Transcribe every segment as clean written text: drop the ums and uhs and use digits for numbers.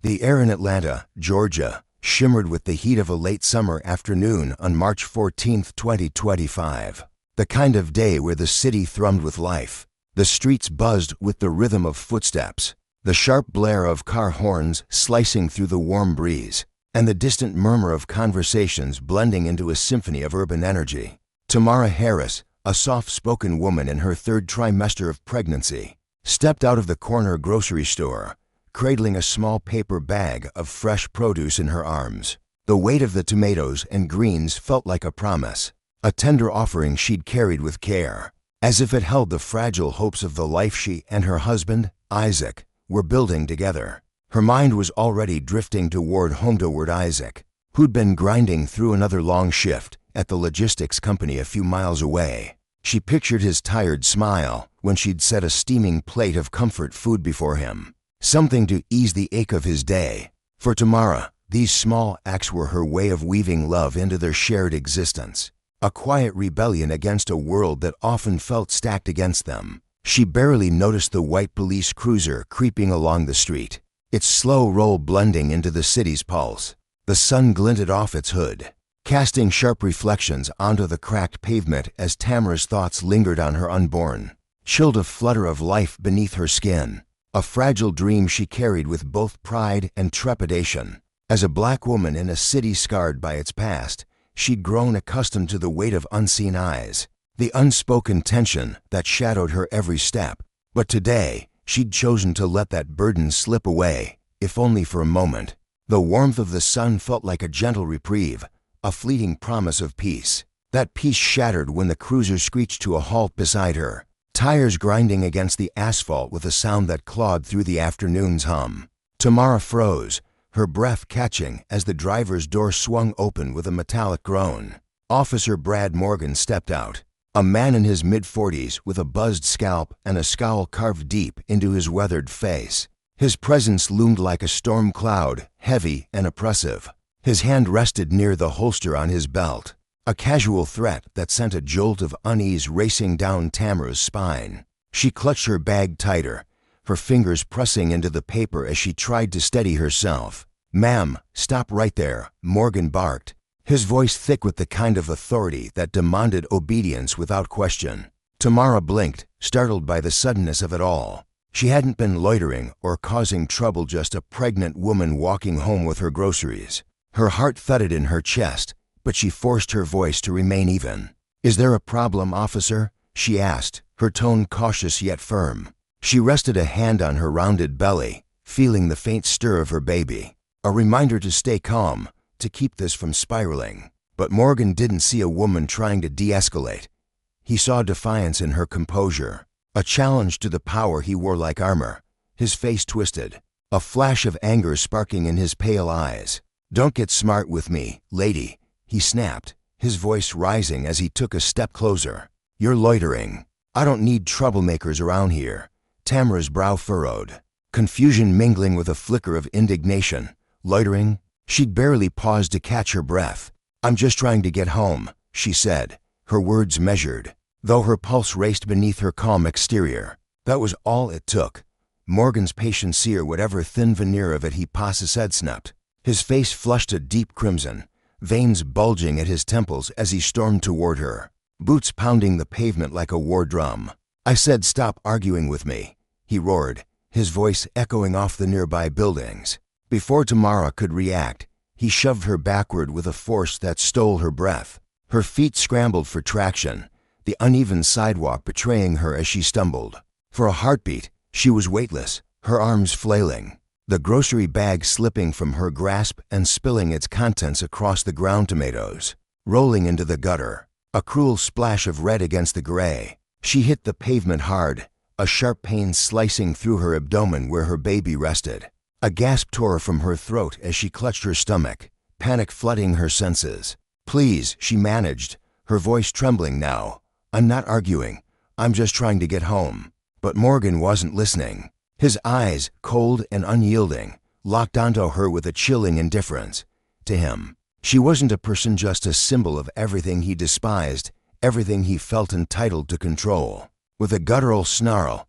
The air in Atlanta, Georgia, shimmered with the heat of a late summer afternoon on March 14, 2025. The kind of day where the city thrummed with life. The streets buzzed with the rhythm of footsteps, the sharp blare of car horns slicing through the warm breeze, and the distant murmur of conversations blending into a symphony of urban energy. Tamara Harris, a soft-spoken woman in her third trimester of pregnancy, stepped out of the corner grocery store, cradling a small paper bag of fresh produce in her arms. The weight of the tomatoes and greens felt like a promise, a tender offering she'd carried with care, as if it held the fragile hopes of the life she and her husband, Isaac, were building together. Her mind was already drifting toward Isaac, who'd been grinding through another long shift at the logistics company a few miles away. She pictured his tired smile when she'd set a steaming plate of comfort food before him, something to ease the ache of his day. For Tamara, these small acts were her way of weaving love into their shared existence, a quiet rebellion against a world that often felt stacked against them. She barely noticed the white police cruiser creeping along the street, its slow roll blending into the city's pulse. The sun glinted off its hood, casting sharp reflections onto the cracked pavement as Tamara's thoughts lingered on her unborn, chilled a flutter of life beneath her skin, a fragile dream she carried with both pride and trepidation. As a black woman in a city scarred by its past, she'd grown accustomed to the weight of unseen eyes, the unspoken tension that shadowed her every step. But today, she'd chosen to let that burden slip away, if only for a moment. The warmth of the sun felt like a gentle reprieve, a fleeting promise of peace. That peace shattered when the cruiser screeched to a halt beside her, tires grinding against the asphalt with a sound that clawed through the afternoon's hum. Tamara froze, her breath catching as the driver's door swung open with a metallic groan. Officer Brad Morgan stepped out, a man in his mid-40s with a buzzed scalp and a scowl carved deep into his weathered face. His presence loomed like a storm cloud, heavy and oppressive. His hand rested near the holster on his belt, a casual threat that sent a jolt of unease racing down Tamara's spine. She clutched her bag tighter, her fingers pressing into the paper as she tried to steady herself. "Ma'am, stop right there," Morgan barked, his voice thick with the kind of authority that demanded obedience without question. Tamara blinked, startled by the suddenness of it all. She hadn't been loitering or causing trouble, just a pregnant woman walking home with her groceries. Her heart thudded in her chest, but she forced her voice to remain even. "Is there a problem, officer?" she asked, her tone cautious yet firm. She rested a hand on her rounded belly, feeling the faint stir of her baby, a reminder to stay calm, to keep this from spiraling. But Morgan didn't see a woman trying to de-escalate. He saw defiance in her composure, a challenge to the power he wore like armor. His face twisted, a flash of anger sparking in his pale eyes. "Don't get smart with me, lady," he snapped, his voice rising as he took a step closer. "You're loitering. I don't need troublemakers around here." Tamara's brow furrowed, confusion mingling with a flicker of indignation. "Loitering?" She'd barely paused to catch her breath. "I'm just trying to get home," she said, her words measured, though her pulse raced beneath her calm exterior. That was all it took. Morgan's patience seared whatever thin veneer of it he possessed. His face flushed a deep crimson, veins bulging at his temples as he stormed toward her, boots pounding the pavement like a war drum. "I said stop arguing with me," he roared, his voice echoing off the nearby buildings. Before Tamara could react, he shoved her backward with a force that stole her breath. Her feet scrambled for traction, the uneven sidewalk betraying her as she stumbled. For a heartbeat, she was weightless, her arms flailing, the grocery bag slipping from her grasp and spilling its contents across the ground tomatoes, rolling into the gutter, a cruel splash of red against the gray. She hit the pavement hard, a sharp pain slicing through her abdomen where her baby rested. A gasp tore from her throat as she clutched her stomach, panic flooding her senses. "Please," she managed, her voice trembling now. "I'm not arguing. I'm just trying to get home." But Morgan wasn't listening. His eyes, cold and unyielding, locked onto her with a chilling indifference. To him, she wasn't a person, just a symbol of everything he despised, everything he felt entitled to control. With a guttural snarl,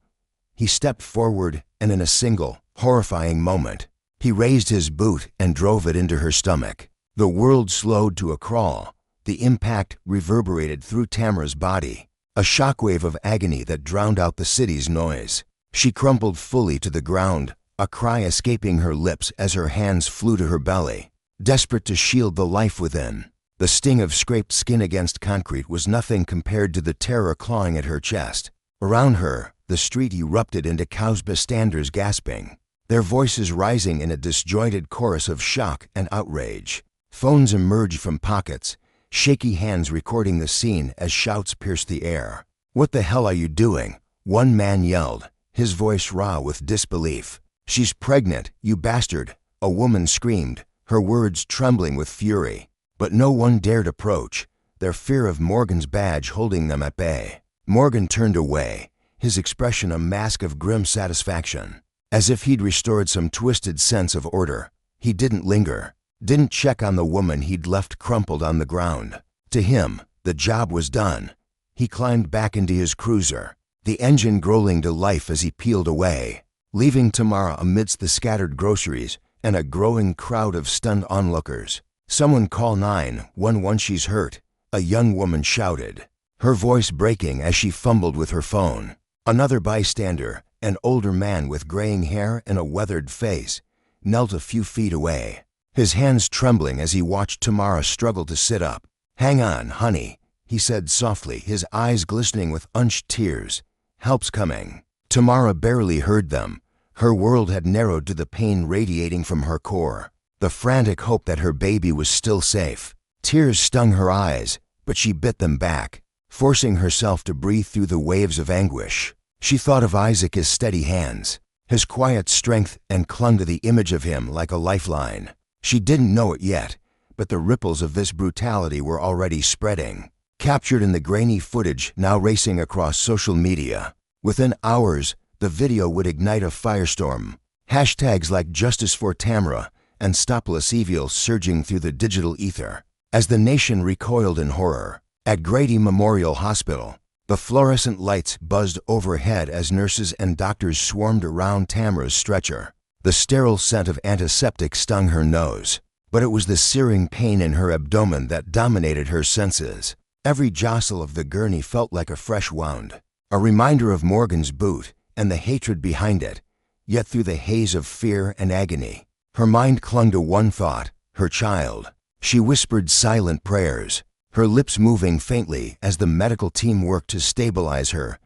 he stepped forward, and in a single, horrifying moment, He raised his boot and drove it into her stomach. The world slowed to a crawl. The impact reverberated through Tamara's body, a shockwave of agony that drowned out the city's noise. She crumpled fully to the ground, a cry escaping her lips as her hands flew to her belly, desperate to shield the life within. The sting of scraped skin against concrete was nothing compared to the terror clawing at her chest. Around her, the street erupted into cows bystanders gasping, their voices rising in a disjointed chorus of shock and outrage. Phones emerged from pockets, shaky hands recording the scene as shouts pierced the air. "What the hell are you doing?" one man yelled, his voice raw with disbelief. "She's pregnant, you bastard," a woman screamed, her words trembling with fury. But no one dared approach, their fear of Morgan's badge holding them at bay. Morgan turned away, his expression a mask of grim satisfaction, as if he'd restored some twisted sense of order. He didn't linger, didn't check on the woman he'd left crumpled on the ground. To him, the job was done. He climbed back into his cruiser, the engine growling to life as he peeled away, leaving Tamara amidst the scattered groceries and a growing crowd of stunned onlookers. "Someone call 911, she's hurt," a young woman shouted, her voice breaking as she fumbled with her phone. Another bystander, an older man with graying hair and a weathered face, knelt a few feet away, his hands trembling as he watched Tamara struggle to sit up. "Hang on, honey," he said softly, his eyes glistening with unshed tears. "Help's coming." Tamara barely heard them. Her world had narrowed to the pain radiating from her core, the frantic hope that her baby was still safe. Tears stung her eyes, but she bit them back, forcing herself to breathe through the waves of anguish. She thought of Isaac's steady hands, his quiet strength, and clung to the image of him like a lifeline. She didn't know it yet, but the ripples of this brutality were already spreading, captured in the grainy footage now racing across social media. Within hours, the video would ignite a firestorm. Hashtags like Justice for Tamara and Stop Lascivious surging through the digital ether. As the nation recoiled in horror, at Grady Memorial Hospital, the fluorescent lights buzzed overhead as nurses and doctors swarmed around Tamara's stretcher. The sterile scent of antiseptic stung her nose, but it was the searing pain in her abdomen that dominated her senses. Every jostle of the gurney felt like a fresh wound, a reminder of Morgan's boot and the hatred behind it. Yet through the haze of fear and agony, her mind clung to one thought, her child. She whispered silent prayers, her lips moving faintly as the medical team worked to stabilize her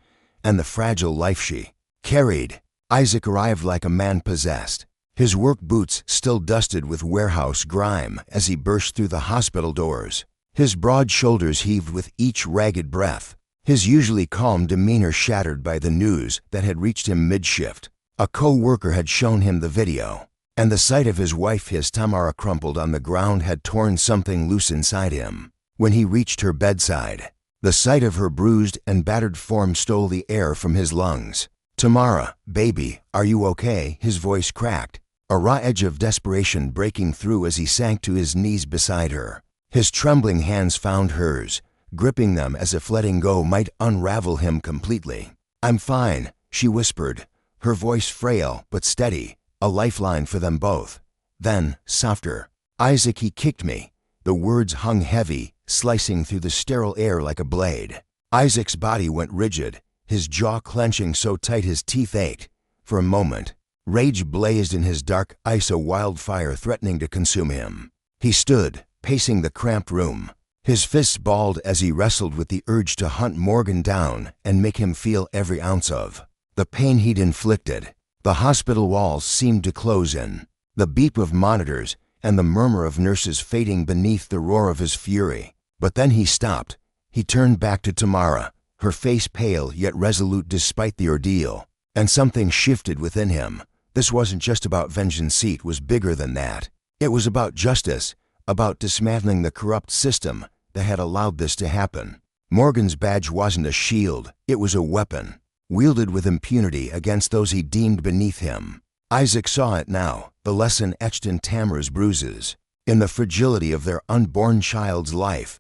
and the fragile life she carried. Isaac arrived like a man possessed, his work boots still dusted with warehouse grime as he burst through the hospital doors. His broad shoulders heaved with each ragged breath, his usually calm demeanor shattered by the news that had reached him mid-shift. A co-worker had shown him the video, and the sight of his wife, his Tamara crumpled on the ground, had torn something loose inside him. When he reached her bedside, the sight of her bruised and battered form stole the air from his lungs. "Tamara, baby, are you okay?" His voice cracked, a raw edge of desperation breaking through as he sank to his knees beside her. His trembling hands found hers, gripping them as if letting go might unravel him completely. "I'm fine," she whispered, her voice frail but steady, a lifeline for them both. Then, softer, "Isaac, he kicked me." The words hung heavy, slicing through the sterile air like a blade. Isaac's body went rigid, his jaw clenching so tight his teeth ached. For a moment, rage blazed in his dark eyes, a wildfire threatening to consume him. He stood, pacing the cramped room, his fists balled as he wrestled with the urge to hunt Morgan down and make him feel every ounce of the pain he'd inflicted. The hospital walls seemed to close in, the beep of monitors and the murmur of nurses fading beneath the roar of his fury. But then he stopped. He turned back to Tamara, her face pale yet resolute despite the ordeal, and something shifted within him. This wasn't just about vengeance, it was bigger than that. It was about justice, about dismantling the corrupt system that had allowed this to happen. Morgan's badge wasn't a shield, it was a weapon, wielded with impunity against those he deemed beneath him. Isaac saw it now, the lesson etched in Tamara's bruises. In the fragility of their unborn child's life,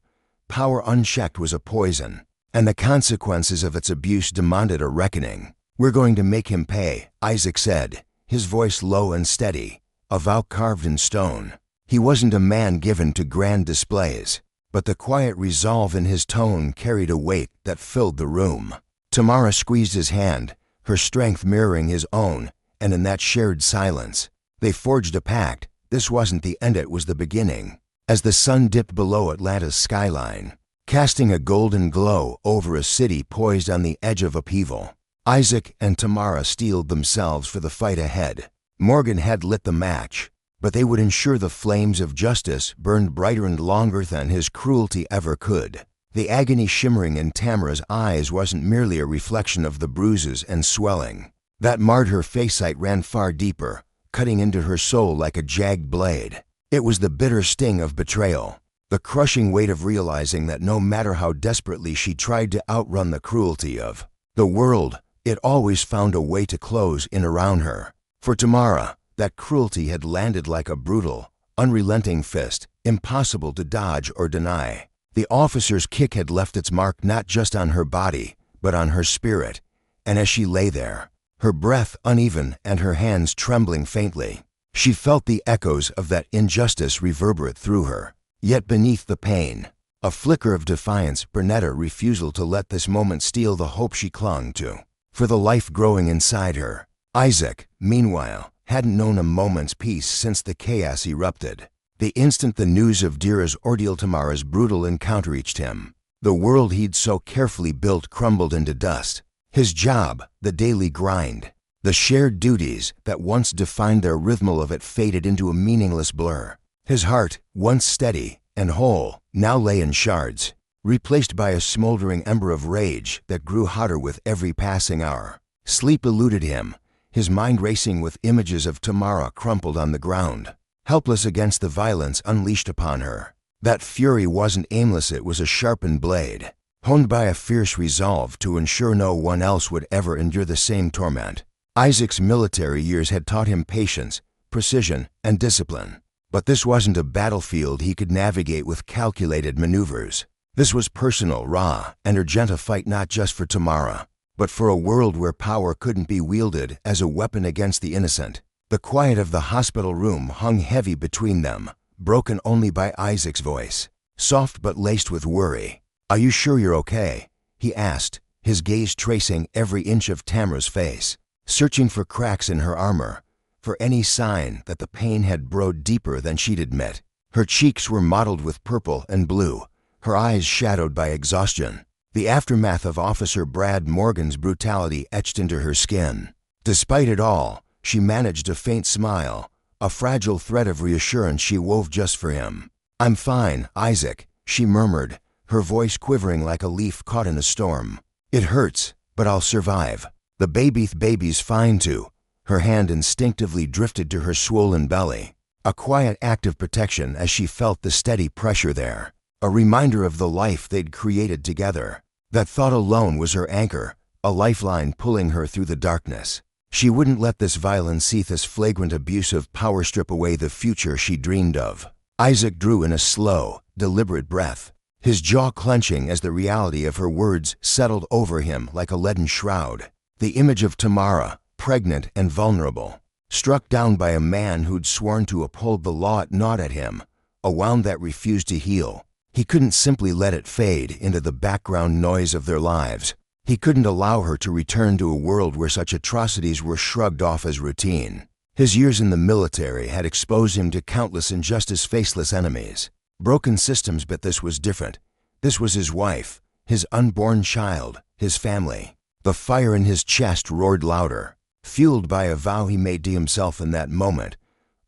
power unchecked was a poison, and the consequences of its abuse demanded a reckoning. "We're going to make him pay," Isaac said, his voice low and steady, a vow carved in stone. He wasn't a man given to grand displays, but the quiet resolve in his tone carried a weight that filled the room. Tamara squeezed his hand, her strength mirroring his own, and in that shared silence, they forged a pact. This wasn't the end, it was the beginning. As the sun dipped below Atlanta's skyline, casting a golden glow over a city poised on the edge of upheaval, Isaac and Tamara steeled themselves for the fight ahead. Morgan had lit the match, but they would ensure the flames of justice burned brighter and longer than his cruelty ever could. The agony shimmering in Tamara's eyes wasn't merely a reflection of the bruises and swelling that marred her face. It ran far deeper, cutting into her soul like a jagged blade. It was the bitter sting of betrayal, the crushing weight of realizing that no matter how desperately she tried to outrun the cruelty of the world, it always found a way to close in around her. For Tamara, that cruelty had landed like a brutal, unrelenting fist, impossible to dodge or deny. The officer's kick had left its mark not just on her body, but on her spirit, and as she lay there, her breath uneven and her hands trembling faintly, she felt the echoes of that injustice reverberate through her. Yet beneath the pain, a flicker of defiance, Bernetta refusal to let this moment steal the hope she clung to, for the life growing inside her. Isaac, meanwhile, hadn't known a moment's peace since the chaos erupted. The instant the news of Dira's ordeal, Tamara's brutal encounter, reached him, the world he'd so carefully built crumbled into dust. His job, the daily grind, the shared duties that once defined their rhythm of it faded into a meaningless blur. His heart, once steady and whole, now lay in shards, replaced by a smoldering ember of rage that grew hotter with every passing hour. Sleep eluded him, his mind racing with images of Tamara crumpled on the ground, helpless against the violence unleashed upon her. That fury wasn't aimless, it was a sharpened blade, honed by a fierce resolve to ensure no one else would ever endure the same torment. Isaac's military years had taught him patience, precision, and discipline. But this wasn't a battlefield he could navigate with calculated maneuvers. This was personal, raw, and urgent, a fight not just for Tamara, but for a world where power couldn't be wielded as a weapon against the innocent. The quiet of the hospital room hung heavy between them, broken only by Isaac's voice, soft but laced with worry. "Are you sure you're okay?" he asked, his gaze tracing every inch of Tamara's face, searching for cracks in her armor, for any sign that the pain had burrowed deeper than she'd admit. Her cheeks were mottled with purple and blue, her eyes shadowed by exhaustion, the aftermath of Officer Brad Morgan's brutality etched into her skin. Despite it all, she managed a faint smile, a fragile thread of reassurance she wove just for him. "I'm fine, Isaac," she murmured, her voice quivering like a leaf caught in a storm. "It hurts, but I'll survive. The baby's fine too." Her hand instinctively drifted to her swollen belly, a quiet act of protection as she felt the steady pressure there, a reminder of the life they'd created together. That thought alone was her anchor, a lifeline pulling her through the darkness. She wouldn't let this violence, this flagrant abuse of power, strip away the future she dreamed of. Isaac drew in a slow, deliberate breath, his jaw clenching as the reality of her words settled over him like a leaden shroud. The image of Tamara, pregnant and vulnerable, struck down by a man who'd sworn to uphold the law, gnawed at him, a wound that refused to heal. He couldn't simply let it fade into the background noise of their lives. He couldn't allow her to return to a world where such atrocities were shrugged off as routine. His years in the military had exposed him to countless injustice, faceless enemies, broken systems, but this was different. This was his wife, his unborn child, his family. The fire in his chest roared louder, fueled by a vow he made to himself in that moment.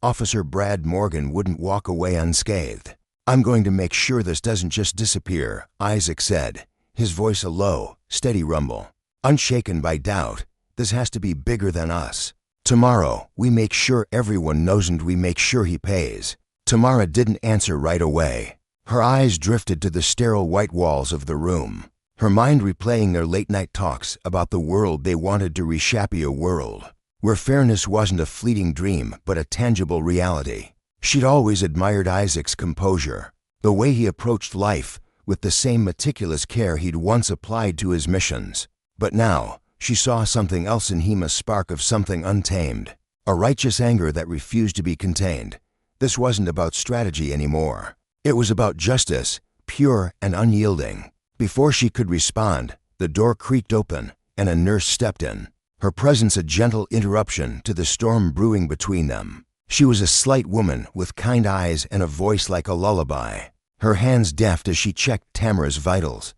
Officer Brad Morgan wouldn't walk away unscathed. "I'm going to make sure this doesn't just disappear," Isaac said, his voice a low, steady rumble, unshaken by doubt. "This has to be bigger than us. Tomorrow, we make sure everyone knows and we make sure he pays." Tamara didn't answer right away. Her eyes drifted to the sterile white walls of the room, her mind replaying their late-night talks about the world they wanted to reshape, a world where fairness wasn't a fleeting dream but a tangible reality. She'd always admired Isaac's composure, the way he approached life with the same meticulous care he'd once applied to his missions. But now, she saw something else in him, a spark of something untamed, a righteous anger that refused to be contained. This wasn't about strategy anymore. It was about justice, pure and unyielding. Before she could respond, the door creaked open and a nurse stepped in, her presence a gentle interruption to the storm brewing between them. She was a slight woman with kind eyes and a voice like a lullaby, her hands deft as she checked Tamara's vitals.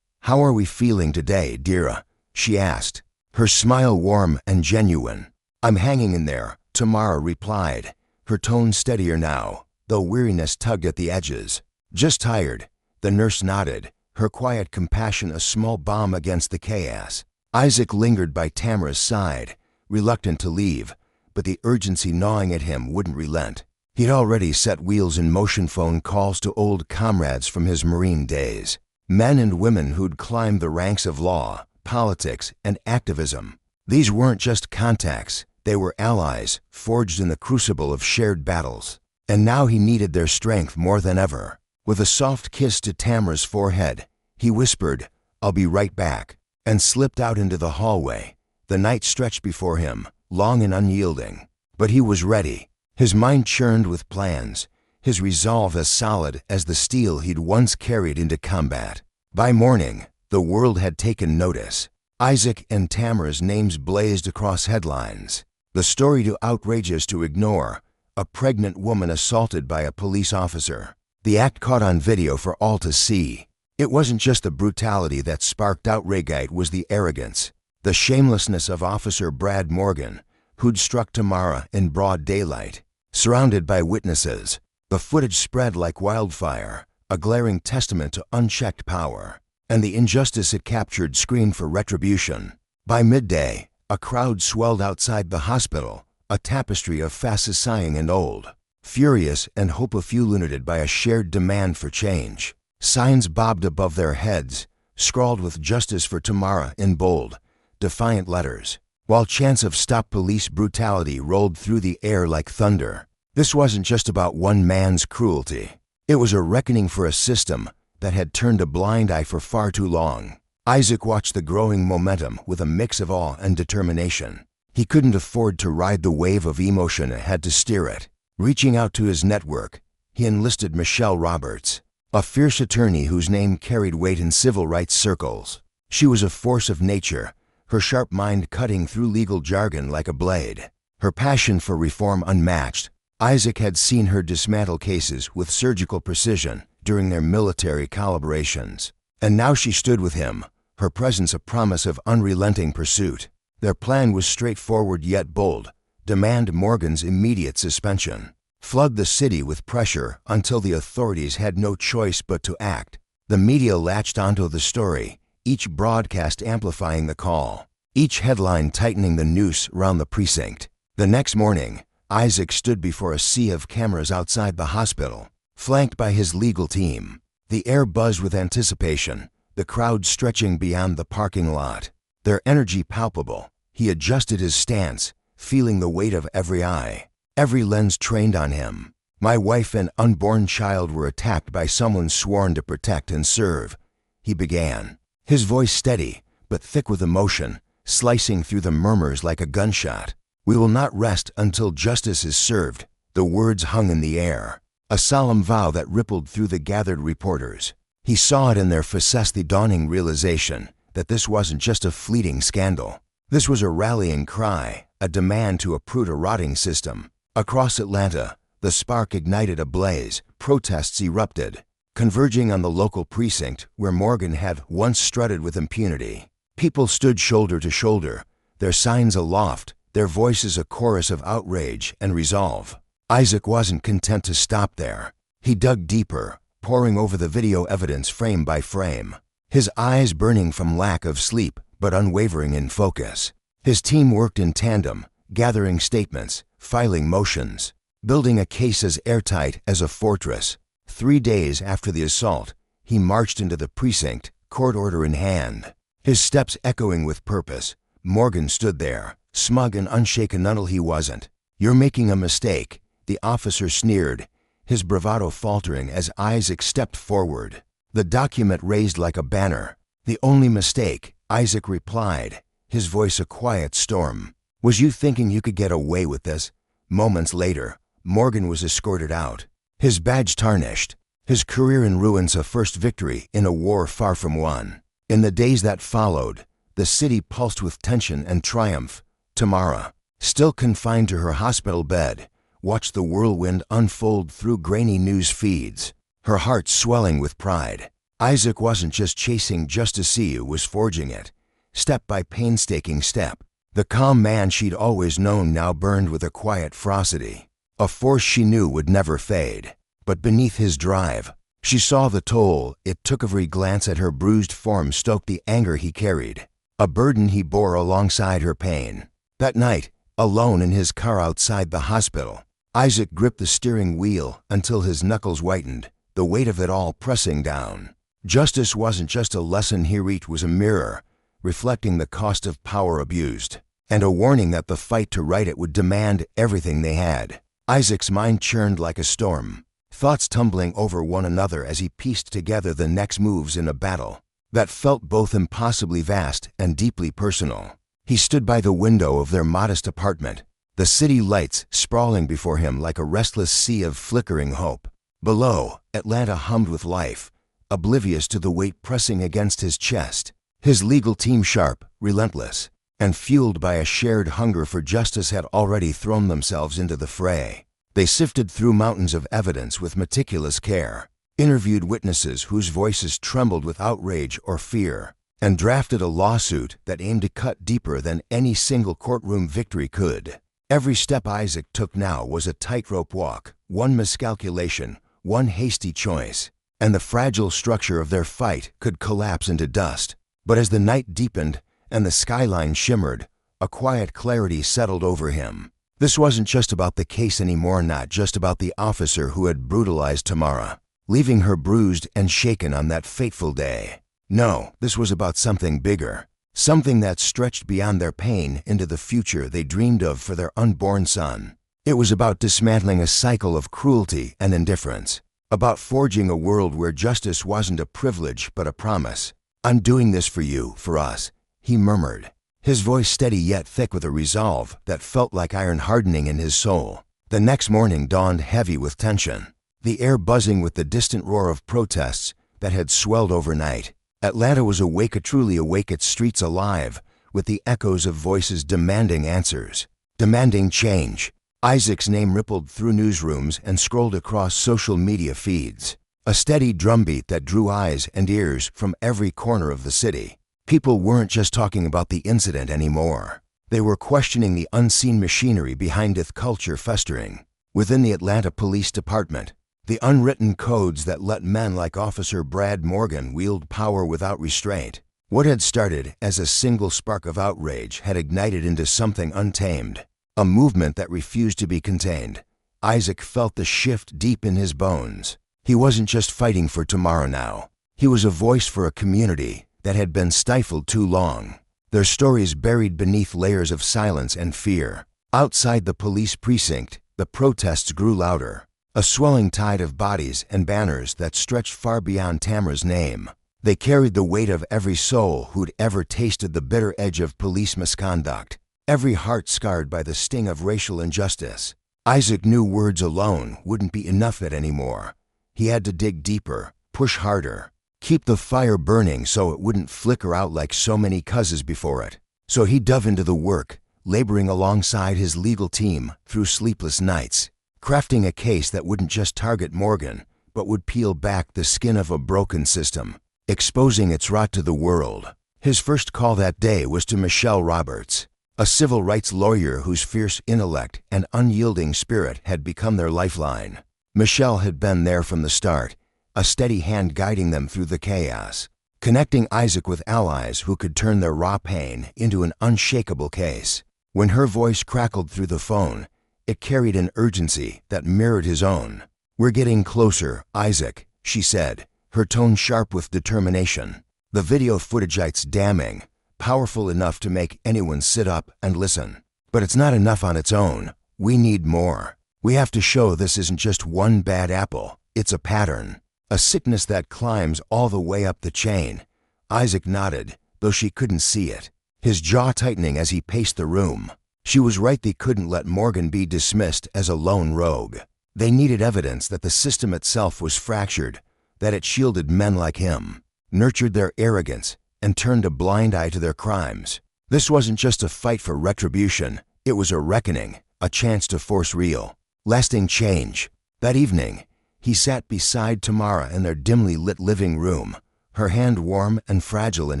"How are we feeling today, Dira?" she asked, her smile warm and genuine. "I'm hanging in there," Tamara replied, her tone steadier now, though weariness tugged at the edges. "Just tired," the nurse nodded, her quiet compassion a small balm against the chaos. Isaac lingered by Tamara's side, reluctant to leave, but the urgency gnawing at him wouldn't relent. He'd already set wheels in motion, phone calls to old comrades from his Marine days, men and women who'd climbed the ranks of law, politics, and activism. These weren't just contacts, they were allies, forged in the crucible of shared battles. And now he needed their strength more than ever. With a soft kiss to Tamara's forehead, he whispered, "I'll be right back," and slipped out into the hallway. The night stretched before him, long and unyielding. But he was ready. His mind churned with plans, his resolve as solid as the steel he'd once carried into combat. By morning, the world had taken notice. Isaac and Tamara's names blazed across headlines. The story too outrageous to ignore: a pregnant woman assaulted by a police officer. The act caught on video for all to see. It wasn't just the brutality that sparked outrage, it was the arrogance, the shamelessness of Officer Brad Morgan, who'd struck Tamara in broad daylight. Surrounded by witnesses, the footage spread like wildfire, a glaring testament to unchecked power, and the injustice it captured screamed for retribution. By midday, a crowd swelled outside the hospital, a tapestry of faces sighing and old, furious and hope-illuminated by a shared demand for change. Signs bobbed above their heads, scrawled with "Justice for Tamara" in bold, defiant letters, while chants of "Stop Police Brutality" rolled through the air like thunder. This wasn't just about one man's cruelty. It was a reckoning for a system that had turned a blind eye for far too long. Isaac watched the growing momentum with a mix of awe and determination. He couldn't afford to ride the wave of emotion and had to steer it. Reaching out to his network, he enlisted Michelle Roberts, a fierce attorney whose name carried weight in civil rights circles. She was a force of nature, her sharp mind cutting through legal jargon like a blade, her passion for reform unmatched. Isaac had seen her dismantle cases with surgical precision during their military collaborations, and now she stood with him, her presence a promise of unrelenting pursuit. Their plan was straightforward yet bold: demand Morgan's immediate suspension, flood the city with pressure until the authorities had no choice but to act. The media latched onto the story, each broadcast amplifying the call, each headline tightening the noose around the precinct. The next morning, Isaac stood before a sea of cameras outside the hospital, flanked by his legal team. The air buzzed with anticipation, the crowd stretching beyond the parking lot, their energy palpable. He adjusted his stance, feeling the weight of every eye, every lens trained on him. "My wife and unborn child were attacked by someone sworn to protect and serve," he began, his voice steady but thick with emotion, slicing through the murmurs like a gunshot. "We will not rest until justice is served." The words hung in the air, a solemn vow that rippled through the gathered reporters. He saw it in their faces, the dawning realization that this wasn't just a fleeting scandal. This was a rallying cry, a demand to uproot a rotting system. Across Atlanta, the spark ignited a blaze. Protests erupted, converging on the local precinct where Morgan had once strutted with impunity. People stood shoulder to shoulder, their signs aloft, their voices a chorus of outrage and resolve. Isaac wasn't content to stop there. He dug deeper, poring over the video evidence frame by frame, his eyes burning from lack of sleep but unwavering in focus. His team worked in tandem, gathering statements, filing motions, building a case as airtight as a fortress. 3 days after the assault, he marched into the precinct, court order in hand, his steps echoing with purpose. Morgan stood there, smug and unshaken until he wasn't. "You're making a mistake," the officer sneered, his bravado faltering as Isaac stepped forward, the document raised like a banner. "The only mistake," Isaac replied, his voice a quiet storm, Was you thinking you could get away with this? Moments later, Morgan was escorted out, his badge tarnished, his career in ruins, a first victory in a war far from won. In the days that followed, the city pulsed with tension and triumph. Tamara, still confined to her hospital bed, watched the whirlwind unfold through grainy news feeds, her heart swelling with pride. Isaac wasn't just chasing justice, he was forging it, step by painstaking step. The calm man she'd always known now burned with a quiet ferocity, a force she knew would never fade. But beneath his drive, she saw the toll it took. Every glance at her bruised form stoked the anger he carried, a burden he bore alongside her pain. That night, alone in his car outside the hospital, Isaac gripped the steering wheel until his knuckles whitened, the weight of it all pressing down. Justice wasn't just a lesson he reached, was a mirror, reflecting the cost of power abused, and a warning that the fight to right it would demand everything they had. Isaac's mind churned like a storm, thoughts tumbling over one another as he pieced together the next moves in a battle that felt both impossibly vast and deeply personal. He stood by the window of their modest apartment, the city lights sprawling before him like a restless sea of flickering hope. Below, Atlanta hummed with life, oblivious to the weight pressing against his chest. His legal team, sharp, relentless, and fueled by a shared hunger for justice, had already thrown themselves into the fray. They sifted through mountains of evidence with meticulous care, interviewed witnesses whose voices trembled with outrage or fear, and drafted a lawsuit that aimed to cut deeper than any single courtroom victory could. Every step Isaac took now was a tightrope walk, one miscalculation, one hasty choice, and the fragile structure of their fight could collapse into dust. But as the night deepened and the skyline shimmered, a quiet clarity settled over him. This wasn't just about the case anymore, not just about the officer who had brutalized Tamara, leaving her bruised and shaken on that fateful day. No, this was about something bigger, something that stretched beyond their pain into the future they dreamed of for their unborn son. It was about dismantling a cycle of cruelty and indifference, about forging a world where justice wasn't a privilege but a promise. "I'm doing this for you, for us," he murmured, his voice steady yet thick with a resolve that felt like iron hardening in his soul. The next morning dawned heavy with tension, the air buzzing with the distant roar of protests that had swelled overnight. Atlanta was awake, truly awake, its streets alive with the echoes of voices demanding answers, demanding change. Isaac's name rippled through newsrooms and scrolled across social media feeds, a steady drumbeat that drew eyes and ears from every corner of the city. People weren't just talking about the incident anymore. They were questioning the unseen machinery behind its culture festering within the Atlanta Police Department, the unwritten codes that let men like Officer Brad Morgan wield power without restraint. What had started as a single spark of outrage had ignited into something untamed, a movement that refused to be contained. Isaac felt the shift deep in his bones. He wasn't just fighting for tomorrow now. He was a voice for a community that had been stifled too long, their stories buried beneath layers of silence and fear. Outside the police precinct, the protests grew louder, a swelling tide of bodies and banners that stretched far beyond Tamara's name. They carried the weight of every soul who'd ever tasted the bitter edge of police misconduct, every heart scarred by the sting of racial injustice. Isaac knew words alone wouldn't be enough anymore. He had to dig deeper, push harder, keep the fire burning so it wouldn't flicker out like so many causes before it. So he dove into the work, laboring alongside his legal team through sleepless nights, crafting a case that wouldn't just target Morgan, but would peel back the skin of a broken system, exposing its rot to the world. His first call that day was to Michelle Roberts, a civil rights lawyer whose fierce intellect and unyielding spirit had become their lifeline. Michelle had been there from the start, a steady hand guiding them through the chaos, connecting Isaac with allies who could turn their raw pain into an unshakable case. When her voice crackled through the phone, it carried an urgency that mirrored his own. "We're getting closer, Isaac," she said, her tone sharp with determination. The video footage, it's damning, powerful enough to make anyone sit up and listen. But it's not enough on its own. We need more. We have to show this isn't just one bad apple. It's a pattern, a sickness that climbs all the way up the chain. Isaac nodded, though she couldn't see it, his jaw tightening as he paced the room. She was right, they couldn't let Morgan be dismissed as a lone rogue. They needed evidence that the system itself was fractured, that it shielded men like him, nurtured their arrogance, and turned a blind eye to their crimes. This wasn't just a fight for retribution, it was a reckoning, a chance to force real, lasting change. That evening, he sat beside Tamara in their dimly lit living room, her hand warm and fragile in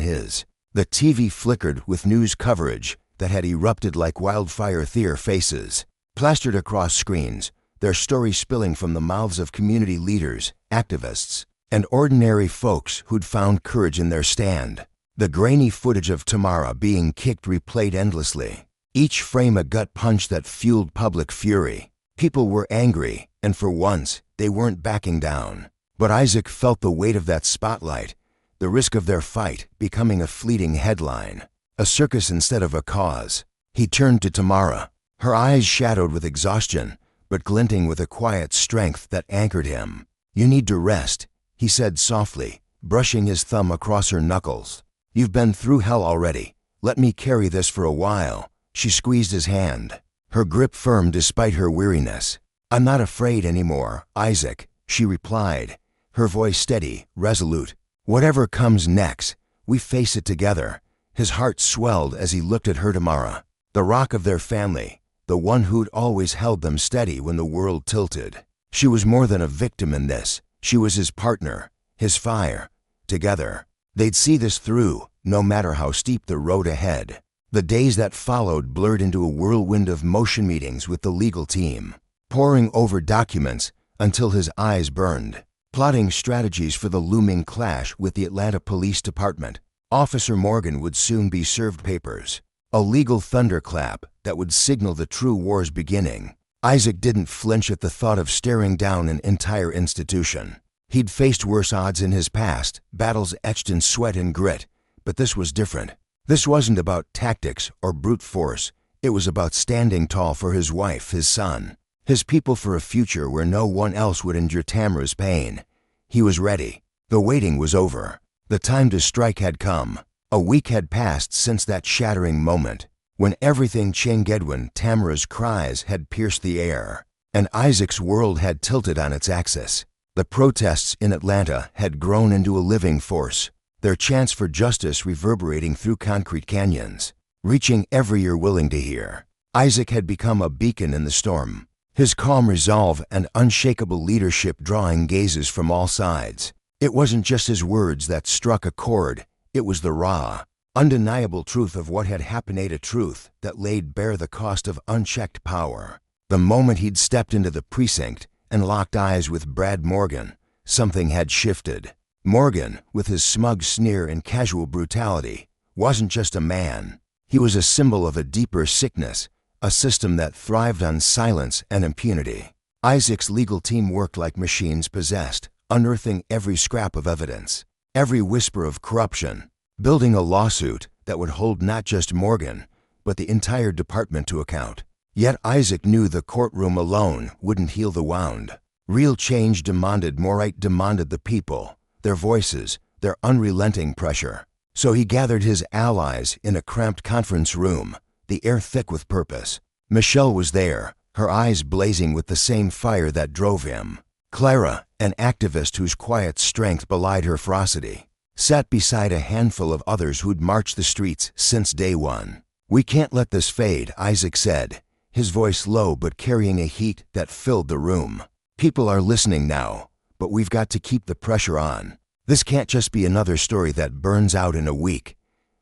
his. The TV flickered with news coverage that had erupted like wildfire. Their faces, plastered across screens, their stories spilling from the mouths of community leaders, activists, and ordinary folks who'd found courage in their stand. The grainy footage of Tamara being kicked replayed endlessly, each frame a gut punch that fueled public fury. People were angry, and for once, they weren't backing down. But Isaac felt the weight of that spotlight, the risk of their fight becoming a fleeting headline, a circus instead of a cause. He turned to Tamara, her eyes shadowed with exhaustion, but glinting with a quiet strength that anchored him. "You need to rest," he said softly, brushing his thumb across her knuckles. "You've been through hell already. Let me carry this for a while." She squeezed his hand, her grip firm despite her weariness. "I'm not afraid anymore, Isaac," she replied, her voice steady, resolute. "Whatever comes next, we face it together." His heart swelled as he looked at her. Tamara, the rock of their family, the one who'd always held them steady when the world tilted. She was more than a victim in this. She was his partner, his fire. Together, they'd see this through, no matter how steep the road ahead. The days that followed blurred into a whirlwind of motion meetings with the legal team, poring over documents until his eyes burned, plotting strategies for the looming clash with the Atlanta Police Department. Officer Morgan would soon be served papers, a legal thunderclap that would signal the true war's beginning. Isaac didn't flinch at the thought of staring down an entire institution. He'd faced worse odds in his past, battles etched in sweat and grit, but this was different. This wasn't about tactics or brute force. It was about standing tall for his wife, his son, his people, for a future where no one else would endure Tamara's pain. He was ready. The waiting was over. The time to strike had come. A week had passed since that shattering moment, when everything changed. When Tamara's cries had pierced the air, and Isaac's world had tilted on its axis. The protests in Atlanta had grown into a living force, their chants for justice reverberating through concrete canyons, reaching every ear willing to hear. Isaac had become a beacon in the storm, his calm resolve and unshakable leadership drawing gazes from all sides. It wasn't just his words that struck a chord, it was the raw, undeniable truth of what had happened, a truth that laid bare the cost of unchecked power. The moment he'd stepped into the precinct and locked eyes with Brad Morgan, something had shifted. Morgan, with his smug sneer and casual brutality, wasn't just a man. He was a symbol of a deeper sickness, a system that thrived on silence and impunity. Isaac's legal team worked like machines possessed, unearthing every scrap of evidence, every whisper of corruption, building a lawsuit that would hold not just Morgan, but the entire department to account. Yet Isaac knew the courtroom alone wouldn't heal the wound. Real change demanded more. It demanded the people, their voices, their unrelenting pressure. So he gathered his allies in a cramped conference room, the air thick with purpose. Michelle was there, her eyes blazing with the same fire that drove him. Clara, an activist whose quiet strength belied her ferocity, sat beside a handful of others who'd marched the streets since day one. "We can't let this fade," Isaac said, his voice low but carrying a heat that filled the room. "People are listening now, but we've got to keep the pressure on. This can't just be another story that burns out in a week.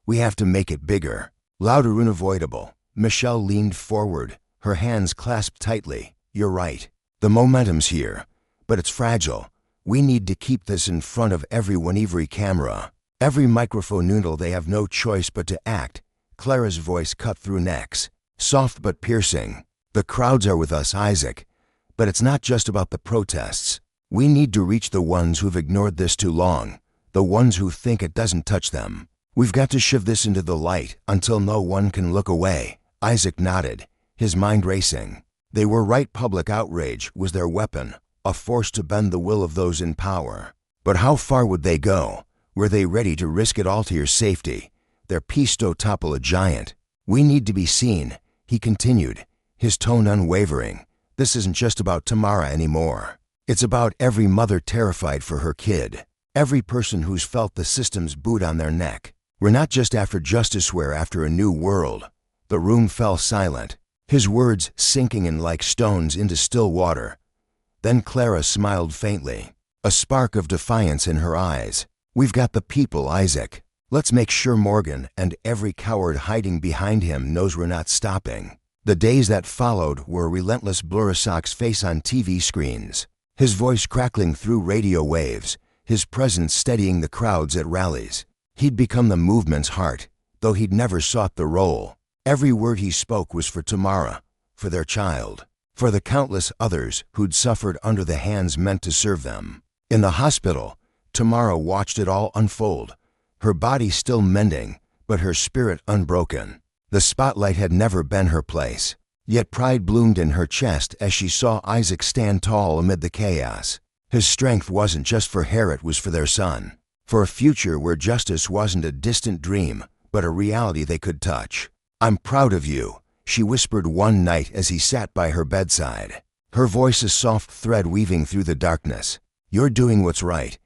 We have to make it bigger, louder, unavoidable." Michelle leaned forward, her hands clasped tightly. "You're right. The momentum's here, but it's fragile. We need to keep this in front of everyone, every camera, every microphone noodle. They have no choice but to act." Clara's voice cut through necks, soft but piercing. "The crowds are with us, Isaac, but it's not just about the protests. We need to reach the ones who've ignored this too long, the ones who think it doesn't touch them. We've got to shove this into the light until no one can look away." Isaac nodded, his mind racing. They were right. Public outrage was their weapon, a force to bend the will of those in power. But how far would they go? Were they ready to risk it all to your safety, their peace to topple a giant? "We need to be seen," He continued, his tone unwavering. This isn't just about Tamara anymore. It's about every mother terrified for her kid. Every person who's felt the system's boot on their neck. We're not just after justice, we're after a new world. The room fell silent, his words sinking in like stones into still water. Then Clara smiled faintly, a spark of defiance in her eyes. We've got the people, Isaac. Let's make sure Morgan and every coward hiding behind him knows we're not stopping. The days that followed were a relentless blur of Sock's face on TV screens, his voice crackling through radio waves, his presence steadying the crowds at rallies. He'd become the movement's heart, though he'd never sought the role. Every word he spoke was for Tamara, for their child, for the countless others who'd suffered under the hands meant to serve them. In the hospital, Tamara watched it all unfold, her body still mending, but her spirit unbroken. The spotlight had never been her place, yet pride bloomed in her chest as she saw Isaac stand tall amid the chaos. His strength wasn't just for her, it was for their son, for a future where justice wasn't a distant dream, but a reality they could touch. I'm proud of you, she whispered one night as he sat by her bedside, her voice a soft thread weaving through the darkness. You're doing what's right.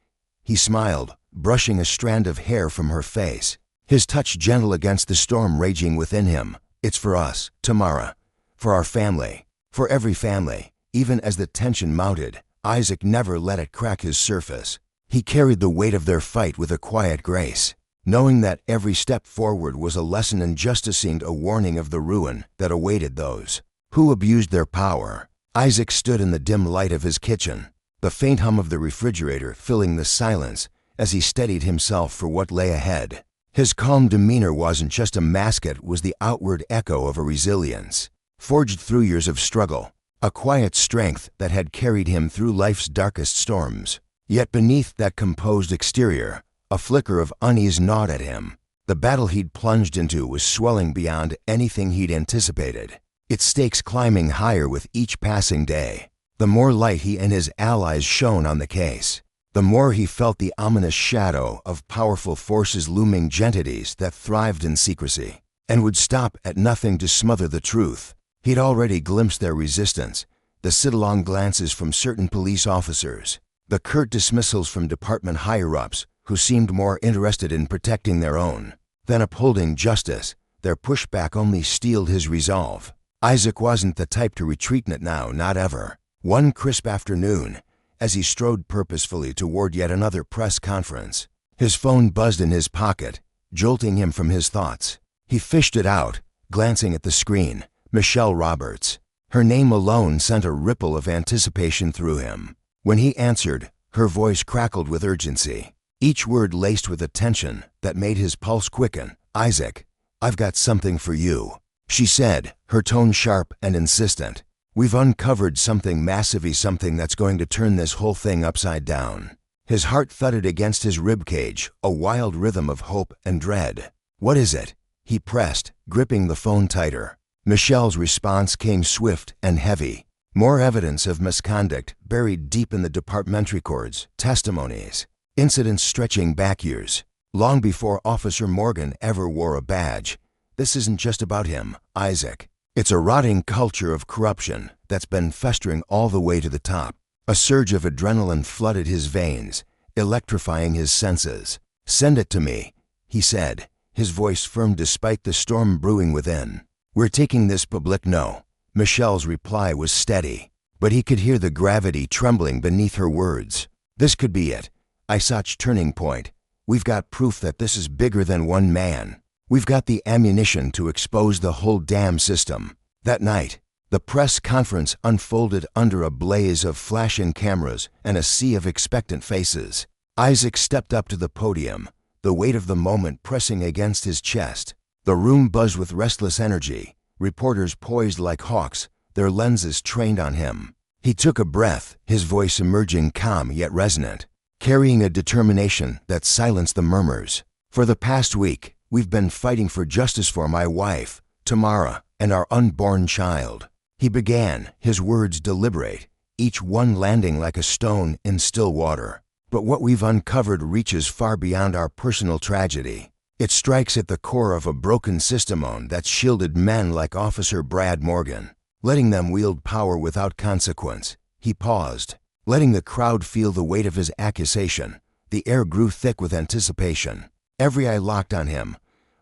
He smiled, brushing a strand of hair from her face, his touch gentle against the storm raging within him. It's for us, Tamara, for our family, for every family. Even as the tension mounted, Isaac never let it crack his surface. He carried the weight of their fight with a quiet grace, knowing that every step forward was a lesson in justice and a warning of the ruin that awaited those who abused their power. Isaac stood in the dim light of his kitchen, the faint hum of the refrigerator filling the silence as he steadied himself for what lay ahead. His calm demeanor wasn't just a mask, it was the outward echo of a resilience, forged through years of struggle, a quiet strength that had carried him through life's darkest storms. Yet beneath that composed exterior, a flicker of unease gnawed at him. The battle he'd plunged into was swelling beyond anything he'd anticipated, its stakes climbing higher with each passing day. The more light he and his allies shone on the case, the more he felt the ominous shadow of powerful forces looming, entities that thrived in secrecy and would stop at nothing to smother the truth. He'd already glimpsed their resistance, the sidelong glances from certain police officers, the curt dismissals from department higher-ups who seemed more interested in protecting their own than upholding justice. Their pushback only steeled his resolve. Isaac wasn't the type to retreat now, not ever. One crisp afternoon, as he strode purposefully toward yet another press conference, his phone buzzed in his pocket, jolting him from his thoughts. He fished it out, glancing at the screen. Michelle Roberts. Her name alone sent a ripple of anticipation through him. When he answered, her voice crackled with urgency, each word laced with a tension that made his pulse quicken. Isaac, I've got something for you, she said, her tone sharp and insistent. We've uncovered something massive, something that's going to turn this whole thing upside down. His heart thudded against his ribcage, a wild rhythm of hope and dread. What is it? He pressed, gripping the phone tighter. Michelle's response came swift and heavy. More evidence of misconduct buried deep in the department records, testimonies, incidents stretching back years, long before Officer Morgan ever wore a badge. This isn't just about him, Isaac. It's a rotting culture of corruption that's been festering all the way to the top. A surge of adrenaline flooded his veins, electrifying his senses. Send it to me, he said, his voice firm despite the storm brewing within. We're taking this public. No. Michelle's reply was steady, but he could hear the gravity trembling beneath her words. This could be it. Isaac's turning point. We've got proof that this is bigger than one man. We've got the ammunition to expose the whole damn system. That night, the press conference unfolded under a blaze of flashing cameras and a sea of expectant faces. Isaac stepped up to the podium, the weight of the moment pressing against his chest. The room buzzed with restless energy, reporters poised like hawks, their lenses trained on him. He took a breath, his voice emerging calm yet resonant, carrying a determination that silenced the murmurs. For the past week, we've been fighting for justice for my wife, Tamara, and our unborn child. He began, his words deliberate, each one landing like a stone in still water. But what we've uncovered reaches far beyond our personal tragedy. It strikes at the core of a broken system that shielded men like Officer Brad Morgan, letting them wield power without consequence. He paused, letting the crowd feel the weight of his accusation. The air grew thick with anticipation. Every eye locked on him,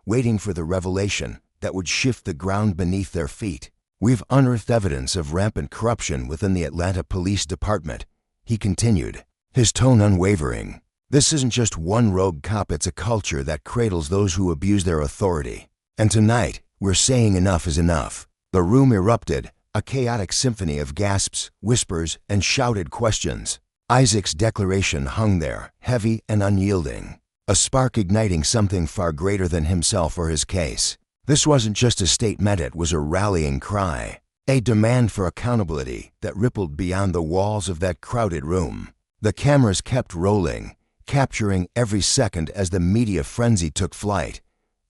waiting for the revelation that would shift the ground beneath their feet. "We've unearthed evidence of rampant corruption within the Atlanta Police Department," he continued, his tone unwavering. "This isn't just one rogue cop, it's a culture that cradles those who abuse their authority. And tonight, we're saying enough is enough." The room erupted, a chaotic symphony of gasps, whispers, and shouted questions. Isaac's declaration hung there, heavy and unyielding, a spark igniting something far greater than himself or his case. This wasn't just a statement, it was a rallying cry, a demand for accountability that rippled beyond the walls of that crowded room. The cameras kept rolling, capturing every second as the media frenzy took flight.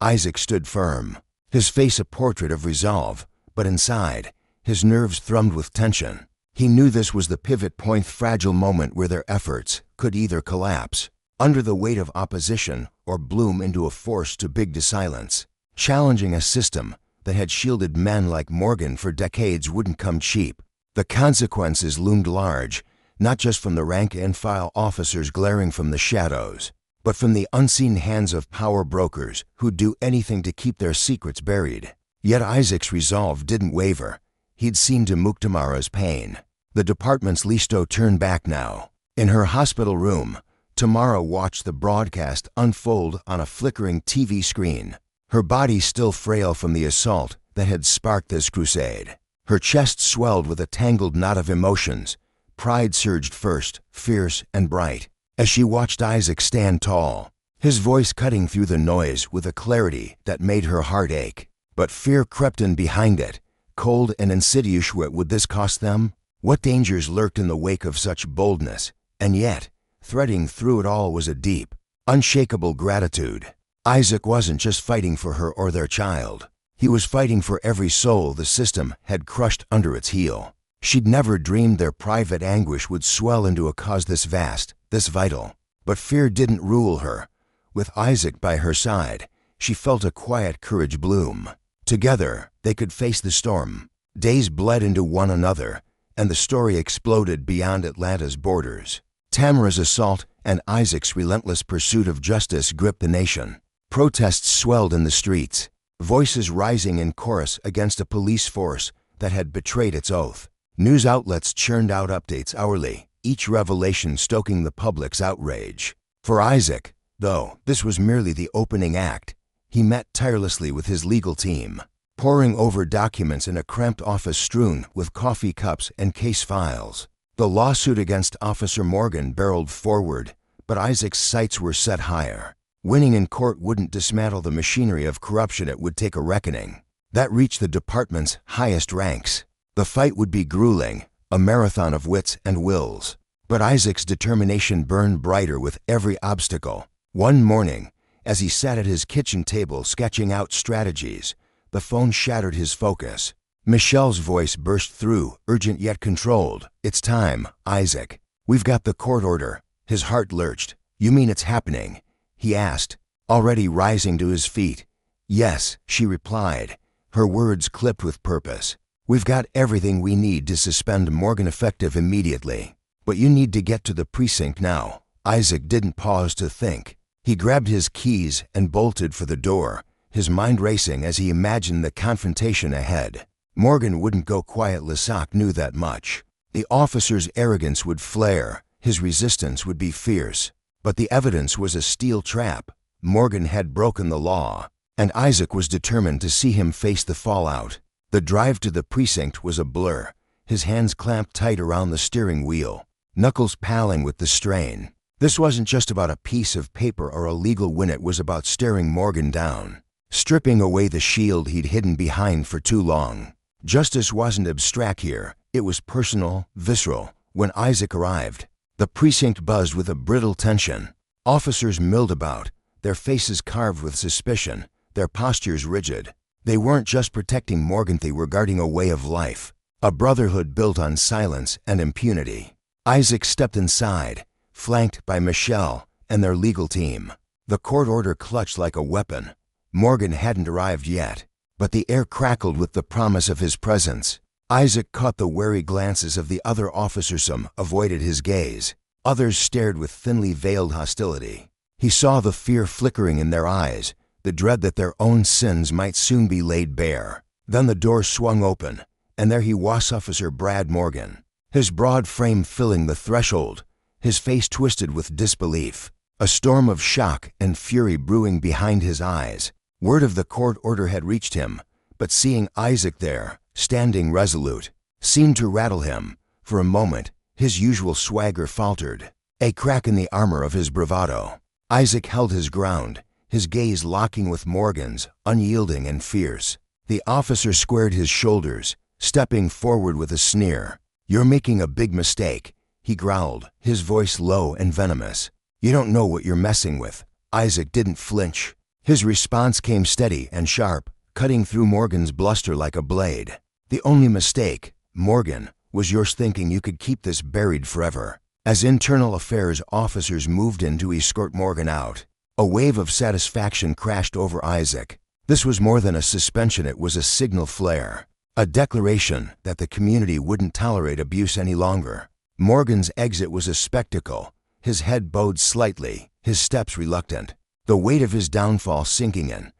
Isaac stood firm, his face a portrait of resolve, but inside, his nerves thrummed with tension. He knew this was the pivot point, fragile moment where their efforts could either collapse under the weight of opposition or bloom into a force too big to silence. Challenging a system that had shielded men like Morgan for decades wouldn't come cheap. The consequences loomed large, not just from the rank-and-file officers glaring from the shadows, but from the unseen hands of power brokers who'd do anything to keep their secrets buried. Yet Isaac's resolve didn't waver. He'd seen to Muktamara's pain. The department's Listo turned back now. In her hospital room, Tamara watched the broadcast unfold on a flickering TV screen, her body still frail from the assault that had sparked this crusade. Her chest swelled with a tangled knot of emotions. Pride surged first, fierce and bright, as she watched Isaac stand tall, his voice cutting through the noise with a clarity that made her heart ache. But fear crept in behind it, cold and insidious. What would this cost them? What dangers lurked in the wake of such boldness? And yet, threading through it all was a deep, unshakable gratitude. Isaac wasn't just fighting for her or their child. He was fighting for every soul the system had crushed under its heel. She'd never dreamed their private anguish would swell into a cause this vast, this vital. But fear didn't rule her. With Isaac by her side, she felt a quiet courage bloom. Together, they could face the storm. Days bled into one another, and the story exploded beyond Atlanta's borders. Tamara's assault and Isaac's relentless pursuit of justice gripped the nation. Protests swelled in the streets, voices rising in chorus against a police force that had betrayed its oath. News outlets churned out updates hourly, each revelation stoking the public's outrage. For Isaac, though, this was merely the opening act. He met tirelessly with his legal team, poring over documents in a cramped office strewn with coffee cups and case files. The lawsuit against Officer Morgan barreled forward, but Isaac's sights were set higher. Winning in court wouldn't dismantle the machinery of corruption, it would take a reckoning. That reached the department's highest ranks. The fight would be grueling, a marathon of wits and wills. But Isaac's determination burned brighter with every obstacle. One morning, as he sat at his kitchen table sketching out strategies, the phone shattered his focus. Michelle's voice burst through, urgent yet controlled. "It's time, Isaac. We've got the court order." His heart lurched. "You mean it's happening?" he asked, already rising to his feet. "Yes," she replied, her words clipped with purpose. "We've got everything we need to suspend Morgan effective immediately. But you need to get to the precinct now." Isaac didn't pause to think. He grabbed his keys and bolted for the door, his mind racing as he imagined the confrontation ahead. Morgan wouldn't go quiet. Lesac knew that much. The officer's arrogance would flare, his resistance would be fierce. But the evidence was a steel trap. Morgan had broken the law, and Isaac was determined to see him face the fallout. The drive to the precinct was a blur, his hands clamped tight around the steering wheel, knuckles paling with the strain. This wasn't just about a piece of paper or a legal win, it was about staring Morgan down, stripping away the shield he'd hidden behind for too long. Justice wasn't abstract here, it was personal, visceral. When Isaac arrived, the precinct buzzed with a brittle tension. Officers milled about, their faces carved with suspicion, their postures rigid. They weren't just protecting Morgan, they were guarding a way of life, a brotherhood built on silence and impunity. Isaac stepped inside, flanked by Michelle and their legal team. The court order clutched like a weapon. Morgan hadn't arrived yet, but the air crackled with the promise of his presence. Isaac caught the wary glances of the other officers. Some avoided his gaze. Others stared with thinly veiled hostility. He saw the fear flickering in their eyes, the dread that their own sins might soon be laid bare. Then the door swung open, and there he was, Officer Brad Morgan, his broad frame filling the threshold, his face twisted with disbelief, a storm of shock and fury brewing behind his eyes. Word of the court order had reached him, but seeing Isaac there, standing resolute, seemed to rattle him. For a moment, his usual swagger faltered, a crack in the armor of his bravado. Isaac held his ground, his gaze locking with Morgan's, unyielding and fierce. The officer squared his shoulders, stepping forward with a sneer. "You're making a big mistake," he growled, his voice low and venomous. "You don't know what you're messing with." Isaac didn't flinch. His response came steady and sharp, cutting through Morgan's bluster like a blade. "The only mistake, Morgan, was yours thinking you could keep this buried forever." As internal affairs officers moved in to escort Morgan out, a wave of satisfaction crashed over Isaac. This was more than a suspension, it was a signal flare, a declaration that the community wouldn't tolerate abuse any longer. Morgan's exit was a spectacle, his head bowed slightly, his steps reluctant, the weight of his downfall sinking in.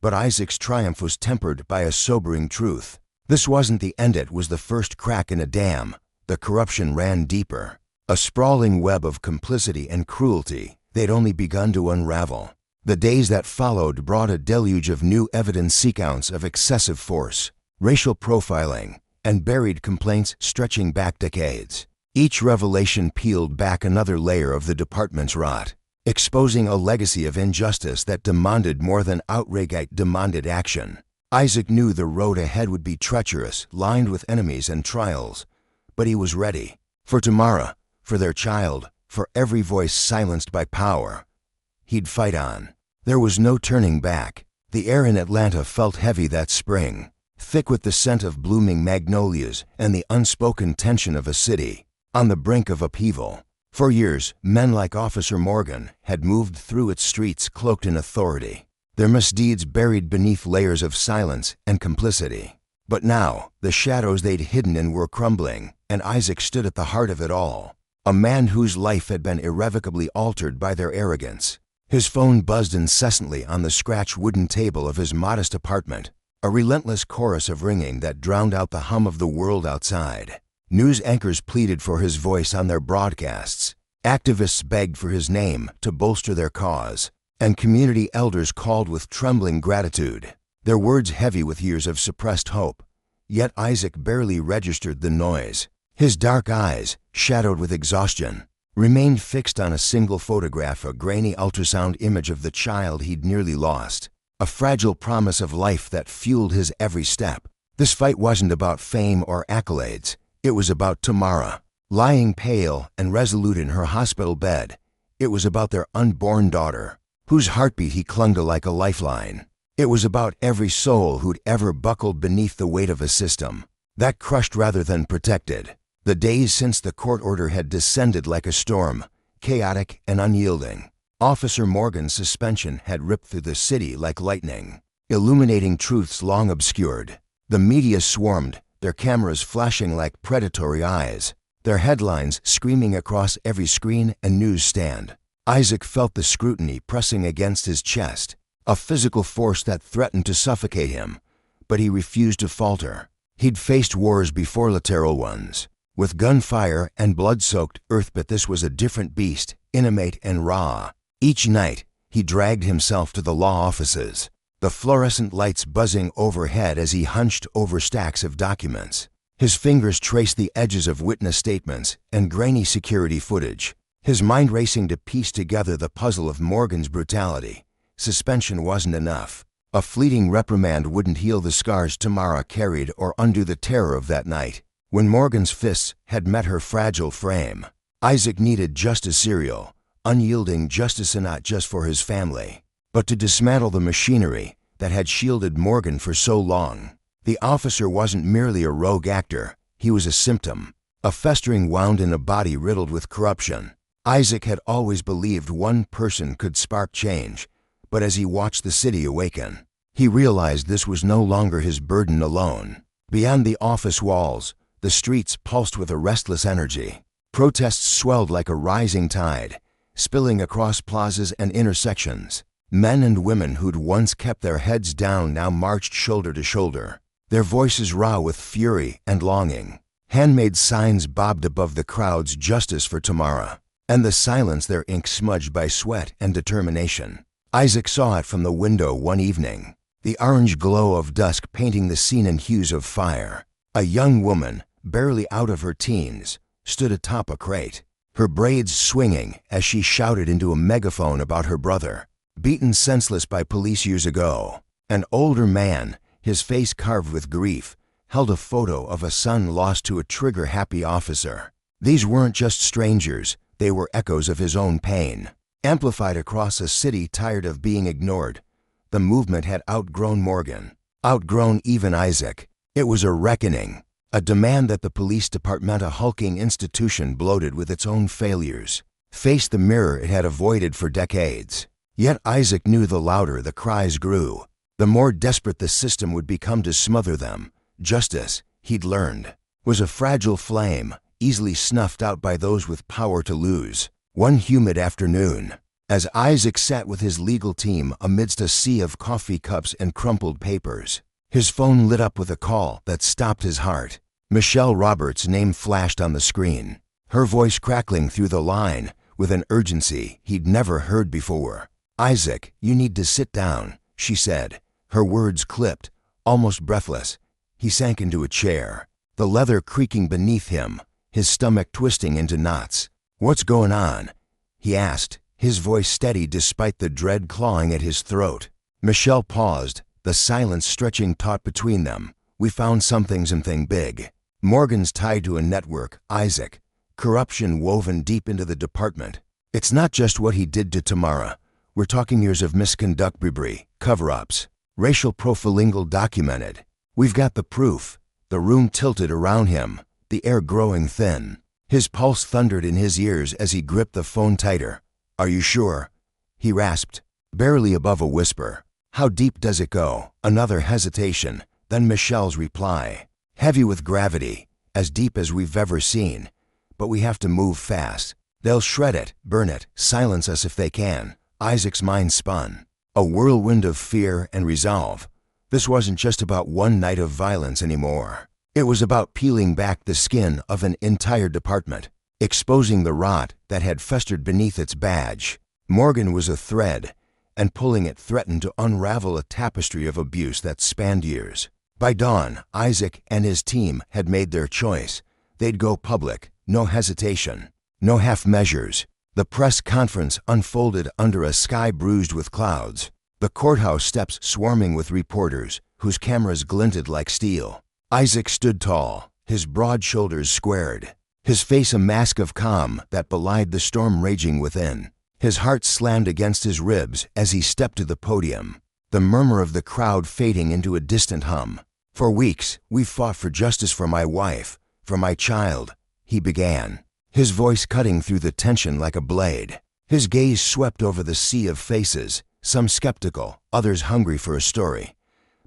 But Isaac's triumph was tempered by a sobering truth. This wasn't the end, it was the first crack in a dam. The corruption ran deeper, a sprawling web of complicity and cruelty they'd only begun to unravel. The days that followed brought a deluge of new evidence, counts of excessive force, racial profiling, and buried complaints stretching back decades. Each revelation peeled back another layer of the department's rot, exposing a legacy of injustice that demanded more than outrage, demanded action. Isaac knew the road ahead would be treacherous, lined with enemies and trials, but he was ready. For tomorrow, for their child, for every voice silenced by power, he'd fight on. There was no turning back. The air in Atlanta felt heavy that spring, thick with the scent of blooming magnolias and the unspoken tension of a city on the brink of upheaval. For years, men like Officer Morgan had moved through its streets cloaked in authority, their misdeeds buried beneath layers of silence and complicity. But now, the shadows they'd hidden in were crumbling, and Isaac stood at the heart of it all, a man whose life had been irrevocably altered by their arrogance. His phone buzzed incessantly on the scratch wooden table of his modest apartment, a relentless chorus of ringing that drowned out the hum of the world outside. News anchors pleaded for his voice on their broadcasts, activists begged for his name to bolster their cause, and community elders called with trembling gratitude, their words heavy with years of suppressed hope. Yet Isaac barely registered the noise. His dark eyes, shadowed with exhaustion, remained fixed on a single photograph, a grainy ultrasound image of the child he'd nearly lost, a fragile promise of life that fueled his every step. This fight wasn't about fame or accolades. It was about Tamara, lying pale and resolute in her hospital bed. It was about their unborn daughter, whose heartbeat he clung to like a lifeline. It was about every soul who'd ever buckled beneath the weight of a system that crushed rather than protected. The days since the court order had descended like a storm, chaotic and unyielding. Officer Morgan's suspension had ripped through the city like lightning, illuminating truths long obscured. The media swarmed, their cameras flashing like predatory eyes, their headlines screaming across every screen and newsstand. Isaac felt the scrutiny pressing against his chest, a physical force that threatened to suffocate him, but he refused to falter. He'd faced wars before, lateral ones, with gunfire and blood-soaked earth, but this was a different beast, intimate and raw. Each night, he dragged himself to the law offices, the fluorescent lights buzzing overhead as he hunched over stacks of documents. His fingers traced the edges of witness statements and grainy security footage, his mind racing to piece together the puzzle of Morgan's brutality. Suspension wasn't enough. A fleeting reprimand wouldn't heal the scars Tamara carried or undo the terror of that night, when Morgan's fists had met her fragile frame. Isaac needed justice, serial, unyielding justice, and not just for his family, but to dismantle the machinery that had shielded Morgan for so long. The officer wasn't merely a rogue actor, he was a symptom, a festering wound in a body riddled with corruption. Isaac had always believed one person could spark change, but as he watched the city awaken, he realized this was no longer his burden alone. Beyond the office walls, the streets pulsed with a restless energy. Protests swelled like a rising tide, spilling across plazas and intersections. Men and women who'd once kept their heads down now marched shoulder to shoulder, their voices raw with fury and longing. Handmade signs bobbed above the crowd's "Justice for Tomorrow," and the silence their ink smudged by sweat and determination. Isaac saw it from the window one evening, the orange glow of dusk painting the scene in hues of fire. A young woman, barely out of her teens, stood atop a crate, her braids swinging as she shouted into a megaphone about her brother, beaten senseless by police years ago. An older man, his face carved with grief, held a photo of a son lost to a trigger-happy officer. These weren't just strangers, they were echoes of his own pain, amplified across a city tired of being ignored. The movement had outgrown Morgan, outgrown even Isaac. It was a reckoning, a demand that the police department, a hulking institution bloated with its own failures, face the mirror it had avoided for decades. Yet Isaac knew the louder the cries grew, the more desperate the system would become to smother them. Justice, he'd learned, was a fragile flame, easily snuffed out by those with power to lose. One humid afternoon, as Isaac sat with his legal team amidst a sea of coffee cups and crumpled papers, his phone lit up with a call that stopped his heart. Michelle Roberts' name flashed on the screen, her voice crackling through the line with an urgency he'd never heard before. "Isaac, you need to sit down," she said, her words clipped, almost breathless. He sank into a chair, the leather creaking beneath him, his stomach twisting into knots. "What's going on?" he asked, his voice steady despite the dread clawing at his throat. Michelle paused, the silence stretching taut between them. "We found something big. Morgan's tied to a network, Isaac. Corruption woven deep into the department. It's not just what he did to Tamara. We're talking years of misconduct, debris, cover-ups, racial profiling documented. We've got the proof." The room tilted around him, the air growing thin. His pulse thundered in his ears as he gripped the phone tighter. "Are you sure?" he rasped, barely above a whisper. "How deep does it go?" Another hesitation, then Michelle's reply, heavy with gravity, "As deep as we've ever seen. But we have to move fast. They'll shred it, burn it, silence us if they can." Isaac's mind spun, a whirlwind of fear and resolve. This wasn't just about one night of violence anymore. It was about peeling back the skin of an entire department, exposing the rot that had festered beneath its badge. Morgan was a thread, and pulling it threatened to unravel a tapestry of abuse that spanned years. By dawn, Isaac and his team had made their choice. They'd go public, no hesitation, no half measures. The press conference unfolded under a sky bruised with clouds, the courthouse steps swarming with reporters whose cameras glinted like steel. Isaac stood tall, his broad shoulders squared, his face a mask of calm that belied the storm raging within. His heart slammed against his ribs as he stepped to the podium, the murmur of the crowd fading into a distant hum. "For weeks, we've fought for justice for my wife, for my child," he began, his voice cutting through the tension like a blade. His gaze swept over the sea of faces, some skeptical, others hungry for a story.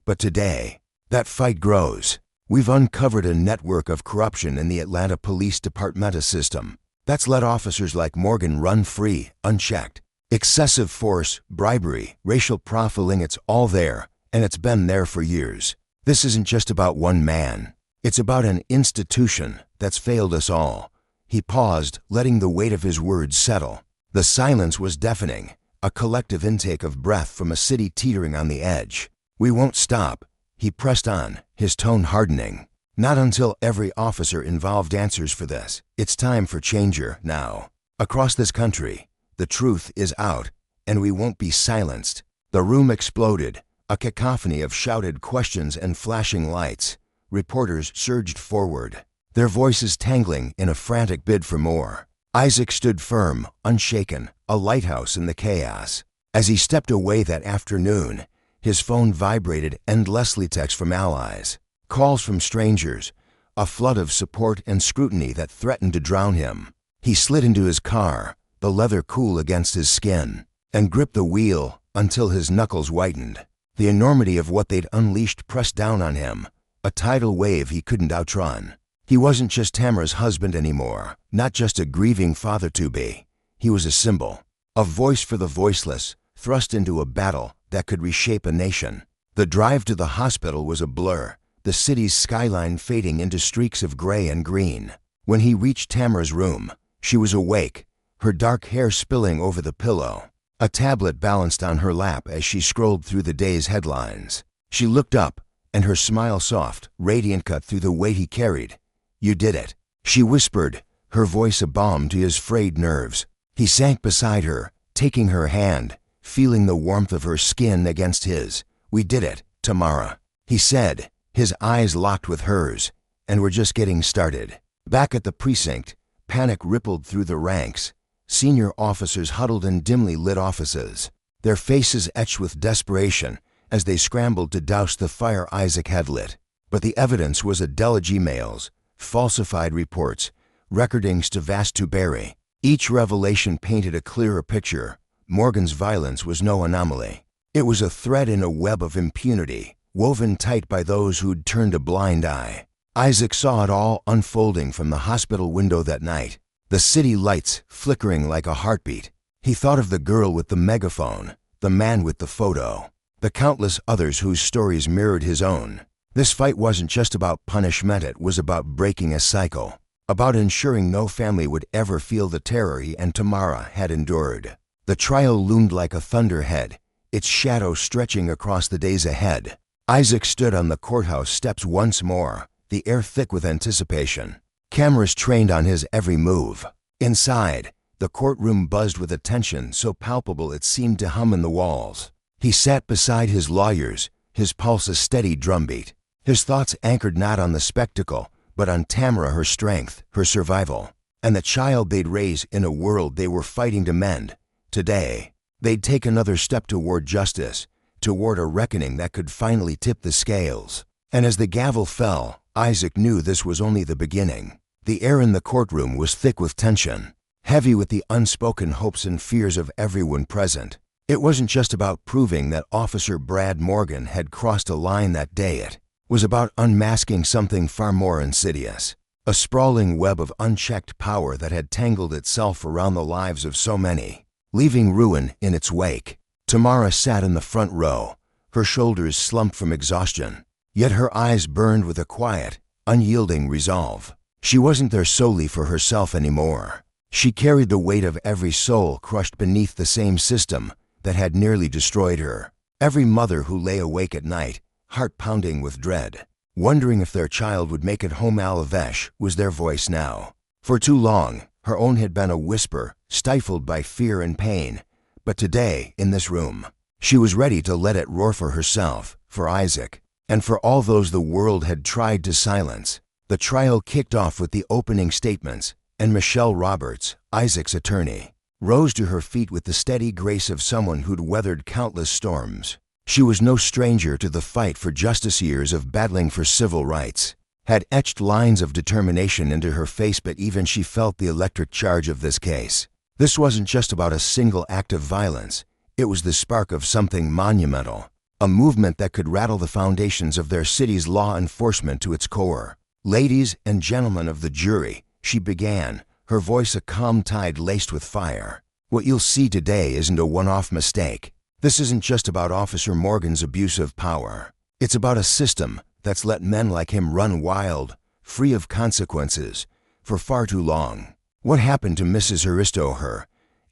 "But today, that fight grows. We've uncovered a network of corruption in the Atlanta Police Department system that's let officers like Morgan run free, unchecked. Excessive force, bribery, racial profiling, it's all there, and it's been there for years. This isn't just about one man. It's about an institution that's failed us all." He paused, letting the weight of his words settle. The silence was deafening, a collective intake of breath from a city teetering on the edge. "We won't stop," he pressed on, his tone hardening. "Not until every officer involved answers for this. It's time for change now. Across this country, the truth is out, and we won't be silenced." The room exploded, a cacophony of shouted questions and flashing lights. Reporters surged forward, their voices tangling in a frantic bid for more. Isaac stood firm, unshaken, a lighthouse in the chaos. As he stepped away that afternoon, his phone vibrated endlessly, texts from allies, calls from strangers, a flood of support and scrutiny that threatened to drown him. He slid into his car, the leather cool against his skin, and gripped the wheel until his knuckles whitened. The enormity of what they'd unleashed pressed down on him, a tidal wave he couldn't outrun. He wasn't just Tamara's husband anymore, not just a grieving father-to-be. He was a symbol, a voice for the voiceless, thrust into a battle that could reshape a nation. The drive to the hospital was a blur, the city's skyline fading into streaks of gray and green. When he reached Tamara's room, she was awake, her dark hair spilling over the pillow. A tablet balanced on her lap as she scrolled through the day's headlines. She looked up, and her smile soft, radiant cut through the weight he carried. "You did it," she whispered, her voice a balm to his frayed nerves. He sank beside her, taking her hand, feeling the warmth of her skin against his. "We did it, Tamara," he said, his eyes locked with hers, "and we're just getting started." Back at the precinct, panic rippled through the ranks. Senior officers huddled in dimly lit offices, their faces etched with desperation as they scrambled to douse the fire Isaac had lit. But the evidence was a deluge emails, falsified reports, recordings to vast to bury. Each revelation painted a clearer picture. Morgan's violence was no anomaly. It was a thread in a web of impunity, woven tight by those who'd turned a blind eye. Isaac saw it all unfolding from the hospital window that night, the city lights flickering like a heartbeat. He thought of the girl with the megaphone, the man with the photo, the countless others whose stories mirrored his own. This fight wasn't just about punishment, it was about breaking a cycle, about ensuring no family would ever feel the terror he and Tamara had endured. The trial loomed like a thunderhead, its shadow stretching across the days ahead. Isaac stood on the courthouse steps once more, the air thick with anticipation. Cameras trained on his every move. Inside, the courtroom buzzed with a tension so palpable it seemed to hum in the walls. He sat beside his lawyers, his pulse a steady drumbeat, his thoughts anchored not on the spectacle, but on Tamara, her strength, her survival, and the child they'd raise in a world they were fighting to mend. Today, they'd take another step toward justice, toward a reckoning that could finally tip the scales. And as the gavel fell, Isaac knew this was only the beginning. The air in the courtroom was thick with tension, heavy with the unspoken hopes and fears of everyone present. It wasn't just about proving that Officer Brad Morgan had crossed a line that day. It was about unmasking something far more insidious, a sprawling web of unchecked power that had tangled itself around the lives of so many, leaving ruin in its wake. Tamara sat in the front row, her shoulders slumped from exhaustion, yet her eyes burned with a quiet, unyielding resolve. She wasn't there solely for herself anymore. She carried the weight of every soul crushed beneath the same system that had nearly destroyed her. Every mother who lay awake at night, heart pounding with dread, wondering if their child would make it home Alavesh, was their voice now. For too long, her own had been a whisper, stifled by fear and pain. But today, in this room, she was ready to let it roar for herself, for Isaac, and for all those the world had tried to silence. The trial kicked off with the opening statements, and Michelle Roberts, Isaac's attorney, rose to her feet with the steady grace of someone who'd weathered countless storms. She was no stranger to the fight for justice. Years of battling for civil rights had etched lines of determination into her face, but even she felt the electric charge of this case. This wasn't just about a single act of violence. It was the spark of something monumental, a movement that could rattle the foundations of their city's law enforcement to its core. "Ladies and gentlemen of the jury," she began, her voice a calm tide laced with fire. "What you'll see today isn't a one-off mistake. This isn't just about Officer Morgan's abuse of power. It's about a system that's let men like him run wild, free of consequences, for far too long. What happened to Mrs. Aristo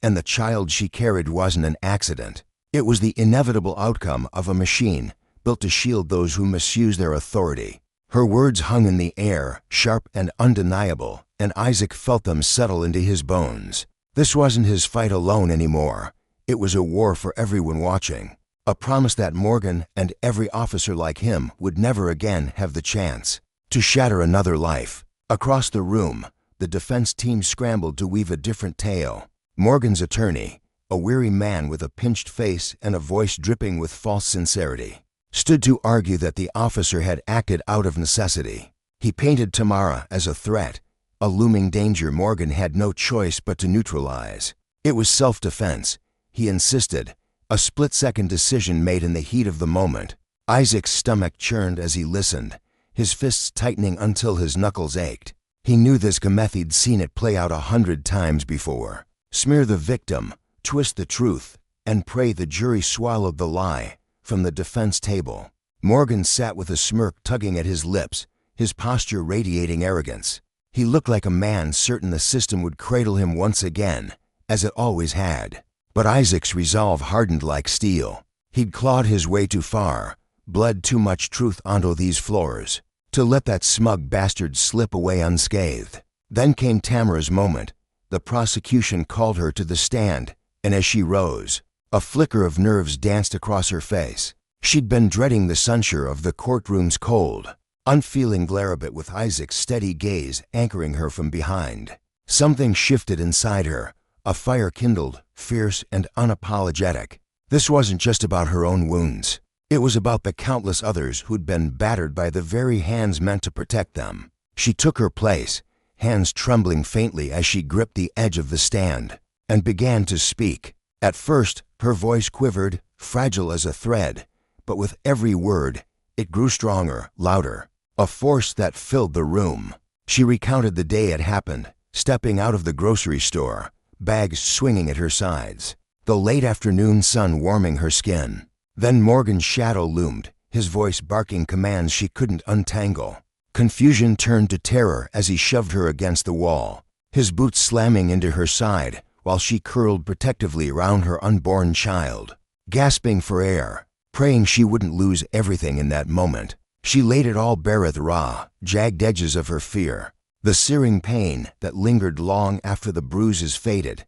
and the child she carried wasn't an accident. It was the inevitable outcome of a machine built to shield those who misuse their authority." Her words hung in the air, sharp and undeniable, and Isaac felt them settle into his bones. This wasn't his fight alone anymore. It was a war for everyone watching, a promise that Morgan and every officer like him would never again have the chance to shatter another life. Across the room, the defense team scrambled to weave a different tale. Morgan's attorney, a weary man with a pinched face and a voice dripping with false sincerity, stood to argue that the officer had acted out of necessity. He painted Tamara as a threat, a looming danger Morgan had no choice but to neutralize. It was self-defense, he insisted, a split-second decision made in the heat of the moment. Isaac's stomach churned as he listened, his fists tightening until his knuckles ached. He knew this Gametha'd seen it play out 100 times before. Smear the victim, twist the truth, and pray the jury swallowed the lie. From the defense table, Morgan sat with a smirk tugging at his lips, his posture radiating arrogance. He looked like a man certain the system would cradle him once again, as it always had. But Isaac's resolve hardened like steel. He'd clawed his way too far, bled too much truth onto these floors, to let that smug bastard slip away unscathed. Then came Tamara's moment. The prosecution called her to the stand, and as she rose, a flicker of nerves danced across her face. She'd been dreading the censure of the courtroom's cold, unfeeling glare of it, with Isaac's steady gaze anchoring her from behind. Something shifted inside her, a fire kindled, fierce and unapologetic. This wasn't just about her own wounds. It was about the countless others who'd been battered by the very hands meant to protect them. She took her place, hands trembling faintly as she gripped the edge of the stand, and began to speak. At first, her voice quivered, fragile as a thread, but with every word, it grew stronger, louder, a force that filled the room. She recounted the day it happened, stepping out of the grocery store, bags swinging at her sides, the late afternoon sun warming her skin. Then Morgan's shadow loomed, his voice barking commands she couldn't untangle. Confusion turned to terror as he shoved her against the wall, his boots slamming into her side while she curled protectively around her unborn child. Gasping for air, praying she wouldn't lose everything in that moment, she laid it all bare at the raw, jagged edges of her fear, the searing pain that lingered long after the bruises faded.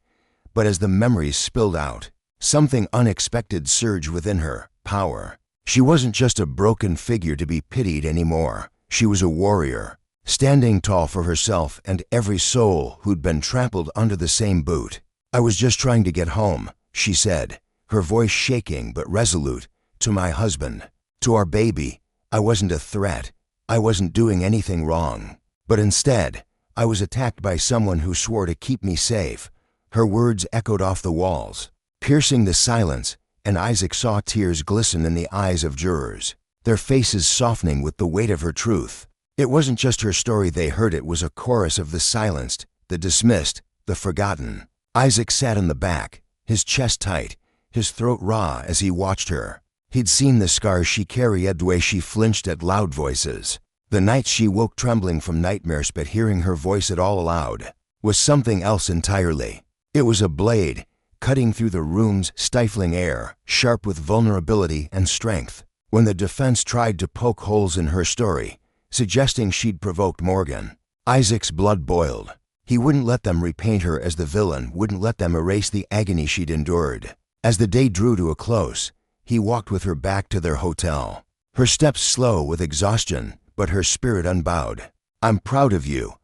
But as the memories spilled out, something unexpected surged within her, power. She wasn't just a broken figure to be pitied anymore. She was a warrior, standing tall for herself and every soul who'd been trampled under the same boot. "I was just trying to get home," she said, her voice shaking but resolute, "to my husband, to our baby. I wasn't a threat. I wasn't doing anything wrong. But instead, I was attacked by someone who swore to keep me safe." Her words echoed off the walls, piercing the silence, and Isaac saw tears glisten in the eyes of jurors, their faces softening with the weight of her truth. It wasn't just her story they heard, it was a chorus of the silenced, the dismissed, the forgotten. Isaac sat in the back, his chest tight, his throat raw as he watched her. He'd seen the scars she carried, the way she flinched at loud voices, the nights she woke trembling from nightmares, but hearing her voice at all aloud was something else entirely. It was a blade, cutting through the room's stifling air, sharp with vulnerability and strength. When the defense tried to poke holes in her story, suggesting she'd provoked Morgan, Isaac's blood boiled. He wouldn't let them repaint her as the villain, wouldn't let them erase the agony she'd endured. As the day drew to a close, he walked with her back to their hotel, her steps slow with exhaustion, but her spirit unbowed. "I'm proud of you,"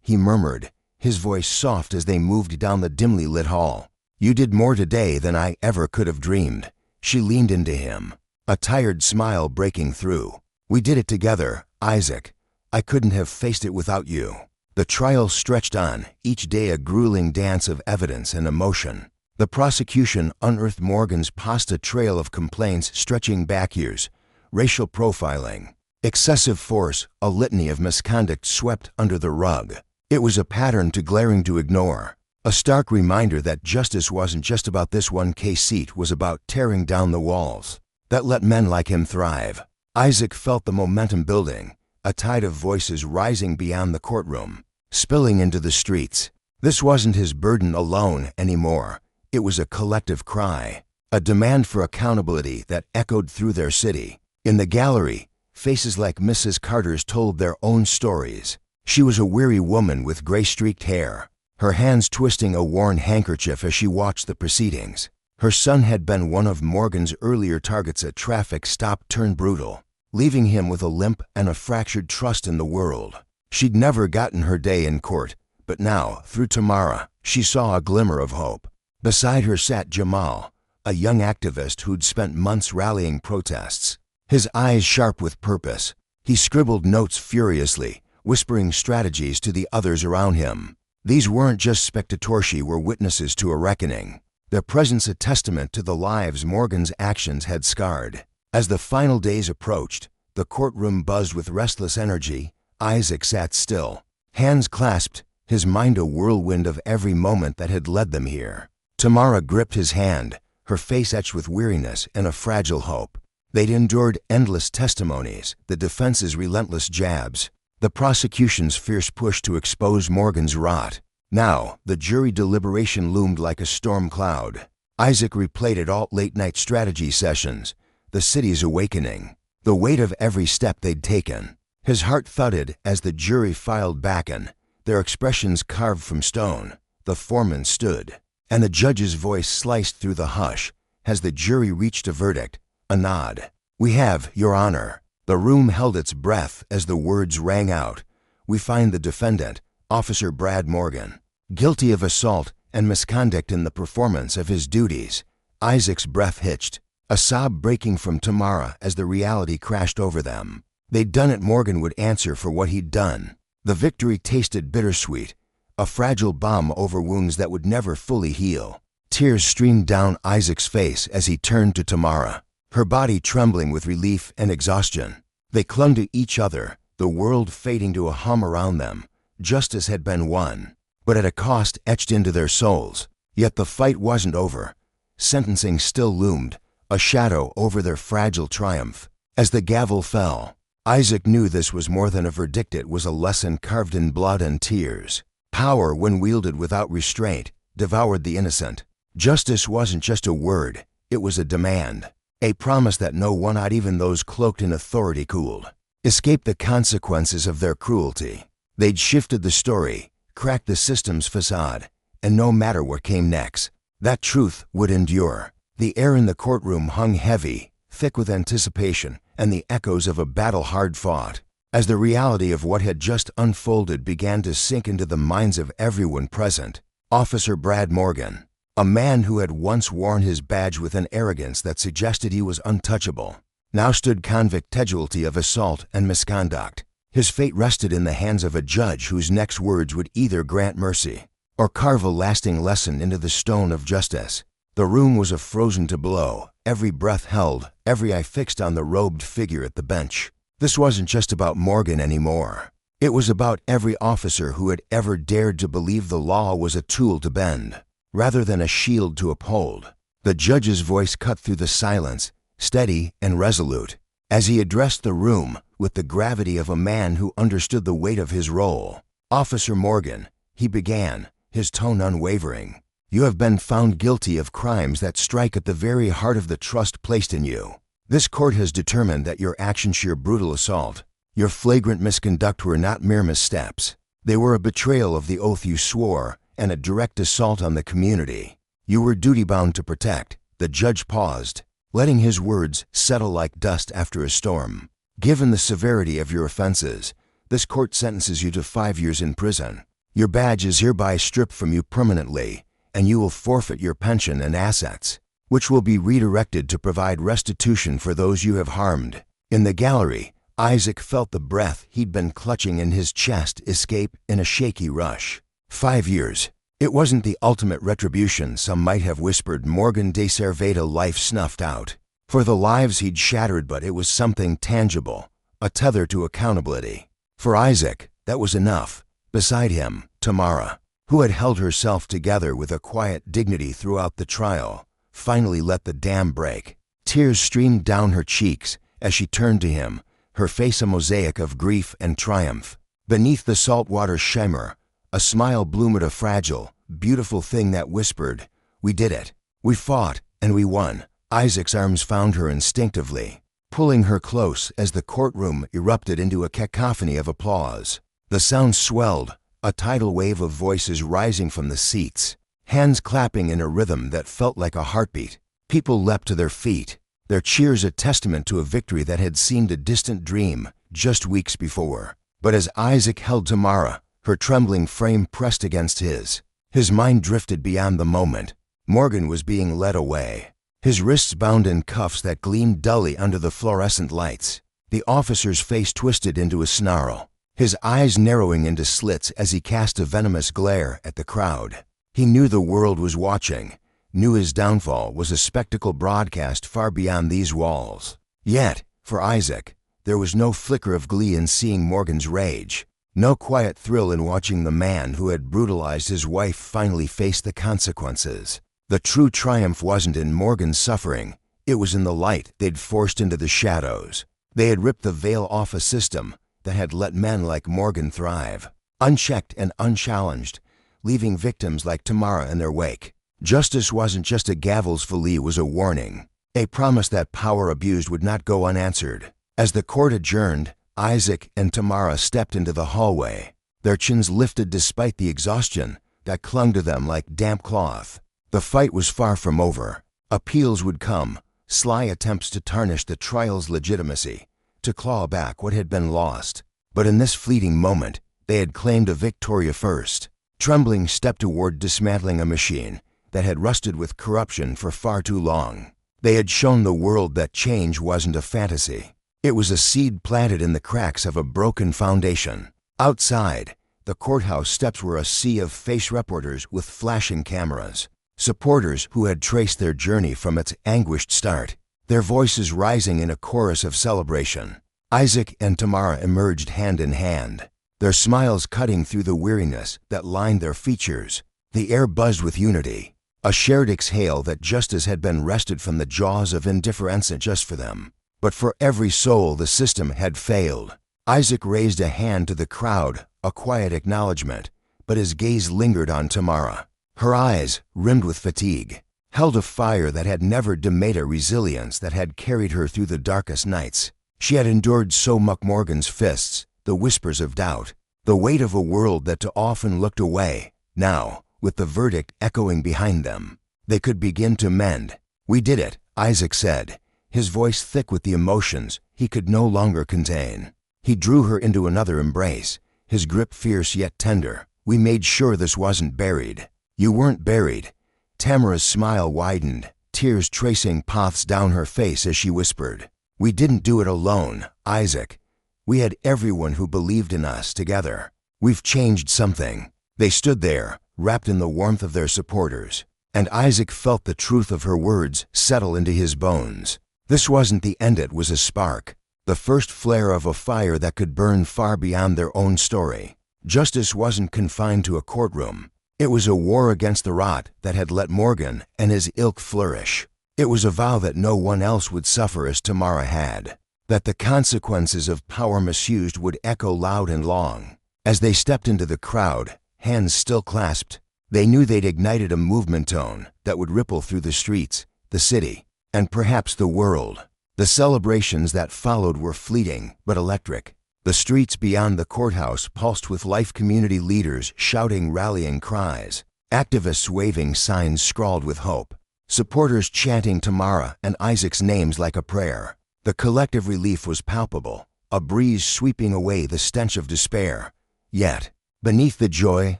he murmured, his voice soft as they moved down the dimly lit hall. "You did more today than I ever could have dreamed." She leaned into him, a tired smile breaking through. "We did it together, Isaac. I couldn't have faced it without you." The trial stretched on, each day a grueling dance of evidence and emotion. The prosecution unearthed Morgan's past, a trail of complaints stretching back years, racial profiling, excessive force, a litany of misconduct swept under the rug. It was a pattern too glaring to ignore, a stark reminder that justice wasn't just about this one case. Seat was about tearing down the walls that let men like him thrive. Isaac felt the momentum building, a tide of voices rising beyond the courtroom, spilling into the streets. This wasn't his burden alone anymore. It was a collective cry, a demand for accountability that echoed through their city. In the gallery, faces like Mrs. Carter's told their own stories. She was a weary woman with gray-streaked hair, her hands twisting a worn handkerchief as she watched the proceedings. Her son had been one of Morgan's earlier targets. A traffic stop turned brutal, leaving him with a limp and a fractured trust in the world. She'd never gotten her day in court, but now, through Tamara, she saw a glimmer of hope. Beside her sat Jamal, a young activist who'd spent months rallying protests, his eyes sharp with purpose. He scribbled notes furiously, whispering strategies to the others around him. These weren't just spectatorshi were witnesses to a reckoning. Their presence a testament to the lives Morgan's actions had scarred. As the final days approached, the courtroom buzzed with restless energy. Isaac sat still, hands clasped, his mind a whirlwind of every moment that had led them here. Tamara gripped his hand, her face etched with weariness and a fragile hope. They'd endured endless testimonies, the defense's relentless jabs, the prosecution's fierce push to expose Morgan's rot. Now, the jury deliberation loomed like a storm cloud. Isaac replayed it all late-night strategy sessions, the city's awakening, the weight of every step they'd taken. His heart thudded as the jury filed back in, their expressions carved from stone. The foreman stood, and the judge's voice sliced through the hush as the jury reached a verdict, a nod. "We have, Your Honor." The room held its breath as the words rang out. "We find the defendant, Officer Brad Morgan, guilty of assault and misconduct in the performance of his duties." Isaac's breath hitched, a sob breaking from Tamara as the reality crashed over them. They'd done it. Morgan would answer for what he'd done. The victory tasted bittersweet, a fragile balm over wounds that would never fully heal. Tears streamed down Isaac's face as he turned to Tamara, her body trembling with relief and exhaustion. They clung to each other, the world fading to a hum around them. Justice had been won, but at a cost etched into their souls. Yet the fight wasn't over. Sentencing still loomed, a shadow over their fragile triumph. As the gavel fell, Isaac knew this was more than a verdict. It was a lesson carved in blood and tears. Power, when wielded without restraint, devoured the innocent. Justice wasn't just a word, it was a demand. A promise that no one, not even those cloaked in authority, could escape the consequences of their cruelty. They'd shifted the story, cracked the system's facade, and no matter what came next, that truth would endure. The air in the courtroom hung heavy, thick with anticipation and the echoes of a battle hard fought. As the reality of what had just unfolded began to sink into the minds of everyone present, Officer Brad Morgan, a man who had once worn his badge with an arrogance that suggested he was untouchable, now stood convict casualty of assault and misconduct. His fate rested in the hands of a judge whose next words would either grant mercy or carve a lasting lesson into the stone of justice. The room was frozen to blow, every breath held, every eye fixed on the robed figure at the bench. This wasn't just about Morgan anymore. It was about every officer who had ever dared to believe the law was a tool to bend, rather than a shield to uphold. The judge's voice cut through the silence, steady and resolute, as he addressed the room with the gravity of a man who understood the weight of his role. "Officer Morgan," he began, his tone unwavering, "you have been found guilty of crimes that strike at the very heart of the trust placed in you. This court has determined that your actions, your brutal assault, your flagrant misconduct were not mere missteps. They were a betrayal of the oath you swore and a direct assault on the community you were duty-bound to protect." The judge paused, letting his words settle like dust after a storm. "Given the severity of your offenses, this court sentences you to 5 years in prison. Your badge is hereby stripped from you permanently, and you will forfeit your pension and assets, which will be redirected to provide restitution for those you have harmed." In the gallery, Isaac felt the breath he'd been clutching in his chest escape in a shaky rush. 5 years. It wasn't the ultimate retribution some might have whispered. Morgan deserved a life snuffed out for the lives he'd shattered, but it was something tangible, a tether to accountability. For Isaac, that was enough. Beside him, Tamara, who had held herself together with a quiet dignity throughout the trial, finally let the dam break. Tears streamed down her cheeks as she turned to him, her face a mosaic of grief and triumph. Beneath the saltwater shimmer, a smile bloomed, a fragile, beautiful thing that whispered, "We did it. We fought, and we won." Isaac's arms found her instinctively, pulling her close as the courtroom erupted into a cacophony of applause. The sound swelled, a tidal wave of voices rising from the seats, hands clapping in a rhythm that felt like a heartbeat. People leapt to their feet, their cheers a testament to a victory that had seemed a distant dream just weeks before. But as Isaac held Tamara, her trembling frame pressed against his mind drifted beyond the moment. Morgan was being led away, his wrists bound in cuffs that gleamed dully under the fluorescent lights. The officer's face twisted into a snarl. his eyes narrowing into slits as he cast a venomous glare at the crowd. He knew the world was watching, knew his downfall was a spectacle broadcast far beyond these walls. Yet, for Isaac, there was no flicker of glee in seeing Morgan's rage, no quiet thrill in watching the man who had brutalized his wife finally face the consequences. The true triumph wasn't in Morgan's suffering, it was in the light they'd forced into the shadows. They had ripped the veil off a system that had let men like Morgan thrive, unchecked and unchallenged, leaving victims like Tamara in their wake. Justice wasn't just a gavel's fillet, it was a warning, a promise that power abused would not go unanswered. As the court adjourned, Isaac and Tamara stepped into the hallway, their chins lifted despite the exhaustion that clung to them like damp cloth. The fight was far from over. Appeals would come, sly attempts to tarnish the trial's legitimacy, to claw back what had been lost. But in this fleeting moment, they had claimed a victory first. Trembling stepped toward dismantling a machine that had rusted with corruption for far too long. They had shown the world that change wasn't a fantasy. It was a seed planted in the cracks of a broken foundation. Outside, the courthouse steps were a sea of face reporters with flashing cameras. Supporters who had traced their journey from its anguished start, their voices rising in a chorus of celebration. Isaac and Tamara emerged hand in hand, their smiles cutting through the weariness that lined their features. The air buzzed with unity, a shared exhale that justice had been wrested from the jaws of indifference just for them. But for every soul the system had failed. Isaac raised a hand to the crowd, a quiet acknowledgement, but his gaze lingered on Tamara. Her eyes, rimmed with fatigue, held a fire that had never dimmed a resilience that had carried her through the darkest nights. She had endured so much Morgan's fists, the whispers of doubt, the weight of a world that too often looked away. Now, with the verdict echoing behind them, they could begin to mend. "We did it," Isaac said, his voice thick with the emotions he could no longer contain. He drew her into another embrace, his grip fierce yet tender. "We made sure this wasn't buried." "You weren't buried." Tamara's smile widened, tears tracing paths down her face as she whispered. "We didn't do it alone, Isaac. We had everyone who believed in us together. We've changed something." They stood there, wrapped in the warmth of their supporters, and Isaac felt the truth of her words settle into his bones. This wasn't the end, it was a spark, the first flare of a fire that could burn far beyond their own story. Justice wasn't confined to a courtroom. It was a war against the rot that had let Morgan and his ilk flourish. It was a vow that no one else would suffer as Tamara had, that the consequences of power misused would echo loud and long. As they stepped into the crowd, hands still clasped, they knew they'd ignited a movement tone that would ripple through the streets, the city, and perhaps the world. The celebrations that followed were fleeting but electric. The streets beyond the courthouse pulsed with life, community leaders shouting rallying cries, activists waving signs scrawled with hope, supporters chanting Tamara and Isaac's names like a prayer. The collective relief was palpable, a breeze sweeping away the stench of despair. Yet, beneath the joy,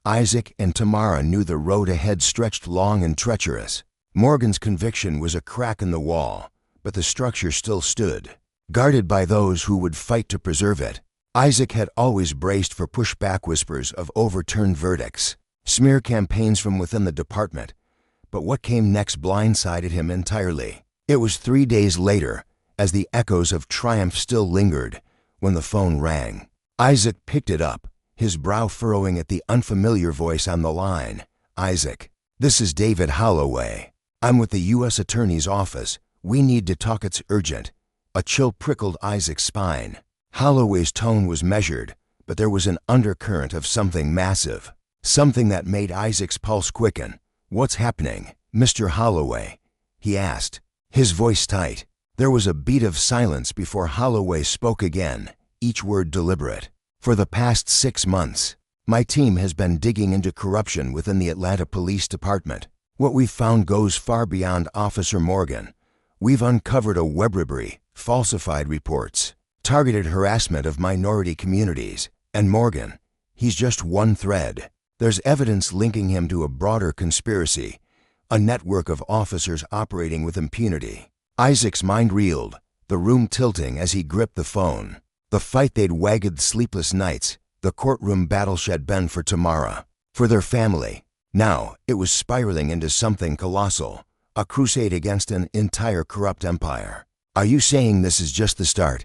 Isaac and Tamara knew the road ahead stretched long and treacherous. Morgan's conviction was a crack in the wall, but the structure still stood, guarded by those who would fight to preserve it. Isaac had always braced for pushback, whispers of overturned verdicts, smear campaigns from within the department, but what came next blindsided him entirely. It was 3 days later, as the echoes of triumph still lingered, when the phone rang. Isaac picked it up, his brow furrowing at the unfamiliar voice on the line. "Isaac, this is David Holloway. I'm with the U.S. Attorney's office. We need to talk, it's urgent." A chill prickled Isaac's spine. Holloway's tone was measured, but there was an undercurrent of something massive, something that made Isaac's pulse quicken. "What's happening, Mr. Holloway?" he asked, his voice tight. There was a beat of silence before Holloway spoke again, each word deliberate. "For the past 6 months, my team has been digging into corruption within the Atlanta Police Department. What we've found goes far beyond Officer Morgan. We've uncovered a webribery, falsified reports, targeted harassment of minority communities, and Morgan, he's just one thread. There's evidence linking him to a broader conspiracy, a network of officers operating with impunity." Isaac's mind reeled, the room tilting as he gripped the phone. The fight they'd wagged sleepless nights, the courtroom battle she'd been for Tamara, for their family. Now, it was spiraling into something colossal, a crusade against an entire corrupt empire. "Are you saying this is just the start?"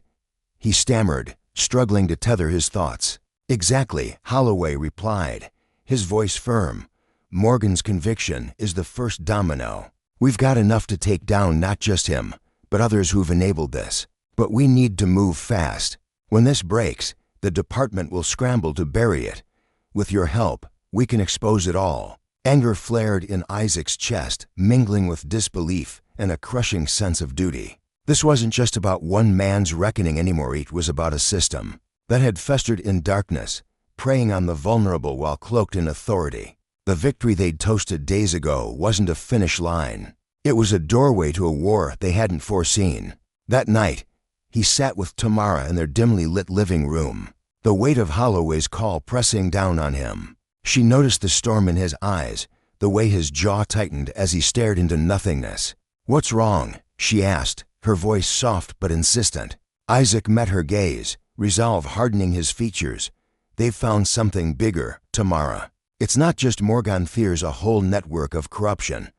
he stammered, struggling to tether his thoughts. "Exactly," Holloway replied, his voice firm. "Morgan's conviction is the first domino. We've got enough to take down not just him, but others who've enabled this. But we need to move fast. When this breaks, the department will scramble to bury it. With your help, we can expose it all." Anger flared in Isaac's chest, mingling with disbelief and a crushing sense of duty. This wasn't just about one man's reckoning anymore. It was about a system that had festered in darkness, preying on the vulnerable while cloaked in authority. The victory they'd toasted days ago wasn't a finish line. It was a doorway to a war they hadn't foreseen. That night, he sat with Tamara in their dimly lit living room, the weight of Holloway's call pressing down on him. She noticed the storm in his eyes, the way his jaw tightened as he stared into nothingness. "What's wrong?" she asked, her voice soft but insistent. Isaac met her gaze, resolve hardening his features. "They've found something bigger, Tamara. It's not just Morgan. There's a whole network of corruption,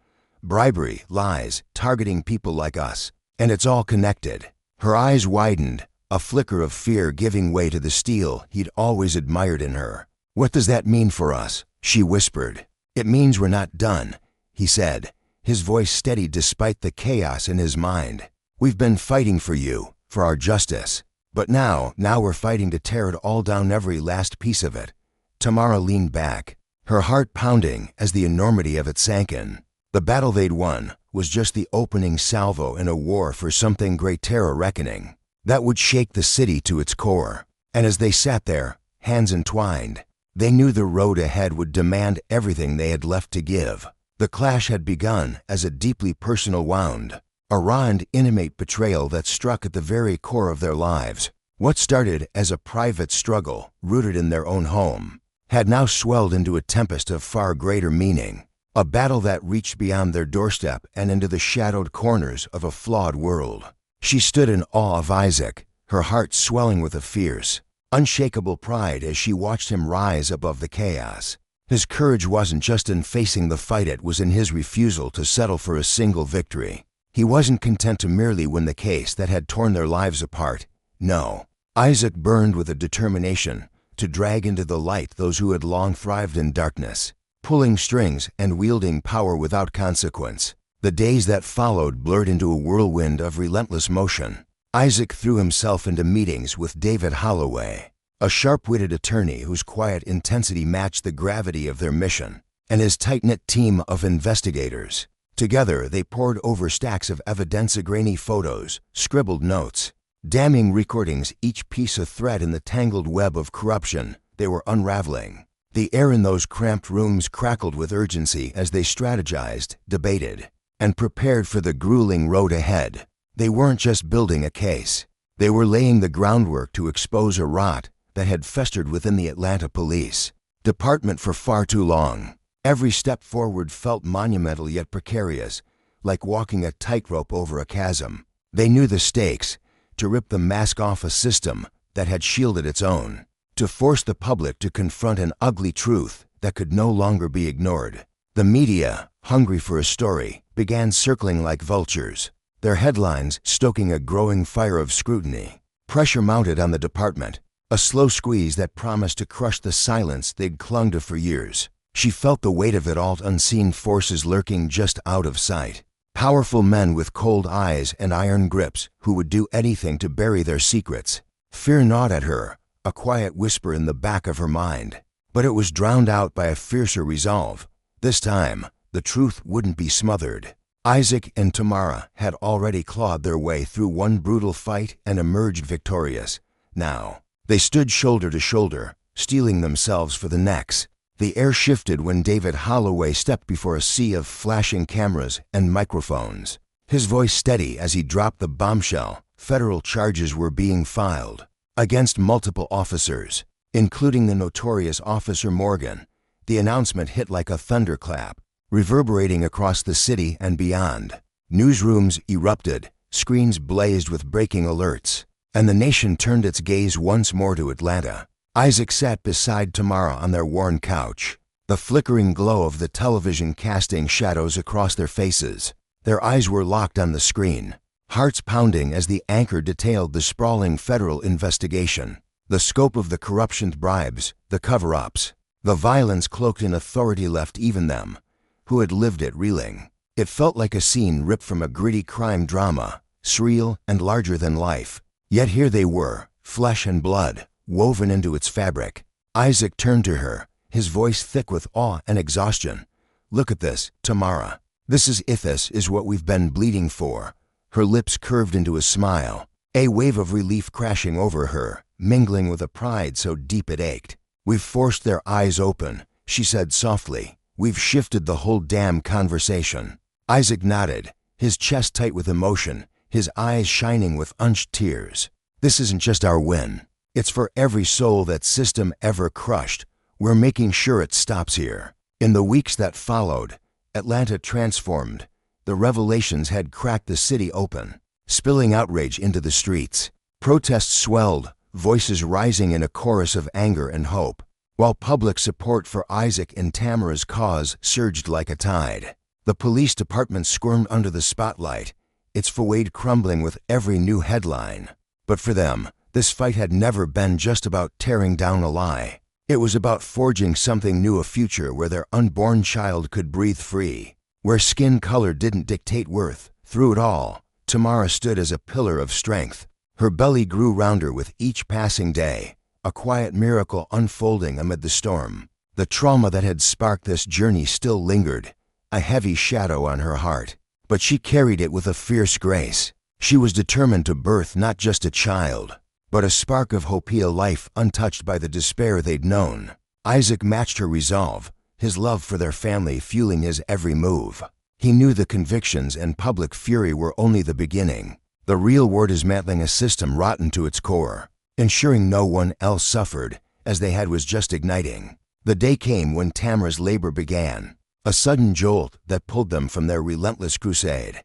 bribery, lies, targeting people like us. And it's all connected." Her eyes widened, a flicker of fear giving way to the steel he'd always admired in her. "What does that mean for us?" she whispered. "It means we're not done," he said, his voice steady despite the chaos in his mind. "We've been fighting for you, for our justice. But now we're fighting to tear it all down, every last piece of it." Tamara leaned back, her heart pounding as the enormity of it sank in. The battle they'd won was just the opening salvo in a war for something greater, a reckoning that would shake the city to its core. And as they sat there, hands entwined, they knew the road ahead would demand everything they had left to give. The clash had begun as a deeply personal wound, a raw and intimate betrayal that struck at the very core of their lives. What started as a private struggle rooted in their own home had now swelled into a tempest of far greater meaning, a battle that reached beyond their doorstep and into the shadowed corners of a flawed world. She stood in awe of Isaac, her heart swelling with a fierce, unshakable pride as she watched him rise above the chaos. His courage wasn't just in facing the fight, it was in his refusal to settle for a single victory. He wasn't content to merely win the case that had torn their lives apart. No, Isaac burned with a determination to drag into the light those who had long thrived in darkness, pulling strings and wielding power without consequence. The days that followed blurred into a whirlwind of relentless motion. Isaac threw himself into meetings with David Holloway, a sharp-witted attorney whose quiet intensity matched the gravity of their mission, and his tight-knit team of investigators. Together, they pored over stacks of evidence, grainy photos, scribbled notes, damning recordings, each piece a thread in the tangled web of corruption they were unraveling. The air in those cramped rooms crackled with urgency as they strategized, debated, and prepared for the grueling road ahead. They weren't just building a case. They were laying the groundwork to expose a rot that had festered within the Atlanta Police Department for far too long. Every step forward felt monumental yet precarious, like walking a tightrope over a chasm. They knew the stakes: to rip the mask off a system that had shielded its own, to force the public to confront an ugly truth that could no longer be ignored. The media, hungry for a story, began circling like vultures, their headlines stoking a growing fire of scrutiny. Pressure mounted on the department, a slow squeeze that promised to crush the silence they'd clung to for years. She felt the weight of it all, unseen forces lurking just out of sight. Powerful men with cold eyes and iron grips who would do anything to bury their secrets. Fear gnawed at her, a quiet whisper in the back of her mind. But it was drowned out by a fiercer resolve. This time, the truth wouldn't be smothered. Isaac and Tamara had already clawed their way through one brutal fight and emerged victorious. Now, they stood shoulder to shoulder, steeling themselves for the next. The air shifted when David Holloway stepped before a sea of flashing cameras and microphones. His voice steady as he dropped the bombshell. Federal charges were being filed against multiple officers, including the notorious Officer Morgan. The announcement hit like a thunderclap, reverberating across the city and beyond. Newsrooms erupted, screens blazed with breaking alerts. and the nation turned its gaze once more to Atlanta. Isaac sat beside Tamara on their worn couch, the flickering glow of the television casting shadows across their faces. Their eyes were locked on the screen, hearts pounding as the anchor detailed the sprawling federal investigation, the scope of the corruption, bribes, the cover-ups, the violence cloaked in authority left even them, who had lived it, reeling. It felt like a scene ripped from a gritty crime drama, surreal and larger than life. Yet here they were, flesh and blood, woven into its fabric. Isaac turned to her, his voice thick with awe and exhaustion. "Look at this, Tamara. This is what we've been bleeding for." Her lips curved into a smile, a wave of relief crashing over her, mingling with a pride so deep it ached. "We've forced their eyes open," she said softly. "We've shifted the whole damn conversation." Isaac nodded, his chest tight with emotion, his eyes shining with unshed tears. "This isn't just our win. It's for every soul that system ever crushed. We're making sure it stops here." In the weeks that followed, Atlanta transformed. The revelations had cracked the city open, spilling outrage into the streets. Protests swelled, voices rising in a chorus of anger and hope, while public support for Isaac and Tamara's cause surged like a tide. The police department squirmed under the spotlight, its facade crumbling with every new headline. But for them, this fight had never been just about tearing down a lie. It was about forging something new, a future where their unborn child could breathe free, where skin color didn't dictate worth. Through it all, Tamara stood as a pillar of strength. Her belly grew rounder with each passing day, a quiet miracle unfolding amid the storm. The trauma that had sparked this journey still lingered, a heavy shadow on her heart. But she carried it with a fierce grace. She was determined to birth not just a child, but a spark of hope, a life untouched by the despair they'd known. Isaac matched her resolve, his love for their family fueling his every move. He knew the convictions and public fury were only the beginning. The real war dismantling a system rotten to its core, ensuring no one else suffered, as they had, was just igniting. The day came when Tamara's labor began, a sudden jolt that pulled them from their relentless crusade.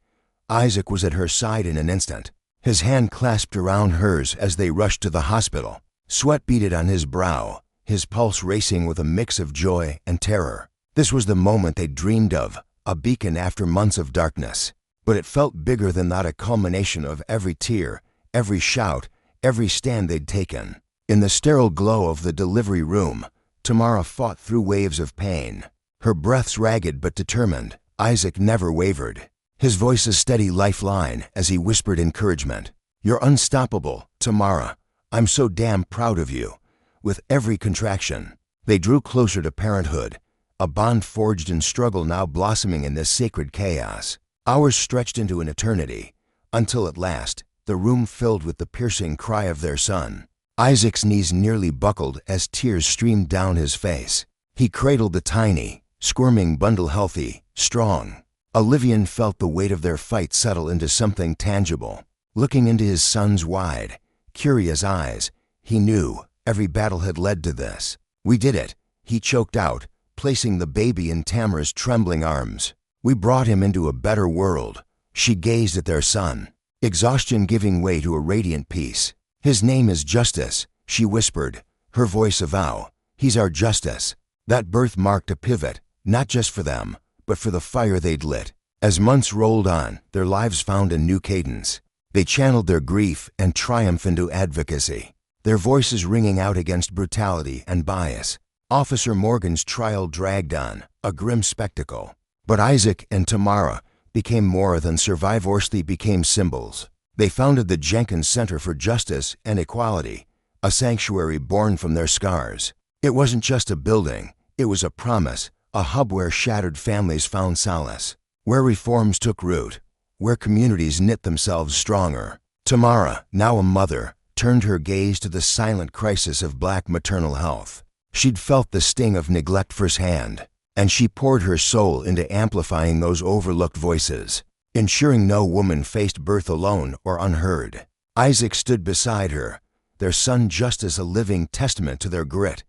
Isaac was at her side in an instant, his hand clasped around hers as they rushed to the hospital. Sweat beaded on his brow, his pulse racing with a mix of joy and terror. This was the moment they dreamed of, a beacon after months of darkness. But it felt bigger than that, a culmination of every tear, every shout, every stand they'd taken. In the sterile glow of the delivery room, Tamara fought through waves of pain, her breaths ragged but determined. Isaac never wavered, his voice a steady lifeline as he whispered encouragement. "You're unstoppable, Tamara. I'm so damn proud of you." With every contraction, they drew closer to parenthood, a bond forged in struggle now blossoming in this sacred chaos. Hours stretched into an eternity, until at last, the room filled with the piercing cry of their son. Isaac's knees nearly buckled as tears streamed down his face. He cradled the tiny, squirming bundle, healthy, strong. Olivian felt the weight of their fight settle into something tangible. Looking into his son's wide, curious eyes, he knew every battle had led to this. "We did it," he choked out, placing the baby in Tamara's trembling arms. "We brought him into a better world." She gazed at their son, exhaustion giving way to a radiant peace. "His name is Justice," she whispered, her voice a vow. "He's our Justice." That birth marked a pivot, not just for them, but for the fire they'd lit. As months rolled on, their lives found a new cadence. They channeled their grief and triumph into advocacy, their voices ringing out against brutality and bias. Officer Morgan's trial dragged on, a grim spectacle. But Isaac and Tamara became more than survivors, they became symbols. They founded the Jenkins Center for Justice and Equality, a sanctuary born from their scars. It wasn't just a building, it was a promise, a hub where shattered families found solace, where reforms took root, where communities knit themselves stronger. Tamara, now a mother, turned her gaze to the silent crisis of Black maternal health. She'd felt the sting of neglect firsthand, and she poured her soul into amplifying those overlooked voices, ensuring no woman faced birth alone or unheard. Isaac stood beside her, their son Justice a living testament to their grit.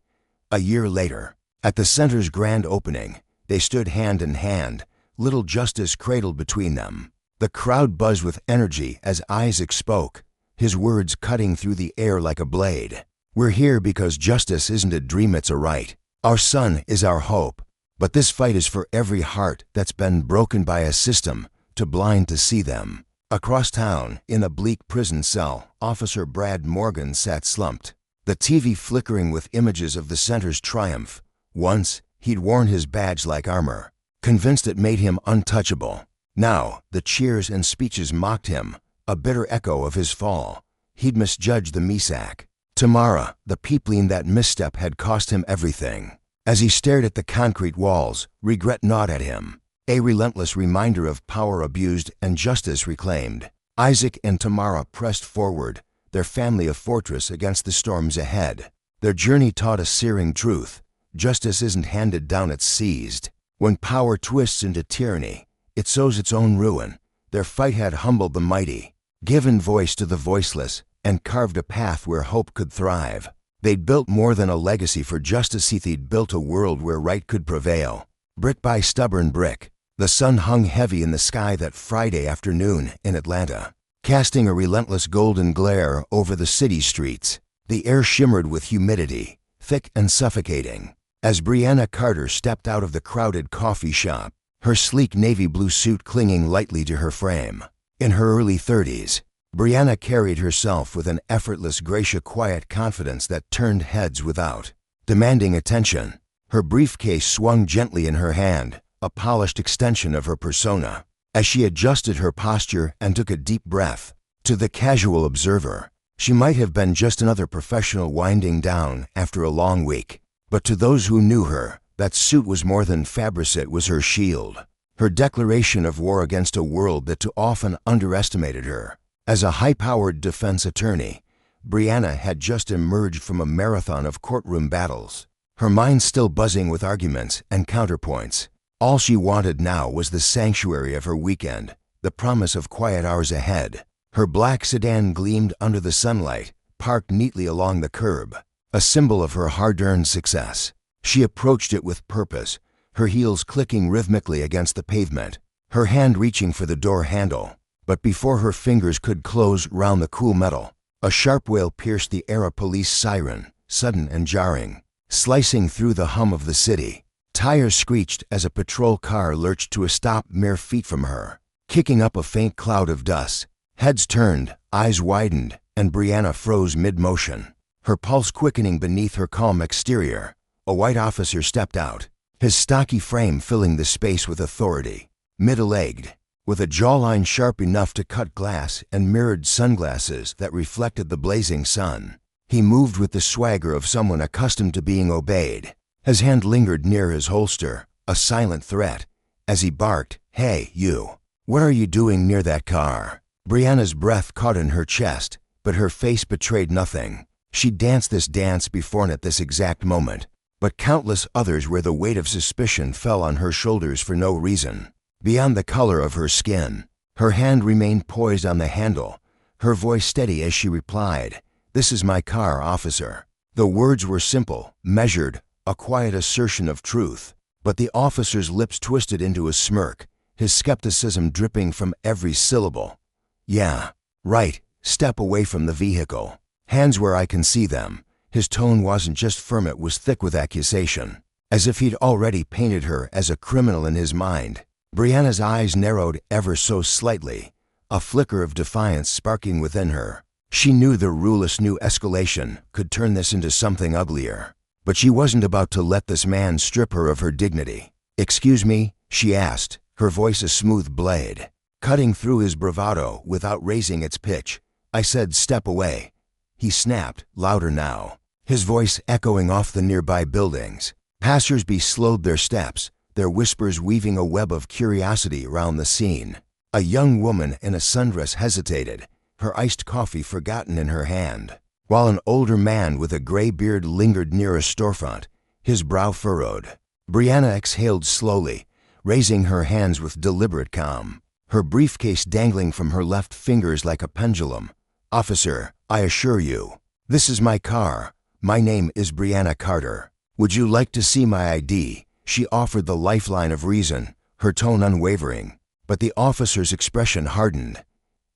A year later, at the center's grand opening, they stood hand in hand, little Justice cradled between them. The crowd buzzed with energy as Isaac spoke, his words cutting through the air like a blade. "We're here because justice isn't a dream, it's a right. Our son is our hope. But this fight is for every heart that's been broken by a system too blind to see them." Across town, in a bleak prison cell, Officer Brad Morgan sat slumped, the TV flickering with images of the center's triumph. Once, he'd worn his badge like armor, convinced it made him untouchable. Now, the cheers and speeches mocked him, a bitter echo of his fall. He'd misjudged the MESAC. Tomorrow, the peopling that misstep had cost him everything. As he stared at the concrete walls, regret gnawed at him, a relentless reminder of power abused and justice reclaimed. Isaac and Tamara pressed forward, their family a fortress against the storms ahead. Their journey taught a searing truth: justice isn't handed down, it's seized. When power twists into tyranny, it sows its own ruin. Their fight had humbled the mighty, given voice to the voiceless, and carved a path where hope could thrive. They'd built more than a legacy for justice, they'd built a world where right could prevail. Brick by stubborn brick, the sun hung heavy in the sky that Friday afternoon in Atlanta, casting a relentless golden glare over the city streets. The air shimmered with humidity, thick and suffocating. As Brianna Carter stepped out of the crowded coffee shop, her sleek navy blue suit clinging lightly to her frame. In her early 30s, Brianna carried herself with an effortless, gracious, quiet confidence that turned heads without demanding attention. Her briefcase swung gently in her hand, a polished extension of her persona. As she adjusted her posture and took a deep breath, to the casual observer, she might have been just another professional winding down after a long week. But to those who knew her, that suit was more than fabric, it was her shield, her declaration of war against a world that too often underestimated her. As a high-powered defense attorney, Brianna had just emerged from a marathon of courtroom battles, her mind still buzzing with arguments and counterpoints. All she wanted now was the sanctuary of her weekend, the promise of quiet hours ahead. Her black sedan gleamed under the sunlight, parked neatly along the curb, a symbol of her hard-earned success. She approached it with purpose, her heels clicking rhythmically against the pavement, her hand reaching for the door handle. But before her fingers could close round the cool metal, a sharp wail pierced the air, a police siren, sudden and jarring, slicing through the hum of the city. Tires screeched as a patrol car lurched to a stop mere feet from her, kicking up a faint cloud of dust. Heads turned, eyes widened, and Brianna froze mid-motion, her pulse quickening beneath her calm exterior. A white officer stepped out, his stocky frame filling the space with authority. Middle-aged, with a jawline sharp enough to cut glass and mirrored sunglasses that reflected the blazing sun, he moved with the swagger of someone accustomed to being obeyed. His hand lingered near his holster, a silent threat, as he barked, "Hey, you! What are you doing near that car?" Brianna's breath caught in her chest, but her face betrayed nothing. She danced this dance before and at this exact moment, but countless others where the weight of suspicion fell on her shoulders for no reason. Beyond the color of her skin, her hand remained poised on the handle, her voice steady as she replied, "This is my car, officer." The words were simple, measured, a quiet assertion of truth, but the officer's lips twisted into a smirk, his skepticism dripping from every syllable. "Yeah, right, step away from the vehicle. Hands where I can see them." His tone wasn't just firm, it was thick with accusation, as if he'd already painted her as a criminal in his mind. Brianna's eyes narrowed ever so slightly, a flicker of defiance sparking within her. She knew the ruleless new escalation could turn this into something uglier, but she wasn't about to let this man strip her of her dignity. "Excuse me?" she asked, her voice a smooth blade, cutting through his bravado without raising its pitch. "I said step away," he snapped, louder now, his voice echoing off the nearby buildings. Passersby slowed their steps, their whispers weaving a web of curiosity around the scene. A young woman in a sundress hesitated, her iced coffee forgotten in her hand, while an older man with a gray beard lingered near a storefront, his brow furrowed. Brianna exhaled slowly, raising her hands with deliberate calm, her briefcase dangling from her left fingers like a pendulum. "Officer, I assure you, this is my car. My name is Brianna Carter. Would you like to see my ID?" She offered the lifeline of reason, her tone unwavering, but the officer's expression hardened.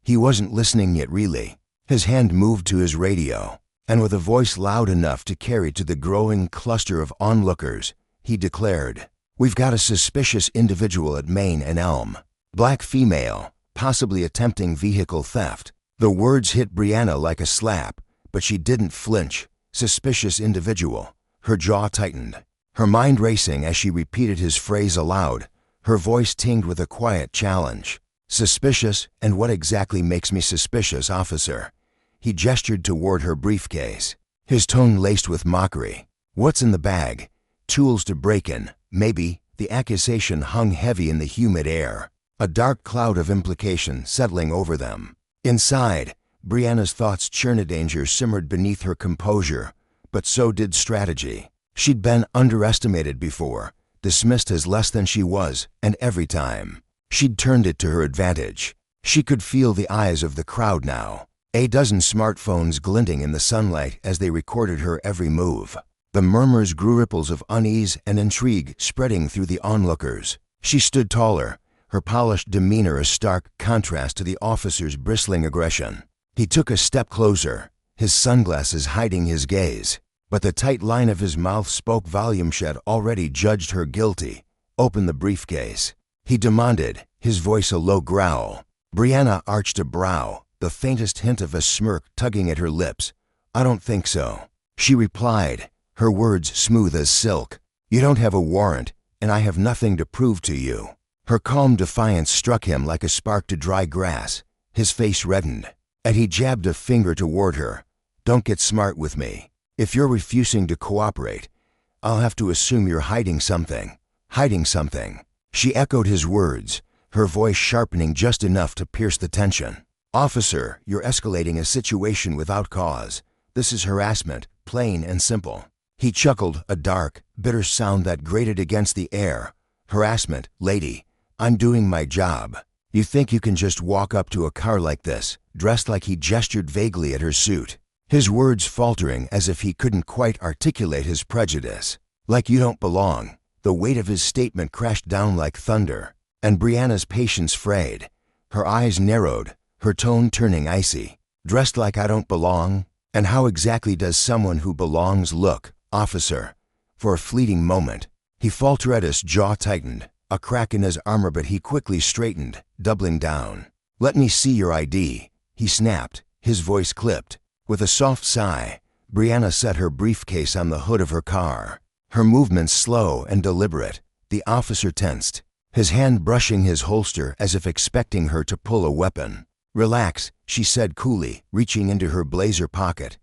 He wasn't listening yet, really. His hand moved to his radio, and with a voice loud enough to carry to the growing cluster of onlookers, he declared, "We've got a suspicious individual at Main and Elm. Black female, possibly attempting vehicle theft." The words hit Brianna like a slap, but she didn't flinch. Suspicious individual. Her jaw tightened, her mind racing as she repeated his phrase aloud, her voice tinged with a quiet challenge. "Suspicious? And what exactly makes me suspicious, officer?" He gestured toward her briefcase, his tone laced with mockery. "What's in the bag? Tools to break in, maybe." The accusation hung heavy in the humid air, a dark cloud of implication settling over them. Inside, Brianna's thoughts churned. Danger simmered beneath her composure, but so did strategy. She'd been underestimated before, dismissed as less than she was, and every time, she'd turned it to her advantage. She could feel the eyes of the crowd now, a dozen smartphones glinting in the sunlight as they recorded her every move. The murmurs grew, ripples of unease and intrigue spreading through the onlookers. She stood taller, her polished demeanor a stark contrast to the officer's bristling aggression. He took a step closer, his sunglasses hiding his gaze, but the tight line of his mouth spoke volumes. She had already judged her guilty. "Open the briefcase," he demanded, his voice a low growl. Brianna arched a brow, the faintest hint of a smirk tugging at her lips. "I don't think so," she replied, her words smooth as silk. "You don't have a warrant, and I have nothing to prove to you." Her calm defiance struck him like a spark to dry grass. His face reddened, and he jabbed a finger toward her. "Don't get smart with me. If you're refusing to cooperate, I'll have to assume you're hiding something." "Hiding something?" She echoed his words, her voice sharpening just enough to pierce the tension. "Officer, you're escalating a situation without cause. This is harassment, plain and simple." He chuckled, a dark, bitter sound that grated against the air. "Harassment, lady. I'm doing my job. You think you can just walk up to a car like this, dressed like..." He gestured vaguely at her suit, his words faltering as if he couldn't quite articulate his prejudice. "Like you don't belong." The weight of his statement crashed down like thunder, and Brianna's patience frayed. Her eyes narrowed, her tone turning icy. "Dressed like I don't belong? And how exactly does someone who belongs look, officer?" For a fleeting moment, he faltered, his jaw tightened, a crack in his armor, but he quickly straightened, doubling down. "Let me see your ID," he snapped, his voice clipped. With a soft sigh, Brianna set her briefcase on the hood of her car, her movements slow and deliberate. The officer tensed, his hand brushing his holster as if expecting her to pull a weapon. "Relax," she said coolly, reaching into her blazer pocket.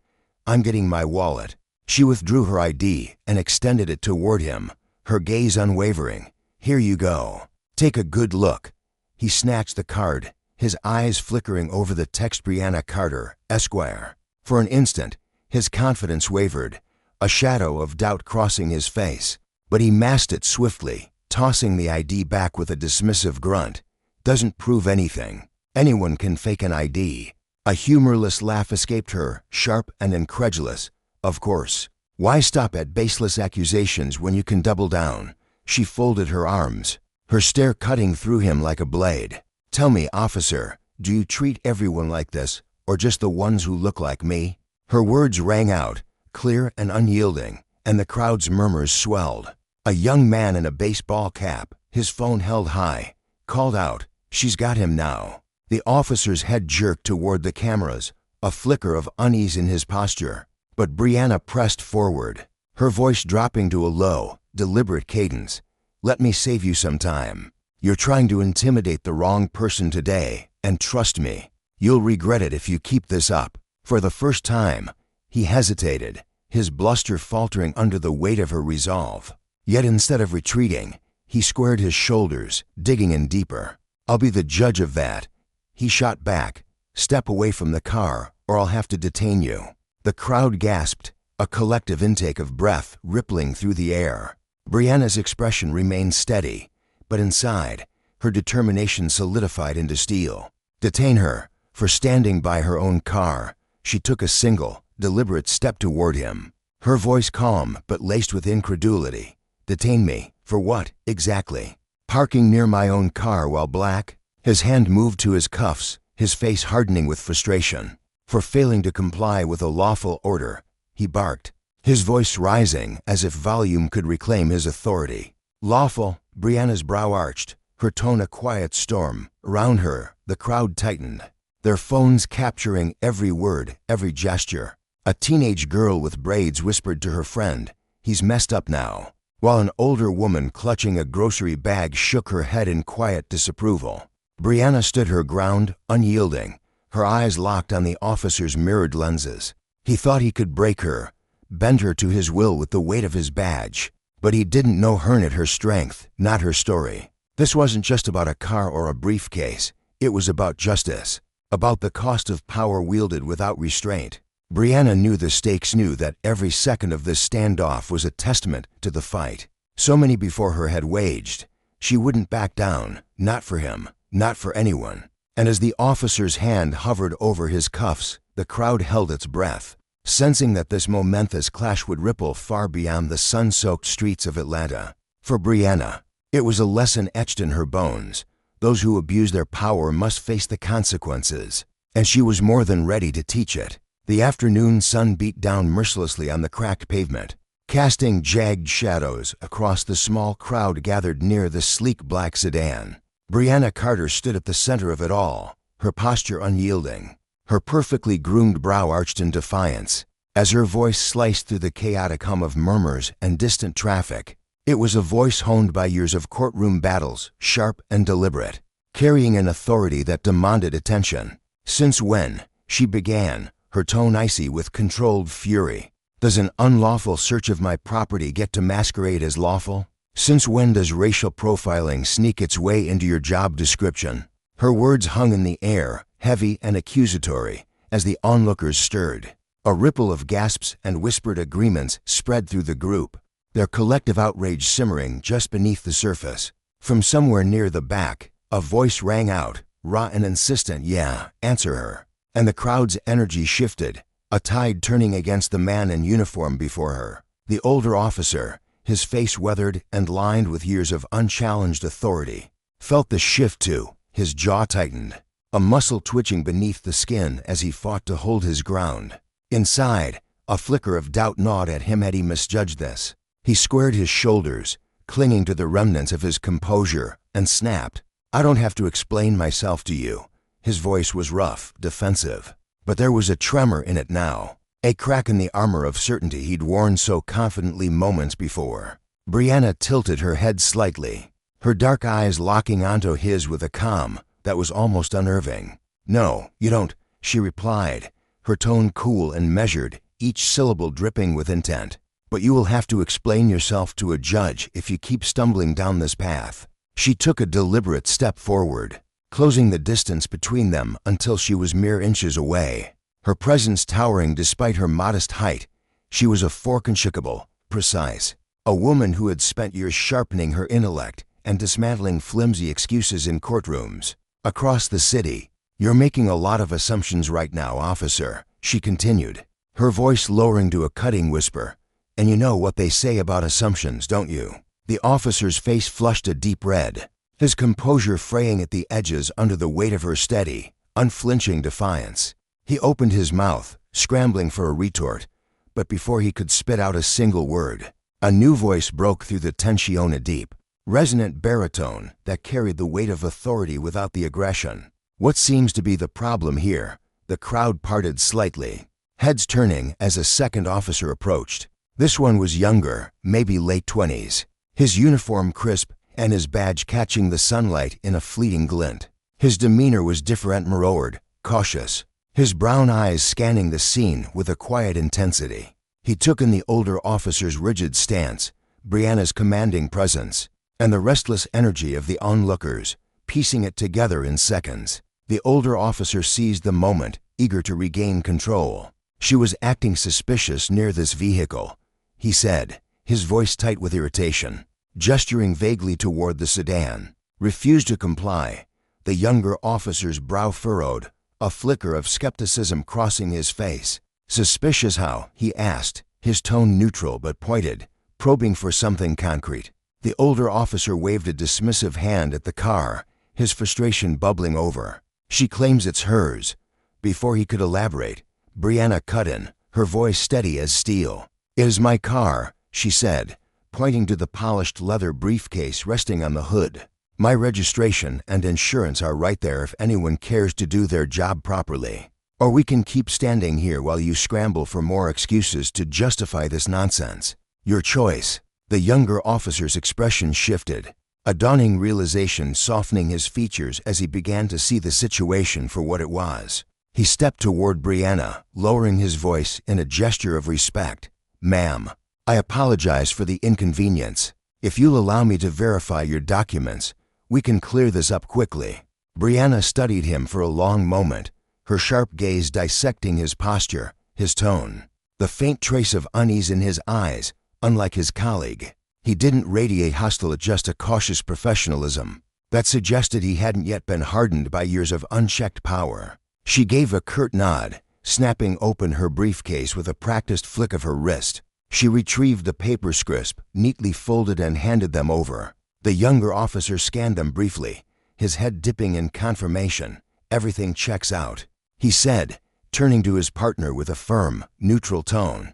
"I'm getting my wallet." She withdrew her ID and extended it toward him, her gaze unwavering. "Here you go. Take a good look." He snatched the card, his eyes flickering over the text, "Brianna Carter, Esquire." For an instant, his confidence wavered, a shadow of doubt crossing his face, but he masked it swiftly, tossing the ID back with a dismissive grunt. "Doesn't prove anything. Anyone can fake an ID." A humorless laugh escaped her, sharp and incredulous. "Of course. Why stop at baseless accusations when you can double down?" She folded her arms, her stare cutting through him like a blade. "Tell me, officer, do you treat everyone like this, or just the ones who look like me?" Her words rang out, clear and unyielding, and the crowd's murmurs swelled. A young man in a baseball cap, his phone held high, called out, "She's got him now." The officer's head jerked toward the cameras, a flicker of unease in his posture. But Brianna pressed forward, her voice dropping to a low, deliberate cadence. "Let me save you some time. You're trying to intimidate the wrong person today, and trust me, you'll regret it if you keep this up." For the first time, he hesitated, his bluster faltering under the weight of her resolve. Yet instead of retreating, he squared his shoulders, digging in deeper. "I'll be the judge of that," he shot back. "Step away from the car, or I'll have to detain you." The crowd gasped, a collective intake of breath rippling through the air. Brianna's expression remained steady, but inside, her determination solidified into steel. Detain her, for standing by her own car. She took a single, deliberate step toward him, her voice calm but laced with incredulity. "Detain me, for what, exactly?" "Parking near my own car while black?" His hand moved to his cuffs, his face hardening with frustration. for failing to comply with a lawful order, he barked, his voice rising as if volume could reclaim his authority. Lawful? Brianna's brow arched, her tone a quiet storm. Around her, the crowd tightened, their phones capturing every word, every gesture. A teenage girl with braids whispered to her friend, "He's messed up now," while an older woman clutching a grocery bag shook her head in quiet disapproval. Brianna stood her ground, unyielding, her eyes locked on the officer's mirrored lenses. He thought he could break her, bend her to his will with the weight of his badge, but he didn't know her at her strength, not her story. This wasn't just about a car or a briefcase. It was about justice, about the cost of power wielded without restraint. Brianna knew the stakes, knew that every second of this standoff was a testament to the fight so many before her had waged. She wouldn't back down, not for him, not for anyone. And as the officer's hand hovered over his cuffs, the crowd held its breath, sensing that this momentous clash would ripple far beyond the sun-soaked streets of Atlanta. For Brianna, it was a lesson etched in her bones. Those who abuse their power must face the consequences, and she was more than ready to teach it. The afternoon sun beat down mercilessly on the cracked pavement, casting jagged shadows across the small crowd gathered near the sleek black sedan. Brianna Carter stood at the center of it all, her posture unyielding, her perfectly groomed brow arched in defiance. As her voice sliced through the chaotic hum of murmurs and distant traffic, it was a voice honed by years of courtroom battles, sharp and deliberate, carrying an authority that demanded attention. "Since when," she began, her tone icy with controlled fury, "does an unlawful search of my property get to masquerade as lawful? Since when does racial profiling sneak its way into your job description?" Her words hung in the air, heavy and accusatory, as the onlookers stirred. A ripple of gasps and whispered agreements spread through the group, their collective outrage simmering just beneath the surface. From somewhere near the back, a voice rang out, raw and insistent, "Yeah, answer her." And the crowd's energy shifted, a tide turning against the man in uniform before her. The older officer, his face weathered and lined with years of unchallenged authority, felt the shift too. His jaw tightened, a muscle twitching beneath the skin as he fought to hold his ground. Inside, a flicker of doubt gnawed at him. Had he misjudged this? He squared his shoulders, clinging to the remnants of his composure, and snapped, "I don't have to explain myself to you." His voice was rough, defensive, but there was a tremor in it now, a crack in the armor of certainty he'd worn so confidently moments before. Brianna tilted her head slightly, her dark eyes locking onto his with a calm that was almost unnerving. "No, you don't," she replied, her tone cool and measured, each syllable dripping with intent. "But you will have to explain yourself to a judge if you keep stumbling down this path." She took a deliberate step forward, closing the distance between them until she was mere inches away, her presence towering despite her modest height. She was a fork unshakable, precise, a woman who had spent years sharpening her intellect and dismantling flimsy excuses in courtrooms. Across the city, "You're making a lot of assumptions right now, officer," she continued, her voice lowering to a cutting whisper. "And you know what they say about assumptions, don't you?" The officer's face flushed a deep red, his composure fraying at the edges under the weight of her steady, unflinching defiance. He opened his mouth, scrambling for a retort, but before he could spit out a single word, a new voice broke through the tension, a deep, resonant baritone that carried the weight of authority without the aggression. "What seems to be the problem here?" The crowd parted slightly, heads turning as a second officer approached. This one was younger, maybe late 20s, his uniform crisp and his badge catching the sunlight in a fleeting glint. His demeanor was different, mirrored, cautious, his brown eyes scanning the scene with a quiet intensity. He took in the older officer's rigid stance, Brianna's commanding presence, and the restless energy of the onlookers, piecing it together in seconds. The older officer seized the moment, eager to regain control. "She was acting suspicious near this vehicle," he said, his voice tight with irritation, gesturing vaguely toward the sedan. "Refused to comply." The younger officer's brow furrowed, a flicker of skepticism crossing his face. "Suspicious how?" he asked, his tone neutral but pointed, probing for something concrete. The older officer waved a dismissive hand at the car, his frustration bubbling over. "She claims it's hers. Before he could elaborate, Brianna cut in, her voice steady as steel. "It is my car," she said, pointing to the polished leather briefcase resting on the hood. "My registration and insurance are right there if anyone cares to do their job properly. Or we can keep standing here while you scramble for more excuses to justify this nonsense. Your choice." The younger officer's expression shifted, a dawning realization softening his features as he began to see the situation for what it was. He stepped toward Brianna, lowering his voice in a gesture of respect. "Ma'am, I apologize for the inconvenience. If you'll allow me to verify your documents, we can clear this up quickly." Brianna studied him for a long moment, her sharp gaze dissecting his posture, his tone. The faint trace of unease in his eyes, unlike his colleague. He didn't radiate hostile, just a cautious professionalism that suggested he hadn't yet been hardened by years of unchecked power. She gave a curt nod, snapping open her briefcase with a practiced flick of her wrist. She retrieved the paper crisp, neatly folded, and handed them over. The younger officer scanned them briefly, his head dipping in confirmation. "Everything checks out," he said, turning to his partner with a firm, neutral tone.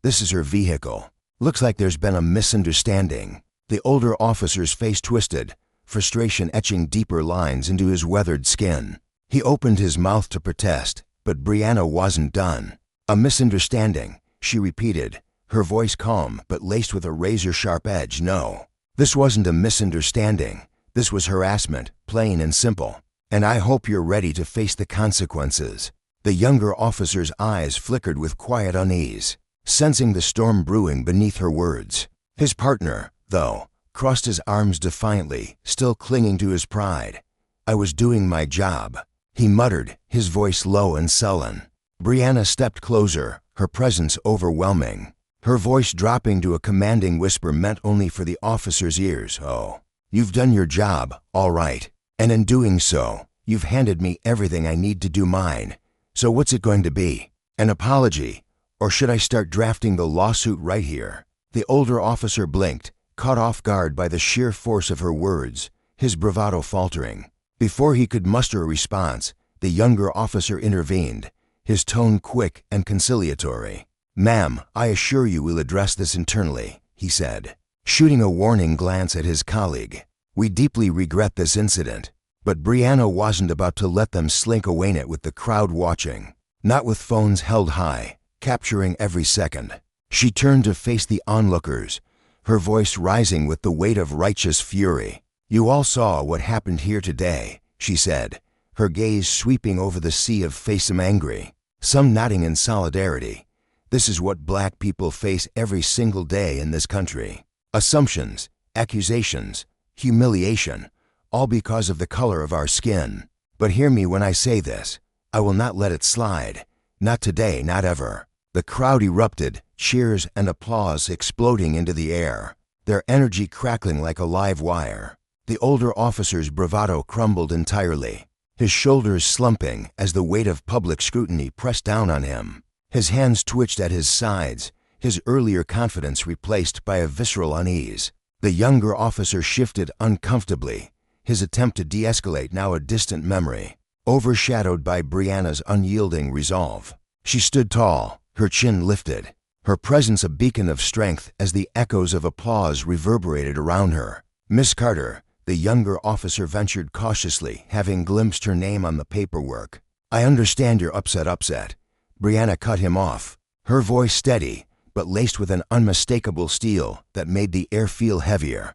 "This is her vehicle. Looks like there's been a misunderstanding." The older officer's face twisted, frustration etching deeper lines into his weathered skin. He opened his mouth to protest, but Brianna wasn't done. "A misunderstanding," she repeated, her voice calm but laced with a razor-sharp edge. "No, this wasn't a misunderstanding. This was harassment, plain and simple. And I hope you're ready to face the consequences." The younger officer's eyes flickered with quiet unease, sensing the storm brewing beneath her words. His partner, though, crossed his arms defiantly, still clinging to his pride. "I was doing my job," he muttered, his voice low and sullen. Brianna stepped closer, her presence overwhelming. Her voice dropping to a commanding whisper meant only for the officer's ears. "Oh, you've done your job, all right. And in doing so, you've handed me everything I need to do mine. So what's it going to be? An apology? Or should I start drafting the lawsuit right here?" The older officer blinked, caught off guard by the sheer force of her words, his bravado faltering. Before he could muster a response, the younger officer intervened, his tone quick and conciliatory. "Ma'am, I assure you we'll address this internally," he said, shooting a warning glance at his colleague. "We deeply regret this incident." But Brianna wasn't about to let them slink away in it with the crowd watching, not with phones held high, capturing every second. She turned to face the onlookers, her voice rising with the weight of righteous fury. "You all saw what happened here today," she said, her gaze sweeping over the sea of faces angry, some nodding in solidarity. "This is what black people face every single day in this country. Assumptions, accusations, humiliation, all because of the color of our skin. But hear me when I say this. I will not let it slide. Not today, not ever." The crowd erupted, cheers and applause exploding into the air, their energy crackling like a live wire. The older officer's bravado crumbled entirely, his shoulders slumping as the weight of public scrutiny pressed down on him. His hands twitched at his sides, his earlier confidence replaced by a visceral unease. The younger officer shifted uncomfortably, his attempt to de-escalate now a distant memory, overshadowed by Brianna's unyielding resolve. She stood tall, her chin lifted, her presence a beacon of strength as the echoes of applause reverberated around her. "Miss Carter," the younger officer ventured cautiously, having glimpsed her name on the paperwork. "I understand you're upset." Brianna cut him off, her voice steady, but laced with an unmistakable steel that made the air feel heavier.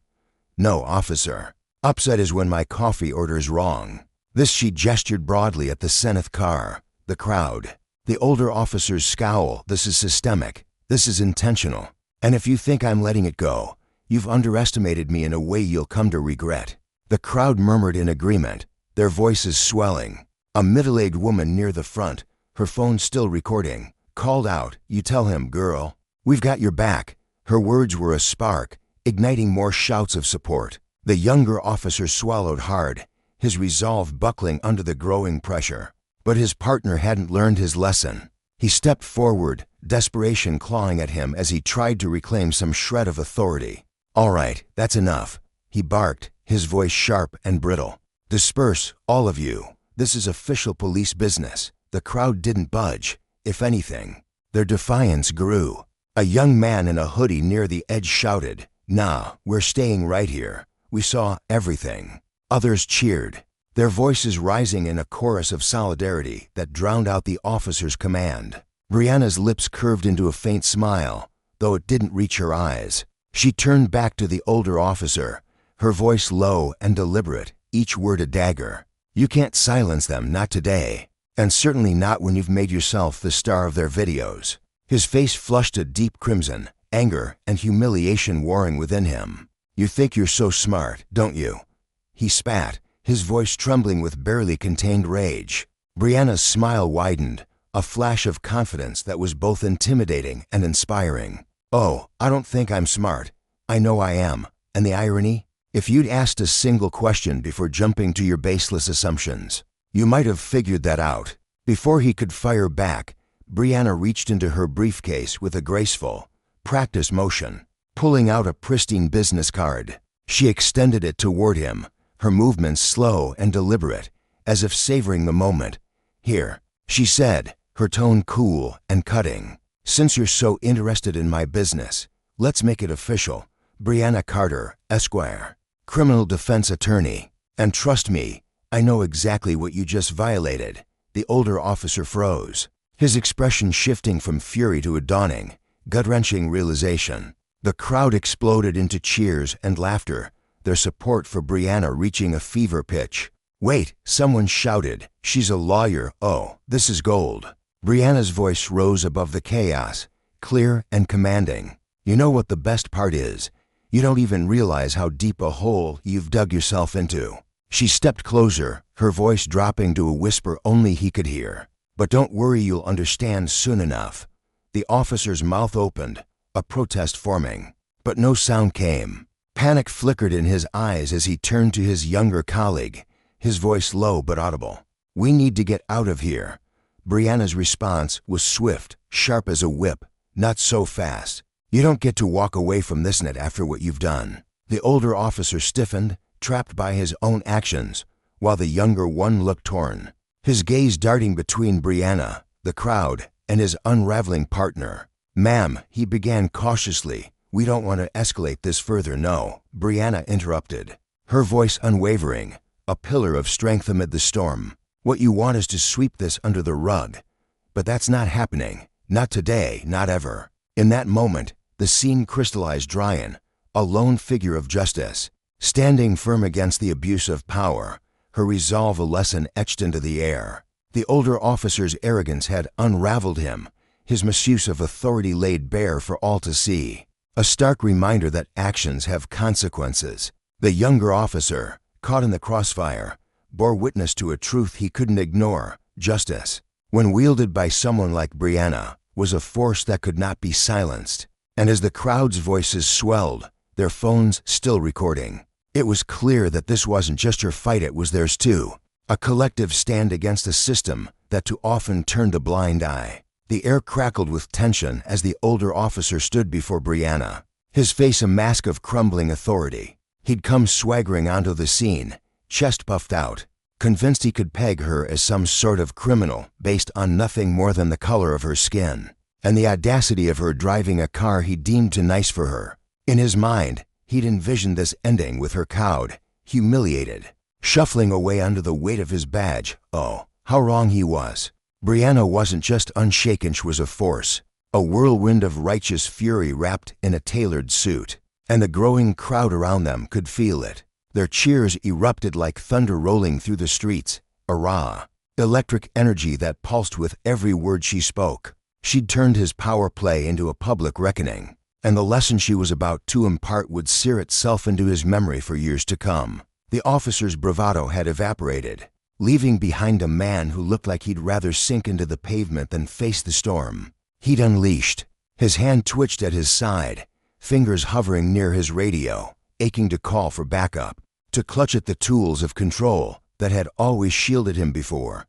"No, officer. Upset is when my coffee order's wrong." This she gestured broadly at the Seneth car, the crowd. The older officer's scowl. "This is systemic. This is intentional. And if you think I'm letting it go, you've underestimated me in a way you'll come to regret." The crowd murmured in agreement, their voices swelling. A middle-aged woman near the front, her phone still recording, called out, "You tell him, girl. We've got your back." Her words were a spark, igniting more shouts of support. The younger officer swallowed hard, his resolve buckling under the growing pressure. But his partner hadn't learned his lesson. He stepped forward, desperation clawing at him as he tried to reclaim some shred of authority. "All right, that's enough," he barked, his voice sharp and brittle. "Disperse, all of you. This is official police business. The crowd didn't budge. If anything, their defiance grew. A young man in a hoodie near the edge shouted, "Nah, we're staying right here. We saw everything." Others cheered, their voices rising in a chorus of solidarity that drowned out the officer's command. Brianna's lips curved into a faint smile, though it didn't reach her eyes. She turned back to the older officer, her voice low and deliberate, each word a dagger. "You can't silence them, not today. And certainly not when you've made yourself the star of their videos." His face flushed a deep crimson, anger and humiliation warring within him. "You think you're so smart, don't you?" He spat, his voice trembling with barely contained rage. Brianna's smile widened, a flash of confidence that was both intimidating and inspiring. "Oh, I don't think I'm smart. I know I am. And the irony? If you'd asked a single question before jumping to your baseless assumptions, you might have figured that out." Before he could fire back, Brianna reached into her briefcase with a graceful, practice motion, pulling out a pristine business card. She extended it toward him, her movements slow and deliberate, as if savoring the moment. "Here," she said, her tone cool and cutting. "Since you're so interested in my business, let's make it official. Brianna Carter, Esquire, criminal defense attorney. And trust me, I know exactly what you just violated." The older officer froze, his expression shifting from fury to a dawning, gut-wrenching realization. The crowd exploded into cheers and laughter, their support for Brianna reaching a fever pitch. "Wait," someone shouted, "she's a lawyer. Oh, this is gold." Brianna's voice rose above the chaos, clear and commanding. "You know what the best part is? You don't even realize how deep a hole you've dug yourself into." She stepped closer, her voice dropping to a whisper only he could hear. "But don't worry, you'll understand soon enough." The officer's mouth opened, a protest forming, but no sound came. Panic flickered in his eyes as he turned to his younger colleague, his voice low but audible. "We need to get out of here." Brianna's response was swift, sharp as a whip. "Not so fast. You don't get to walk away from this net after what you've done." The older officer stiffened, trapped by his own actions, while the younger one looked torn, his gaze darting between Brianna, the crowd, and his unraveling partner. "Ma'am," he began cautiously. "We don't want to escalate this further, no," Brianna interrupted, her voice unwavering, a pillar of strength amid the storm. "What you want is to sweep this under the rug. But that's not happening. Not today, not ever." In that moment, the scene crystallized Dryan, a lone figure of justice, standing firm against the abuse of power, her resolve a lesson etched into the air. The older officer's arrogance had unraveled him, his misuse of authority laid bare for all to see. A stark reminder that actions have consequences. The younger officer, caught in the crossfire, bore witness to a truth he couldn't ignore. Justice, when wielded by someone like Brianna, was a force that could not be silenced. And as the crowd's voices swelled, their phones still recording, it was clear that this wasn't just her fight, it was theirs too. A collective stand against a system that too often turned a blind eye. The air crackled with tension as the older officer stood before Brianna, his face a mask of crumbling authority. He'd come swaggering onto the scene, chest puffed out, convinced he could peg her as some sort of criminal based on nothing more than the color of her skin, and the audacity of her driving a car he deemed too nice for her. In his mind, he'd envisioned this ending with her cowed, humiliated, shuffling away under the weight of his badge. Oh, how wrong he was. Brianna wasn't just unshaken, she was a force, a whirlwind of righteous fury wrapped in a tailored suit, and the growing crowd around them could feel it. Their cheers erupted like thunder rolling through the streets, a raw, electric energy that pulsed with every word she spoke. She'd turned his power play into a public reckoning, and the lesson she was about to impart would sear itself into his memory for years to come. The officer's bravado had evaporated, leaving behind a man who looked like he'd rather sink into the pavement than face the storm. He'd unleashed. His hand twitched at his side, fingers hovering near his radio, aching to call for backup, to clutch at the tools of control that had always shielded him before.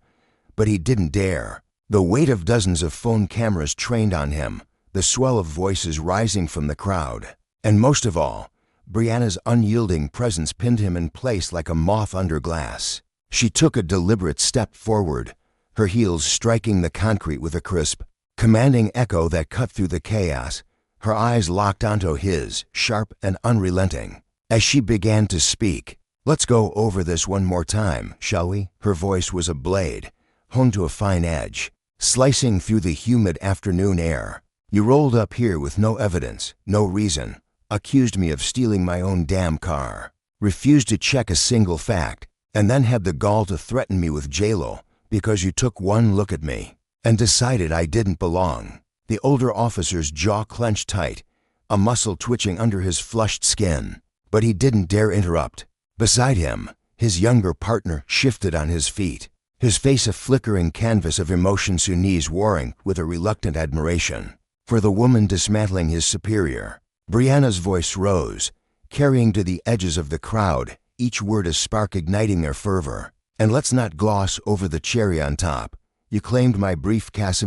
But he didn't dare. The weight of dozens of phone cameras trained on him, the swell of voices rising from the crowd, and most of all, Brianna's unyielding presence pinned him in place like a moth under glass. She took a deliberate step forward, her heels striking the concrete with a crisp, commanding echo that cut through the chaos. Her eyes locked onto his, sharp and unrelenting. As she began to speak, "Let's go over this one more time, shall we?" Her voice was a blade, honed to a fine edge, slicing through the humid afternoon air. "You rolled up here with no evidence, no reason, accused me of stealing my own damn car, refused to check a single fact, and then had the gall to threaten me with jail because you took one look at me and decided I didn't belong." The older officer's jaw clenched tight, a muscle twitching under his flushed skin, but he didn't dare interrupt. Beside him, his younger partner shifted on his feet, his face a flickering canvas of emotions, whose knees warring with a reluctant admiration for the woman dismantling his superior. Brianna's voice rose, carrying to the edges of the crowd, each word a spark igniting their fervor. "And let's not gloss over the cherry on top. You claimed my briefcase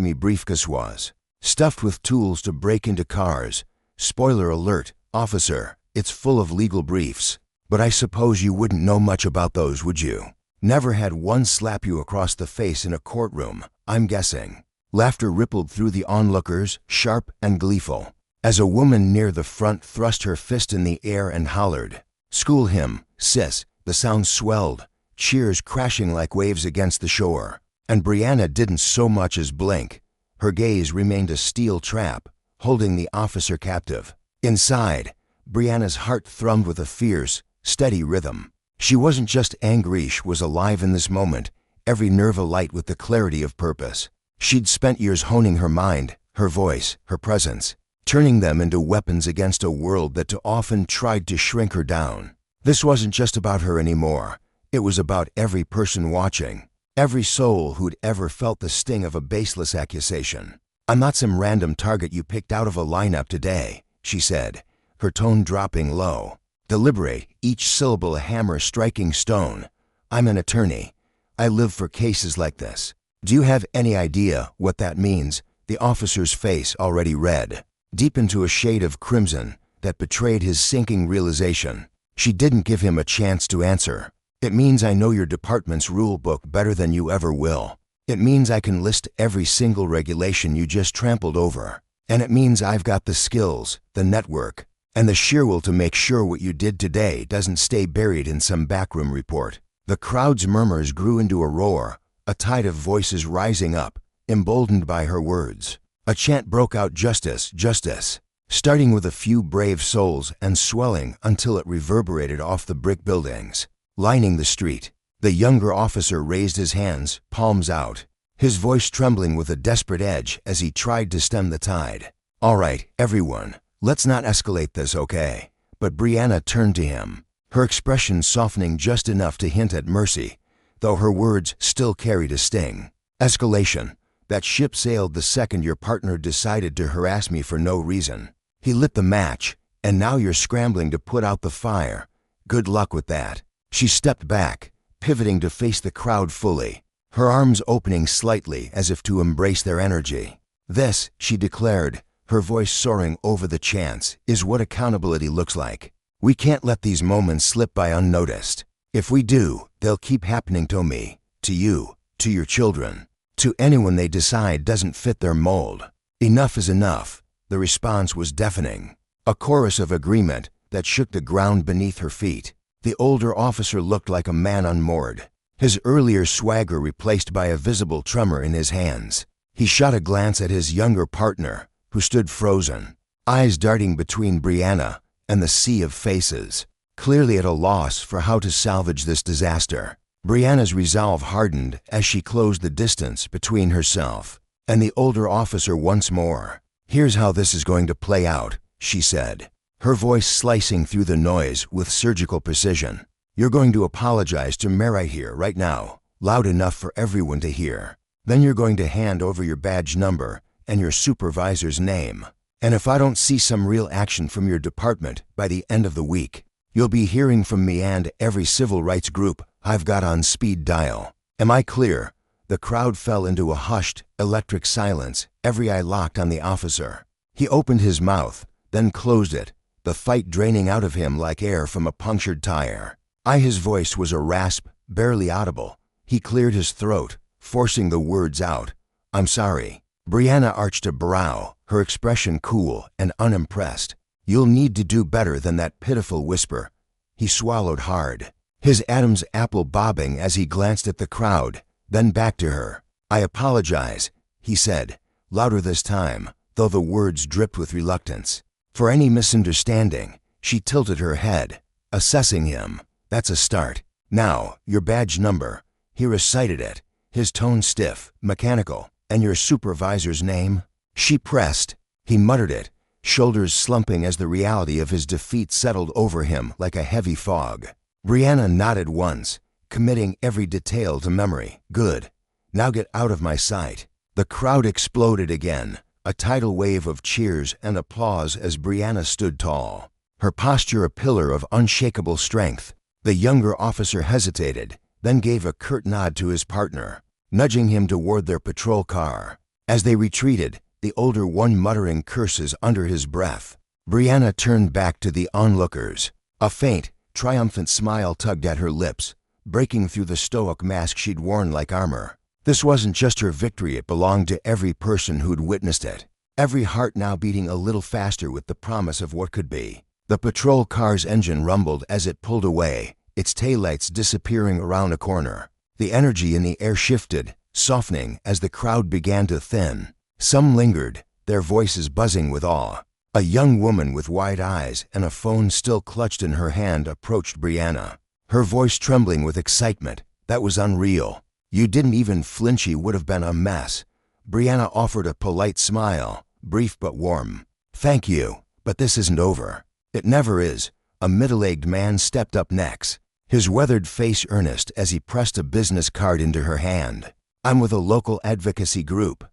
was stuffed with tools to break into cars. Spoiler alert, officer, it's full of legal briefs. But I suppose you wouldn't know much about those, would you? Never had one slap you across the face in a courtroom, I'm guessing." Laughter rippled through the onlookers, sharp and gleeful, as a woman near the front thrust her fist in the air and hollered, "School him, sis." The sound swelled, cheers crashing like waves against the shore, and Brianna didn't so much as blink. Her gaze remained a steel trap, holding the officer captive. Inside, Brianna's heart thrummed with a fierce, steady rhythm. She wasn't just angry, she was alive in this moment, every nerve alight with the clarity of purpose. She'd spent years honing her mind, her voice, her presence, turning them into weapons against a world that too often tried to shrink her down. This wasn't just about her anymore. It was about every person watching, every soul who'd ever felt the sting of a baseless accusation. "I'm not some random target you picked out of a lineup today," she said, her tone dropping low, deliberate, each syllable a hammer striking stone. "I'm an attorney. I live for cases like this. Do you have any idea what that means?" The officer's face already red, deep into a shade of crimson that betrayed his sinking realization. She didn't give him a chance to answer. "It means I know your department's rule book better than you ever will. It means I can list every single regulation you just trampled over. And it means I've got the skills, the network, and the sheer will to make sure what you did today doesn't stay buried in some backroom report." The crowd's murmurs grew into a roar, a tide of voices rising up, emboldened by her words. A chant broke out, "Justice, justice," starting with a few brave souls and swelling until it reverberated off the brick buildings lining the street. The younger officer raised his hands, palms out, his voice trembling with a desperate edge as he tried to stem the tide. "All right, everyone, let's not escalate this, okay?" But Brianna turned to him, her expression softening just enough to hint at mercy, though her words still carried a sting. "Escalation. That ship sailed the second your partner decided to harass me for no reason. He lit the match, and now you're scrambling to put out the fire. Good luck with that." She stepped back, pivoting to face the crowd fully, her arms opening slightly as if to embrace their energy. "This," she declared, her voice soaring over the chants, "is what accountability looks like. We can't let these moments slip by unnoticed. If we do, they'll keep happening to me, to you, to your children, to anyone they decide doesn't fit their mold." Enough is enough. The response was deafening, a chorus of agreement that shook the ground beneath her feet. The older officer looked like a man unmoored, his earlier swagger replaced by a visible tremor in his hands. He shot a glance at his younger partner, who stood frozen, eyes darting between Brianna and the sea of faces, clearly at a loss for how to salvage this disaster. Brianna's resolve hardened as she closed the distance between herself and the older officer once more. "Here's how this is going to play out," she said, her voice slicing through the noise with surgical precision. "You're going to apologize to me right here, right now, loud enough for everyone to hear. Then you're going to hand over your badge number and your supervisor's name. And if I don't see some real action from your department by the end of the week, you'll be hearing from me and every civil rights group I've got on speed dial. Am I clear?" The crowd fell into a hushed, electric silence, every eye locked on the officer. He opened his mouth, then closed it, the fight draining out of him like air from a punctured tire. His voice was a rasp, barely audible. He cleared his throat, forcing the words out. "I'm sorry." Brianna arched a brow, her expression cool and unimpressed. "You'll need to do better than that pitiful whisper." He swallowed hard, his Adam's apple bobbing as he glanced at the crowd, then back to her. "I apologize," he said, louder this time, though the words dripped with reluctance. "For any misunderstanding." She tilted her head, assessing him. "That's a start. Now, your badge number." He recited it, his tone stiff, mechanical. "And your supervisor's name?" She pressed. He muttered it, shoulders slumping as the reality of his defeat settled over him like a heavy fog. Brianna nodded once, committing every detail to memory. "Good. Now get out of my sight." The crowd exploded again, a tidal wave of cheers and applause as Brianna stood tall, her posture a pillar of unshakable strength. The younger officer hesitated, then gave a curt nod to his partner, nudging him toward their patrol car. As they retreated, the older one muttering curses under his breath, Brianna turned back to the onlookers. A faint, triumphant smile tugged at her lips, breaking through the stoic mask she'd worn like armor. This wasn't just her victory, it belonged to every person who'd witnessed it, every heart now beating a little faster with the promise of what could be. The patrol car's engine rumbled as it pulled away, its taillights disappearing around a corner. The energy in the air shifted, softening as the crowd began to thin. Some lingered, their voices buzzing with awe. A young woman with wide eyes and a phone still clutched in her hand approached Brianna, her voice trembling with excitement. That was unreal. "You didn't even flinch. He would have been a mess." Brianna offered a polite smile, brief but warm. "Thank you, but this isn't over." "It never is." A middle-aged man stepped up next, his weathered face earnest as he pressed a business card into her hand. "I'm with a local advocacy group.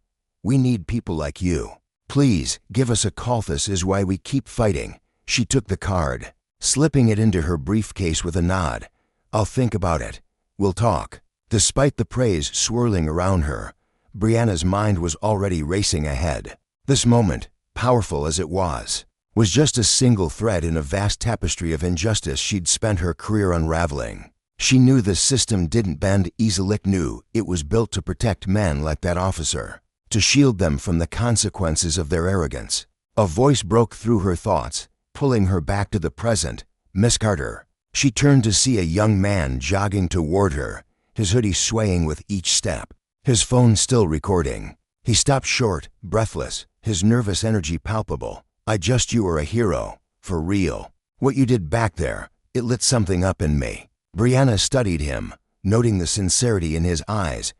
We need people like you. Please, give us a call. This is why we keep fighting." She took the card, slipping it into her briefcase with a nod. "I'll think about it. We'll talk." Despite the praise swirling around her, Brianna's mind was already racing ahead. This moment, powerful as it was just a single thread in a vast tapestry of injustice she'd spent her career unraveling. She knew the system didn't bend easily, knew it was built to protect men like that officer, to shield them from the consequences of their arrogance. A voice broke through her thoughts, pulling her back to the present. "Miss Carter." She turned to see a young man jogging toward her, his hoodie swaying with each step, his phone still recording. He stopped short, breathless, his nervous energy palpable. You were a hero, for real. What you did back there, it lit something up in me." Brianna studied him, noting the sincerity in his eyes.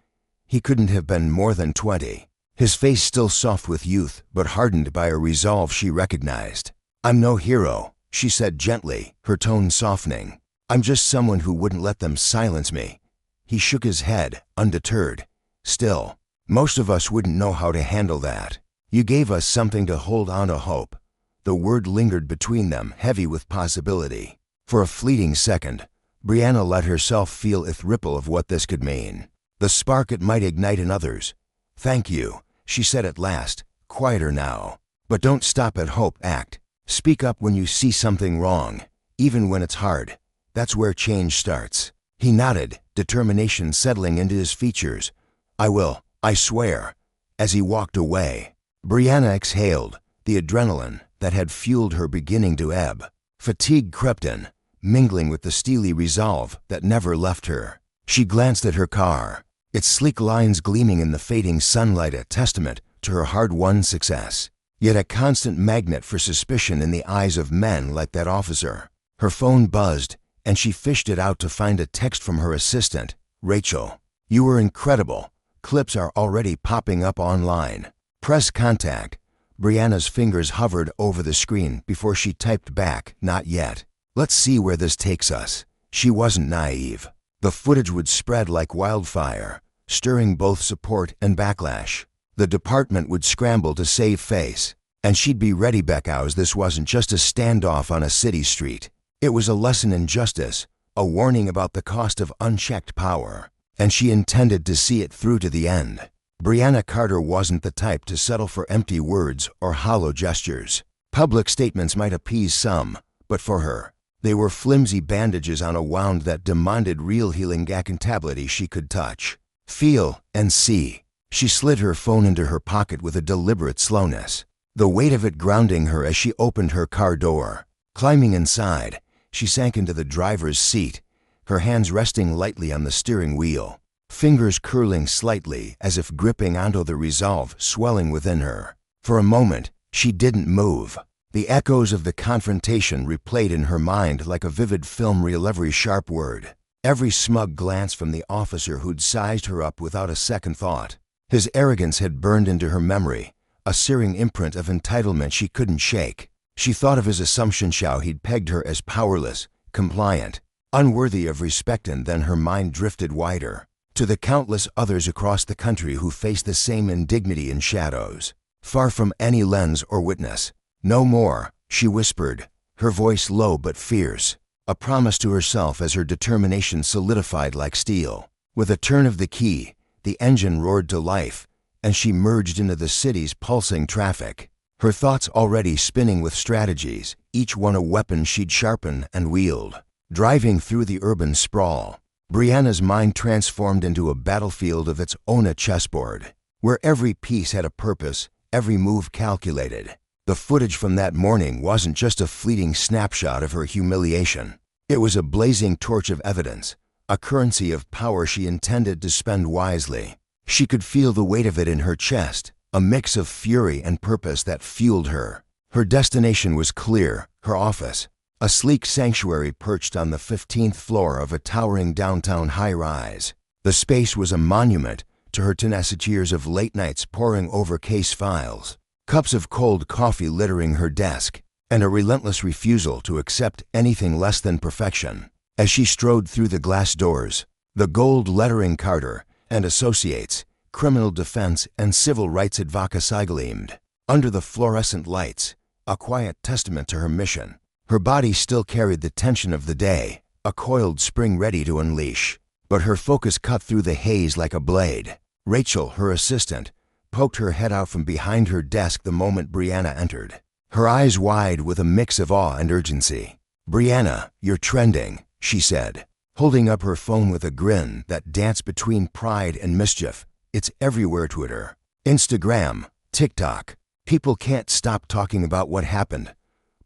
He couldn't have been more than 20, his face still soft with youth, but hardened by a resolve she recognized. "I'm no hero," she said gently, her tone softening. "I'm just someone who wouldn't let them silence me." He shook his head, undeterred. "Still, most of us wouldn't know how to handle that. You gave us something to hold on to, hope." The word lingered between them, heavy with possibility. For a fleeting second, Brianna let herself feel a ripple of what this could mean, the spark it might ignite in others. "Thank you," she said at last, quieter now. "But don't stop at hope. Act. Speak up when you see something wrong, even when it's hard. That's where change starts." He nodded, determination settling into his features. "I will, I swear." As he walked away, Brianna exhaled, the adrenaline that had fueled her beginning to ebb. Fatigue crept in, mingling with the steely resolve that never left her. She glanced at her car, its sleek lines gleaming in the fading sunlight, a testament to her hard-won success, yet a constant magnet for suspicion in the eyes of men like that officer. Her phone buzzed, and she fished it out to find a text from her assistant. "Rachel, you were incredible. Clips are already popping up online. Press contact." Brianna's fingers hovered over the screen before she typed back, "Not yet. Let's see where this takes us." She wasn't naive. The footage would spread like wildfire, stirring both support and backlash. The department would scramble to save face, and she'd be ready. Because this wasn't just a standoff on a city street. It was a lesson in justice, a warning about the cost of unchecked power, and she intended to see it through to the end. Brianna Carter wasn't the type to settle for empty words or hollow gestures. Public statements might appease some, but for her, they were flimsy bandages on a wound that demanded real healing. Accountability she could touch. Feel and see. She slid her phone into her pocket with a deliberate slowness, the weight of it grounding her as she opened her car door. Climbing inside, she sank into the driver's seat, her hands resting lightly on the steering wheel, fingers curling slightly as if gripping onto the resolve swelling within her. For a moment, she didn't move. The echoes of the confrontation replayed in her mind like a vivid film reel, every sharp word, every smug glance from the officer who'd sized her up without a second thought. His arrogance had burned into her memory, a searing imprint of entitlement she couldn't shake. She thought of his assumptions how he'd pegged her as powerless, compliant, unworthy of respect, and then her mind drifted wider, to the countless others across the country who faced the same indignity in shadows, far from any lens or witness. No more, she whispered, her voice low but fierce, a promise to herself as her determination solidified like steel. With a turn of the key, the engine roared to life, and she merged into the city's pulsing traffic, her thoughts already spinning with strategies, each one a weapon she'd sharpen and wield. Driving through the urban sprawl, Brianna's mind transformed into a battlefield of its own, a chessboard, where every piece had a purpose, every move calculated. The footage from that morning wasn't just a fleeting snapshot of her humiliation. It was a blazing torch of evidence, a currency of power she intended to spend wisely. She could feel the weight of it in her chest, a mix of fury and purpose that fueled her. Her destination was clear, her office, a sleek sanctuary perched on the 15th floor of a towering downtown high-rise. The space was a monument to her tenacity, years of late nights poring over case files, cups of cold coffee littering her desk, and a relentless refusal to accept anything less than perfection. As she strode through the glass doors, the gold lettering Carter and Associates, Criminal Defense and Civil Rights Advocacy gleamed under the fluorescent lights, a quiet testament to her mission. Her body still carried the tension of the day, a coiled spring ready to unleash, but her focus cut through the haze like a blade. Rachel, her assistant, poked her head out from behind her desk the moment Brianna entered, her eyes wide with a mix of awe and urgency. "Brianna, you're trending," she said, holding up her phone with a grin that danced between pride and mischief. "It's everywhere: Twitter, Instagram, TikTok. People can't stop talking about what happened."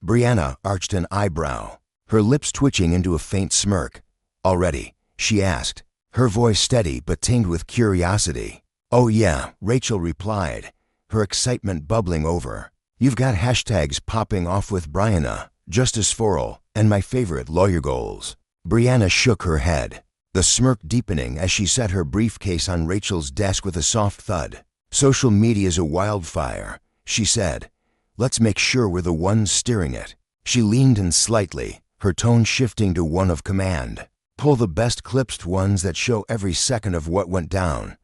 Brianna arched an eyebrow, her lips twitching into a faint smirk. "Already?" she asked, her voice steady but tinged with curiosity. "Oh yeah," Rachel replied, her excitement bubbling over. "You've got hashtags popping off with Brianna, Justice for All, and my favorite, lawyer goals." Brianna shook her head, the smirk deepening as she set her briefcase on Rachel's desk with a soft thud. "Social media's a wildfire," she said. "Let's make sure we're the ones steering it." She leaned in slightly, her tone shifting to one of command. "Pull the best clips, ones that show every second of what went down.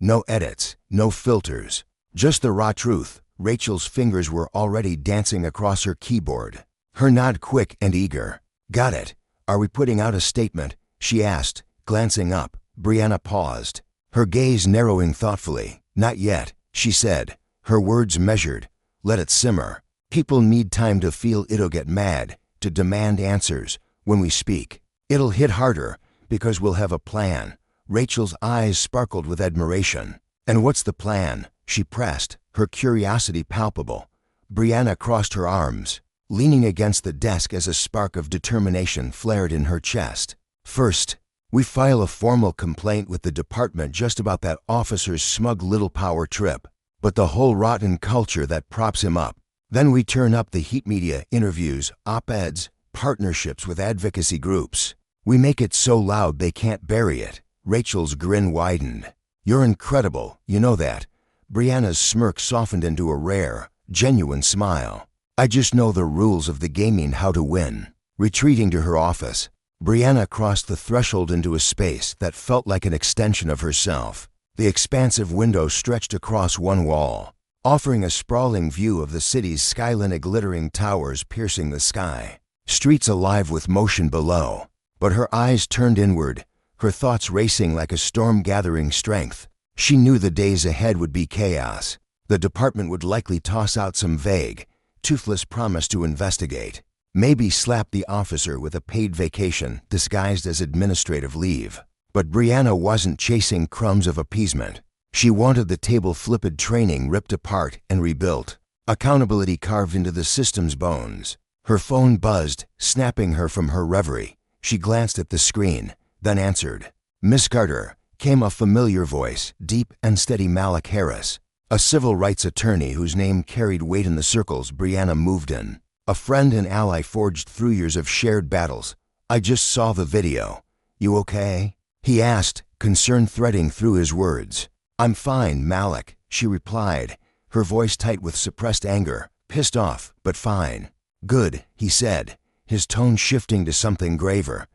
No edits, no filters, just the raw truth." Rachel's fingers were already dancing across her keyboard, her nod quick and eager. "Got it. Are we putting out a statement?" she asked, glancing up. Brianna paused, her gaze narrowing thoughtfully. "Not yet," she said, her words measured. "Let it simmer. People need time to feel. It'll get mad, to demand answers. When we speak, it'll hit harder, because we'll have a plan." Rachel's eyes sparkled with admiration. "And what's the plan?" she pressed, her curiosity palpable. Brianna crossed her arms, leaning against the desk as a spark of determination flared in her chest. "First, we file a formal complaint with the department just about that officer's smug little power trip, but the whole rotten culture that props him up. Then we turn up the heat: media, interviews, op-eds, partnerships with advocacy groups. We make it so loud they can't bury it." Rachel's grin widened. "You're incredible, you know that." Brianna's smirk softened into a rare, genuine smile. "I just know the rules of the gaming, how to win." Retreating to her office, Brianna crossed the threshold into a space that felt like an extension of herself. The expansive window stretched across one wall, offering a sprawling view of the city's skyline, glittering towers piercing the sky, streets alive with motion below. But her eyes turned inward, her thoughts racing like a storm gathering strength. She knew the days ahead would be chaos. The department would likely toss out some vague, toothless promise to investigate, maybe slap the officer with a paid vacation disguised as administrative leave. But Brianna wasn't chasing crumbs of appeasement. She wanted the table-flipped training ripped apart and rebuilt, accountability carved into the system's bones. Her phone buzzed, snapping her from her reverie. She glanced at the screen, then answered. "Miss Carter," came a familiar voice, deep and steady. Malik Harris, a civil rights attorney whose name carried weight in the circles Brianna moved in. A friend and ally forged through years of shared battles. "I just saw the video. You okay?" he asked, concern threading through his words. "I'm fine, Malik," she replied, her voice tight with suppressed anger. "Pissed off, but fine." "Good," he said, his tone shifting to something graver.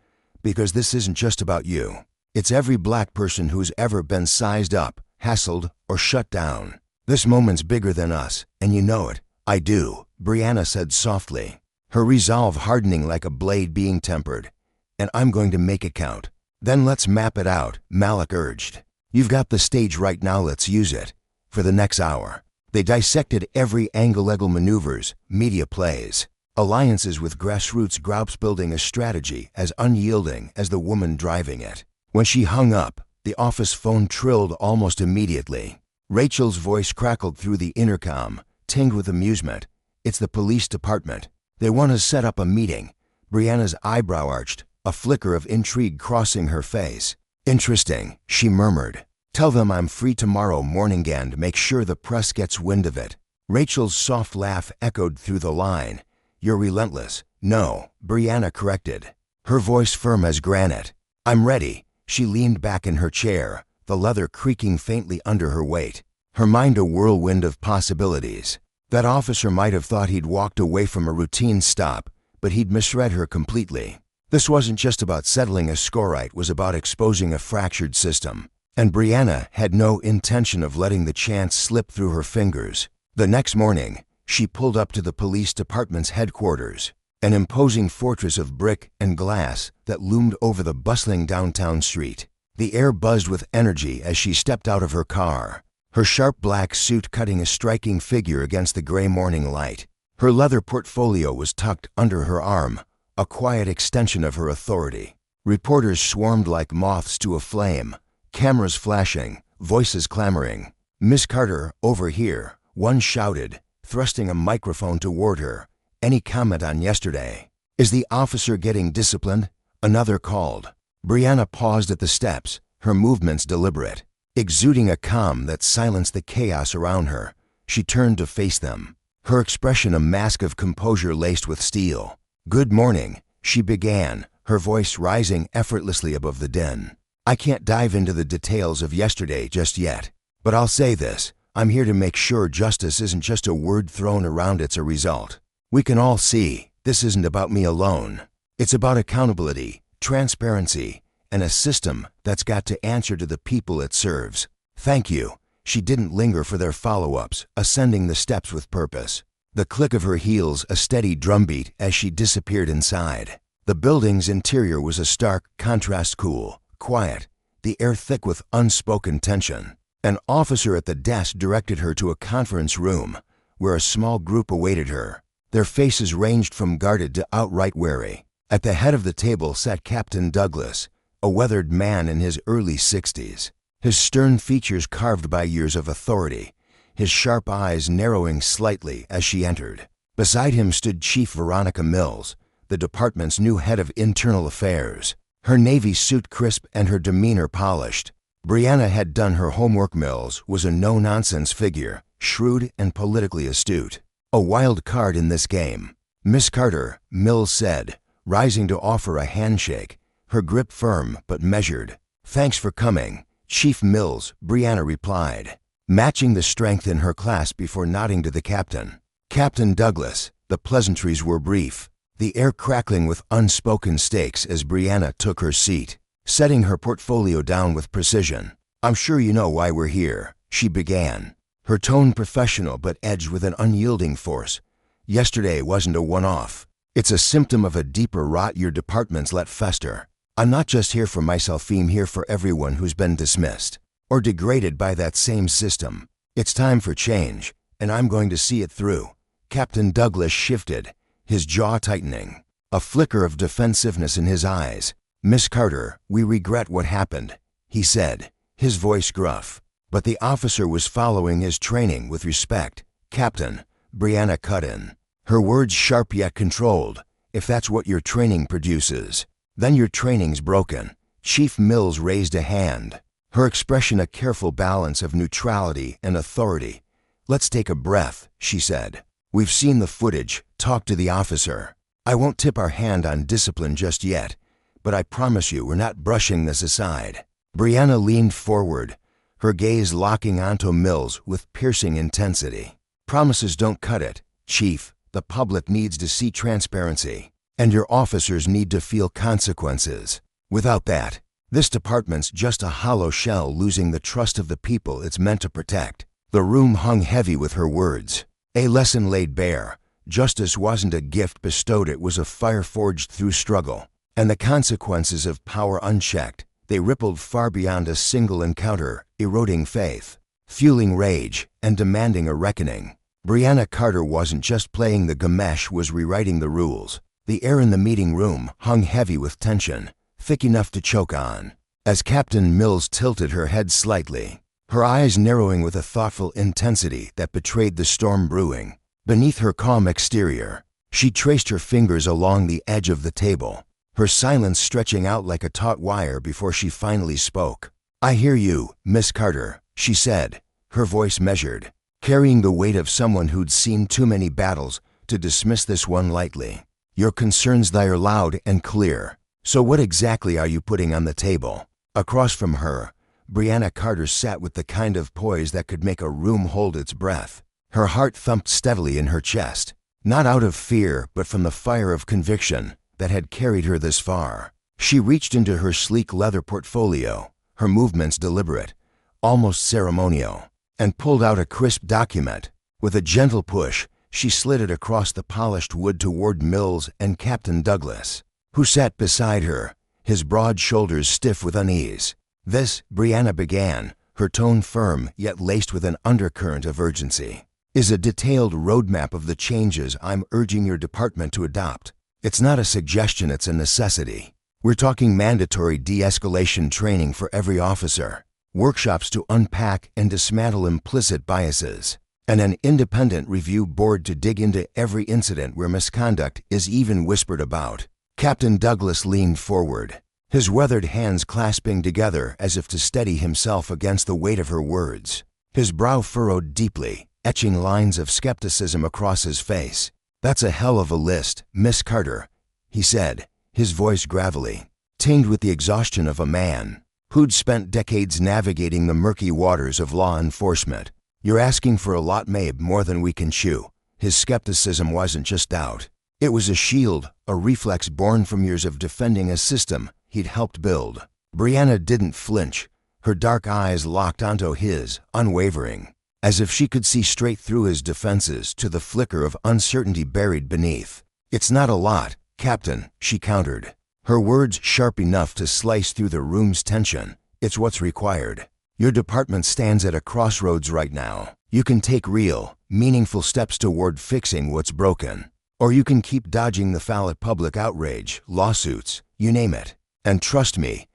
"Because this isn't just about you. It's every black person who's ever been sized up, hassled, or shut down. This moment's bigger than us, and you know it." "I do," Brianna said softly, her resolve hardening like a blade being tempered. "And I'm going to make it count." "Then let's map it out," Malik urged. "You've got the stage right now, let's use it." For the next hour, they dissected every angle, legal maneuvers, media plays, alliances with grassroots groups, building a strategy as unyielding as the woman driving it. When she hung up, the office phone trilled almost immediately. Rachel's voice crackled through the intercom, tinged with amusement. "It's the police department. They want to set up a meeting." Brianna's eyebrow arched, a flicker of intrigue crossing her face. "Interesting," she murmured. "Tell them I'm free tomorrow morning and make sure the press gets wind of it." Rachel's soft laugh echoed through the line. "You're relentless." "No," Brianna corrected, her voice firm as granite. "I'm ready." She leaned back in her chair, the leather creaking faintly under her weight, her mind a whirlwind of possibilities. That officer might have thought he'd walked away from a routine stop, but he'd misread her completely. This wasn't just about settling a score, it was about exposing a fractured system. And Brianna had no intention of letting the chance slip through her fingers. The next morning, she pulled up to the police department's headquarters, an imposing fortress of brick and glass that loomed over the bustling downtown street. The air buzzed with energy as she stepped out of her car, her sharp black suit cutting a striking figure against the gray morning light. Her leather portfolio was tucked under her arm, a quiet extension of her authority. Reporters swarmed like moths to a flame, cameras flashing, voices clamoring. "Miss Carter, over here," one shouted, thrusting a microphone toward her. "Any comment on yesterday?" "Is the officer getting disciplined?" another called. Brianna paused at the steps, her movements deliberate, exuding a calm that silenced the chaos around her. She turned to face them, her expression a mask of composure laced with steel. "Good morning," she began, her voice rising effortlessly above the din. "I can't dive into the details of yesterday just yet, but I'll say this. I'm here to make sure justice isn't just a word thrown around, it's a result. We can all see this isn't about me alone. It's about accountability, transparency, and a system that's got to answer to the people it serves. Thank you." She didn't linger for their follow-ups, ascending the steps with purpose, the click of her heels a steady drumbeat as she disappeared inside. The building's interior was a stark contrast, cool, quiet, the air thick with unspoken tension. An officer at the desk directed her to a conference room, where a small group awaited her. Their faces ranged from guarded to outright wary. At the head of the table sat Captain Douglas, a weathered man in his early 60s, his stern features carved by years of authority, his sharp eyes narrowing slightly as she entered. Beside him stood Chief Veronica Mills, the department's new head of internal affairs, her navy suit crisp and her demeanor polished. Brianna had done her homework. Mills was a no-nonsense figure, shrewd and politically astute, a wild card in this game. "Miss Carter," Mills said, rising to offer a handshake, her grip firm but measured. "Thanks for coming, Chief Mills," Brianna replied, matching the strength in her clasp before nodding to the captain. "Captain Douglas." The pleasantries were brief, the air crackling with unspoken stakes as Brianna took her seat, setting her portfolio down with precision. "I'm sure you know why we're here," she began, her tone professional but edged with an unyielding force. "Yesterday wasn't a one-off. It's a symptom of a deeper rot your department's let fester. I'm not just here for myself, I'm here for everyone who's been dismissed or degraded by that same system. It's time for change, and I'm going to see it through." Captain Douglas shifted, his jaw tightening, a flicker of defensiveness in his eyes. "Miss Carter, we regret what happened," he said, his voice gruff. But the officer was following his training with respect. "Captain," Brianna cut in, her words sharp yet controlled, "if that's what your training produces, then your training's broken." Chief Mills raised a hand, her expression a careful balance of neutrality and authority. "Let's take a breath," she said. "We've seen the footage. Talk to the officer. I won't tip our hand on discipline just yet, but I promise you we're not brushing this aside." Brianna leaned forward, her gaze locking onto Mills with piercing intensity. "Promises don't cut it, Chief. The public needs to see transparency, and your officers need to feel consequences. Without that, this department's just a hollow shell losing the trust of the people it's meant to protect." The room hung heavy with her words. A lesson laid bare. Justice wasn't a gift bestowed, it was a fire forged through struggle. And the consequences of power unchecked, they rippled far beyond a single encounter, eroding faith, fueling rage, and demanding a reckoning. Brianna Carter wasn't just playing the game, was rewriting the rules. The air in the meeting room hung heavy with tension, thick enough to choke on. As Captain Mills tilted her head slightly, her eyes narrowing with a thoughtful intensity that betrayed the storm brewing. Beneath her calm exterior, she traced her fingers along the edge of the table, her silence stretching out like a taut wire before she finally spoke. "I hear you, Miss Carter," she said, her voice measured, carrying the weight of someone who'd seen too many battles to dismiss this one lightly. "Your concerns there are loud and clear. So what exactly are you putting on the table?" Across from her, Brianna Carter sat with the kind of poise that could make a room hold its breath. Her heart thumped steadily in her chest, not out of fear but from the fire of conviction that had carried her this far. She reached into her sleek leather portfolio, her movements deliberate, almost ceremonial, and pulled out a crisp document. With a gentle push, she slid it across the polished wood toward Mills and Captain Douglas, who sat beside her, his broad shoulders stiff with unease. "This," Brianna began, her tone firm yet laced with an undercurrent of urgency, "is a detailed roadmap of the changes I'm urging your department to adopt. It's not a suggestion, it's a necessity. We're talking mandatory de-escalation training for every officer, workshops to unpack and dismantle implicit biases, and an independent review board to dig into every incident where misconduct is even whispered about." Captain Douglas leaned forward, his weathered hands clasping together as if to steady himself against the weight of her words. His brow furrowed deeply, etching lines of skepticism across his face. "That's a hell of a list, Miss Carter," he said, his voice gravelly, tinged with the exhaustion of a man who'd spent decades navigating the murky waters of law enforcement. "You're asking for a lot, maybe more than we can chew." His skepticism wasn't just doubt. It was a shield, a reflex born from years of defending a system he'd helped build. Brianna didn't flinch, her dark eyes locked onto his, unwavering, as if she could see straight through his defenses to the flicker of uncertainty buried beneath. "It's not a lot, Captain," she countered, her words sharp enough to slice through the room's tension. "It's what's required. Your department stands at a crossroads right now. You can take real, meaningful steps toward fixing what's broken, or you can keep dodging the fallow public outrage, lawsuits, you name it. And trust me,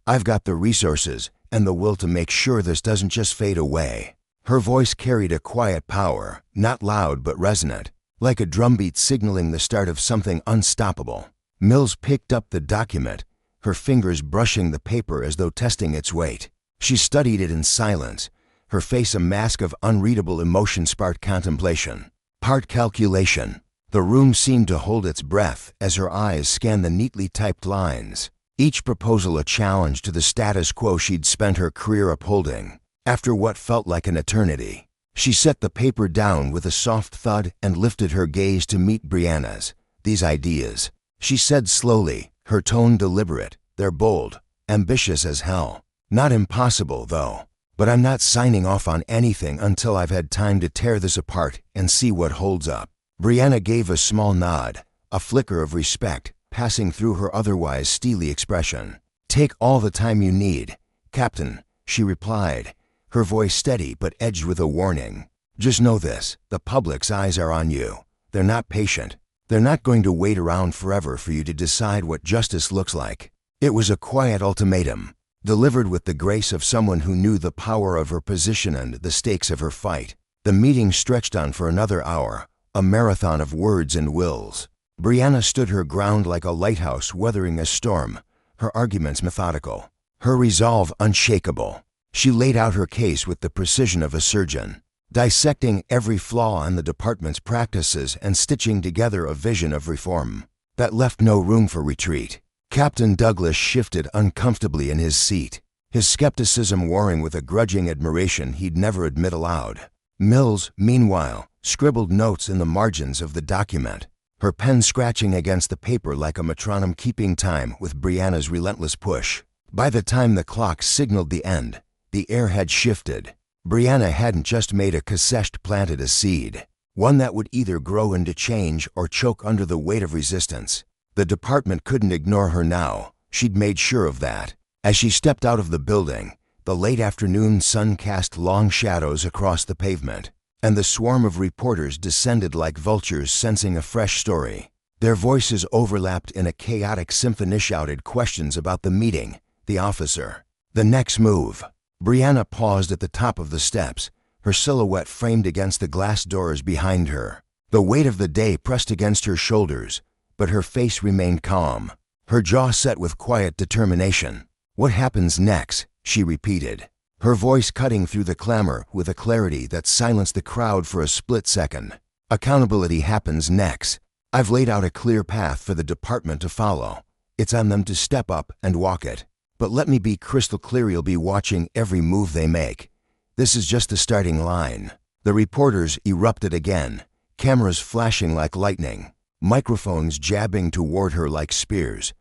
I've got the resources and the will to make sure this doesn't just fade away." Her voice carried a quiet power, not loud but resonant, like a drumbeat signaling the start of something unstoppable. Mills picked up the document, her fingers brushing the paper as though testing its weight. She studied it in silence, her face a mask of unreadable emotion-sparked contemplation. Part calculation. The room seemed to hold its breath as her eyes scanned the neatly typed lines, each proposal a challenge to the status quo she'd spent her career upholding. After what felt like an eternity, she set the paper down with a soft thud and lifted her gaze to meet Brianna's. "These ideas," she said slowly, her tone deliberate, "they're bold, ambitious as hell. Not impossible, though. But I'm not signing off on anything until I've had time to tear this apart and see what holds up." Brianna gave a small nod, a flicker of respect passing through her otherwise steely expression. "Take all the time you need, Captain," she replied, her voice steady but edged with a warning. "Just know this, the public's eyes are on you. They're not patient. They're not going to wait around forever for you to decide what justice looks like. It was a quiet ultimatum, delivered with the grace of someone who knew the power of her position and the stakes of her fight. The meeting stretched on for another hour, a marathon of words and wills. Brianna stood her ground like a lighthouse weathering a storm, her arguments methodical, her resolve unshakable. She laid out her case with the precision of a surgeon, dissecting every flaw in the department's practices and stitching together a vision of reform that left no room for retreat. Captain Douglas shifted uncomfortably in his seat, his skepticism warring with a grudging admiration he'd never admit aloud. Mills, meanwhile, scribbled notes in the margins of the document, her pen scratching against the paper like a metronome keeping time with Brianna's relentless push. By the time the clock signaled the end, the air had shifted. Brianna hadn't just made a cassette, planted a seed, one that would either grow into change or choke under the weight of resistance. The department couldn't ignore her now, she'd made sure of that. As she stepped out of the building, the late afternoon sun cast long shadows across the pavement, and the swarm of reporters descended like vultures sensing a fresh story. Their voices overlapped in a chaotic symphony, shouted questions about the meeting, the officer, the next move. Brianna paused at the top of the steps, her silhouette framed against the glass doors behind her. The weight of the day pressed against her shoulders, but her face remained calm, her jaw set with quiet determination. "What happens next?" she repeated, her voice cutting through the clamor with a clarity that silenced the crowd for a split second. "Accountability happens next. I've laid out a clear path for the department to follow. It's on them to step up and walk it. But let me be crystal clear, you'll be watching every move they make. This is just the starting line." The reporters erupted again, cameras flashing like lightning, microphones jabbing toward her like spears.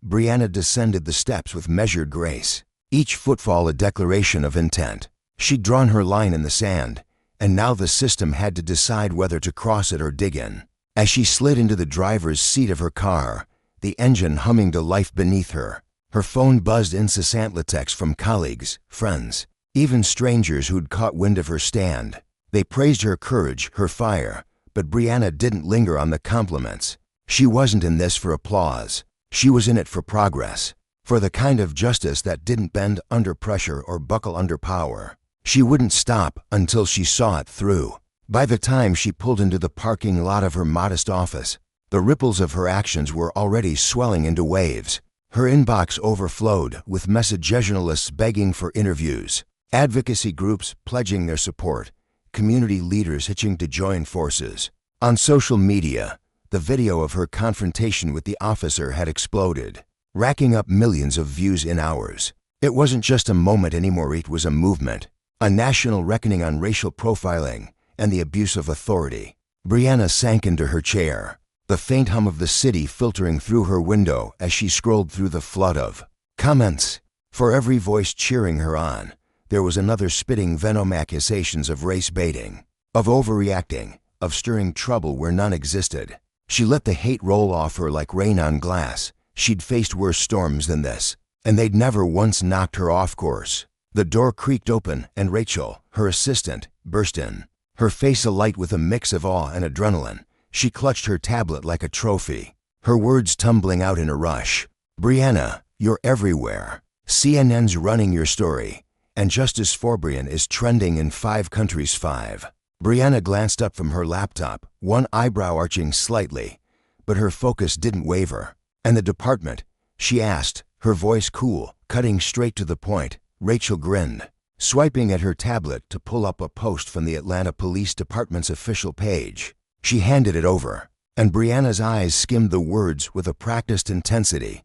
Brianna descended the steps with measured grace, each footfall a declaration of intent. She'd drawn her line in the sand, and now the system had to decide whether to cross it or dig in. As she slid into the driver's seat of her car, the engine humming to life beneath her, her phone buzzed incessantly, texts from colleagues, friends, even strangers who'd caught wind of her stand. They praised her courage, her fire, but Brianna didn't linger on the compliments. She wasn't in this for applause. She was in it for progress, for the kind of justice that didn't bend under pressure or buckle under power. She wouldn't stop until she saw it through. By the time she pulled into the parking lot of her modest office, the ripples of her actions were already swelling into waves. Her inbox overflowed with message-journalists begging for interviews, advocacy groups pledging their support, community leaders hitching to join forces. On social media, the video of her confrontation with the officer had exploded, racking up millions of views in hours. It wasn't just a moment anymore, it was a movement, a national reckoning on racial profiling and the abuse of authority. Brianna sank into her chair, the faint hum of the city filtering through her window as she scrolled through the flood of comments. For every voice cheering her on, there was another spitting venom, accusations of race baiting, of overreacting, of stirring trouble where none existed. She let the hate roll off her like rain on glass. She'd faced worse storms than this, and they'd never once knocked her off course. The door creaked open and Rachel, her assistant, burst in, her face alight with a mix of awe and adrenaline. She clutched her tablet like a trophy, her words tumbling out in a rush. "Brianna, you're everywhere. CNN's running your story, and Justice for Brian is trending in 5 countries." 5. Brianna glanced up from her laptop, one eyebrow arching slightly, but her focus didn't waver. "And the department?" she asked, her voice cool, cutting straight to the point. Rachel grinned, swiping at her tablet to pull up a post from the Atlanta Police Department's official page. She handed it over, and Brianna's eyes skimmed the words with a practiced intensity.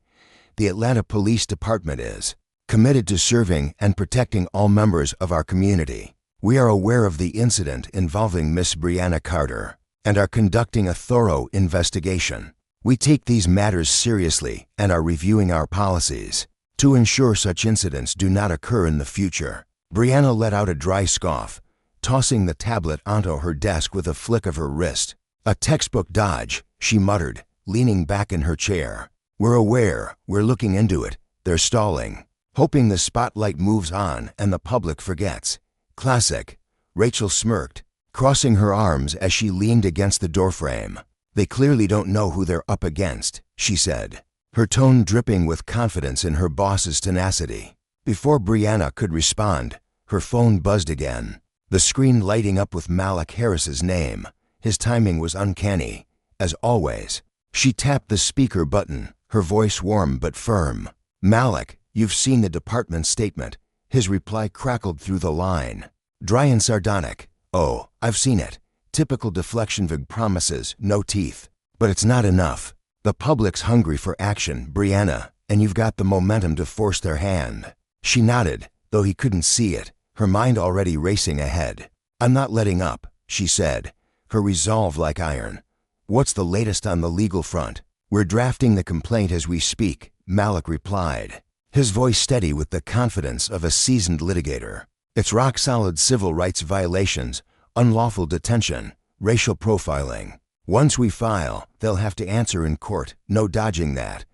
"The Atlanta Police Department is committed to serving and protecting all members of our community. We are aware of the incident involving Miss Brianna Carter and are conducting a thorough investigation. We take these matters seriously and are reviewing our policies to ensure such incidents do not occur in the future." Brianna let out a dry scoff, tossing the tablet onto her desk with a flick of her wrist. "A textbook dodge," she muttered, leaning back in her chair. "We're aware, we're looking into it. They're stalling, hoping the spotlight moves on and the public forgets." "Classic." Rachel smirked, crossing her arms as she leaned against the doorframe. "They clearly don't know who they're up against," she said. her tone dripping with confidence in her boss's tenacity. Before Brianna could respond, her phone buzzed again, the screen lighting up with Malik Harris's name. His timing was uncanny, as always. She tapped the speaker button, her voice warm but firm. "Malik, you've seen the department's statement." His reply crackled through the line, dry and sardonic. "Oh, I've seen it. Typical deflection, vague promises, no teeth. But it's not enough. The public's hungry for action, Brianna, and you've got the momentum to force their hand." She nodded, though he couldn't see it, her mind already racing ahead. "I'm not letting up," she said, her resolve like iron. "What's the latest on the legal front?" "We're drafting the complaint as we speak," Malik replied, his voice steady with the confidence of a seasoned litigator. "It's rock-solid civil rights violations, unlawful detention, racial profiling. Once we file, they'll have to answer in court, no dodging that."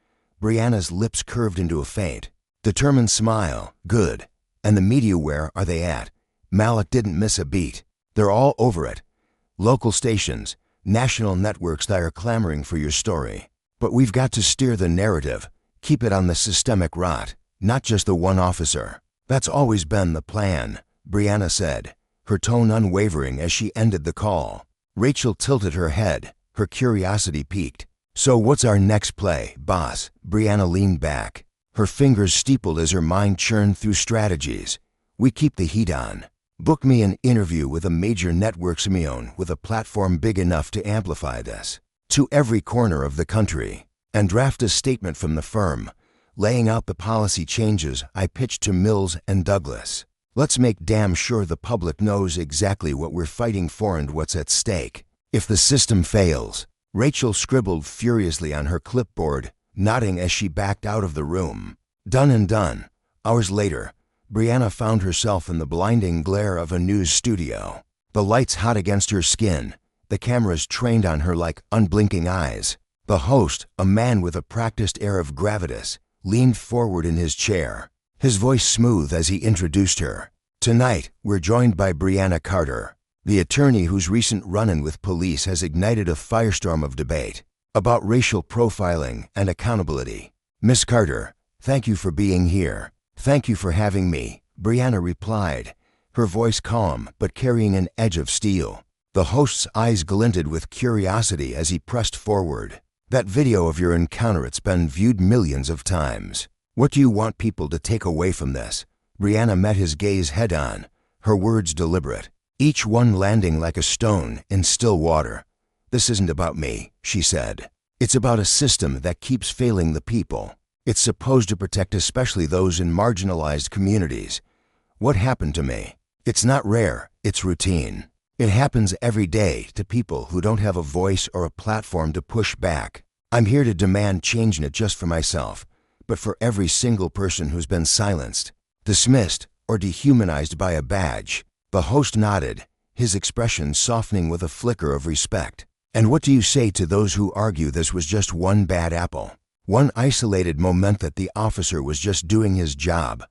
Brianna's lips curved into a faint, determined smile. "Good. And the media, where are they at?" Malik didn't miss a beat. "They're all over it. Local stations, national networks that are clamoring for your story. But we've got to steer the narrative, keep it on the systemic rot, not just the one officer." "That's always been the plan," Brianna said, her tone unwavering as she ended the call. Rachel tilted her head, her curiosity piqued. "So what's our next play, boss?" Brianna leaned back, her fingers steepled as her mind churned through strategies. "We keep the heat on. Book me an interview with a major network, Simeon, with a platform big enough to amplify this to every corner of the country, and draft a statement from the firm, laying out the policy changes I pitched to Mills and Douglas. Let's make damn sure the public knows exactly what we're fighting for and what's at stake. If the system fails." Rachel scribbled furiously on her clipboard, nodding as she backed out of the room. Done and done. Hours later, Brianna found herself in the blinding glare of a news studio. The lights hot against her skin, the cameras trained on her like unblinking eyes. The host, a man with a practiced air of gravitas, leaned forward in his chair, his voice smooth as he introduced her. "Tonight, we're joined by Brianna Carter, the attorney whose recent run-in with police has ignited a firestorm of debate about racial profiling and accountability. Miss Carter, thank you for being here." "Thank you for having me," Brianna replied, her voice calm but carrying an edge of steel. The host's eyes glinted with curiosity as he pressed forward. "That video of your encounter, it's been viewed millions of times. What do you want people to take away from this?" Brianna met his gaze head-on, her words deliberate, each one landing like a stone in still water. "This isn't about me," she said. "It's about a system that keeps failing the people. It's supposed to protect especially those in marginalized communities. What happened to me? It's not rare, it's routine. It happens every day to people who don't have a voice or a platform to push back. I'm here to demand change, not just for myself, but for every single person who's been silenced, dismissed, or dehumanized by a badge." The host nodded, his expression softening with a flicker of respect. "And what do you say to those who argue this was just one bad apple? One isolated moment that the officer was just doing his job?"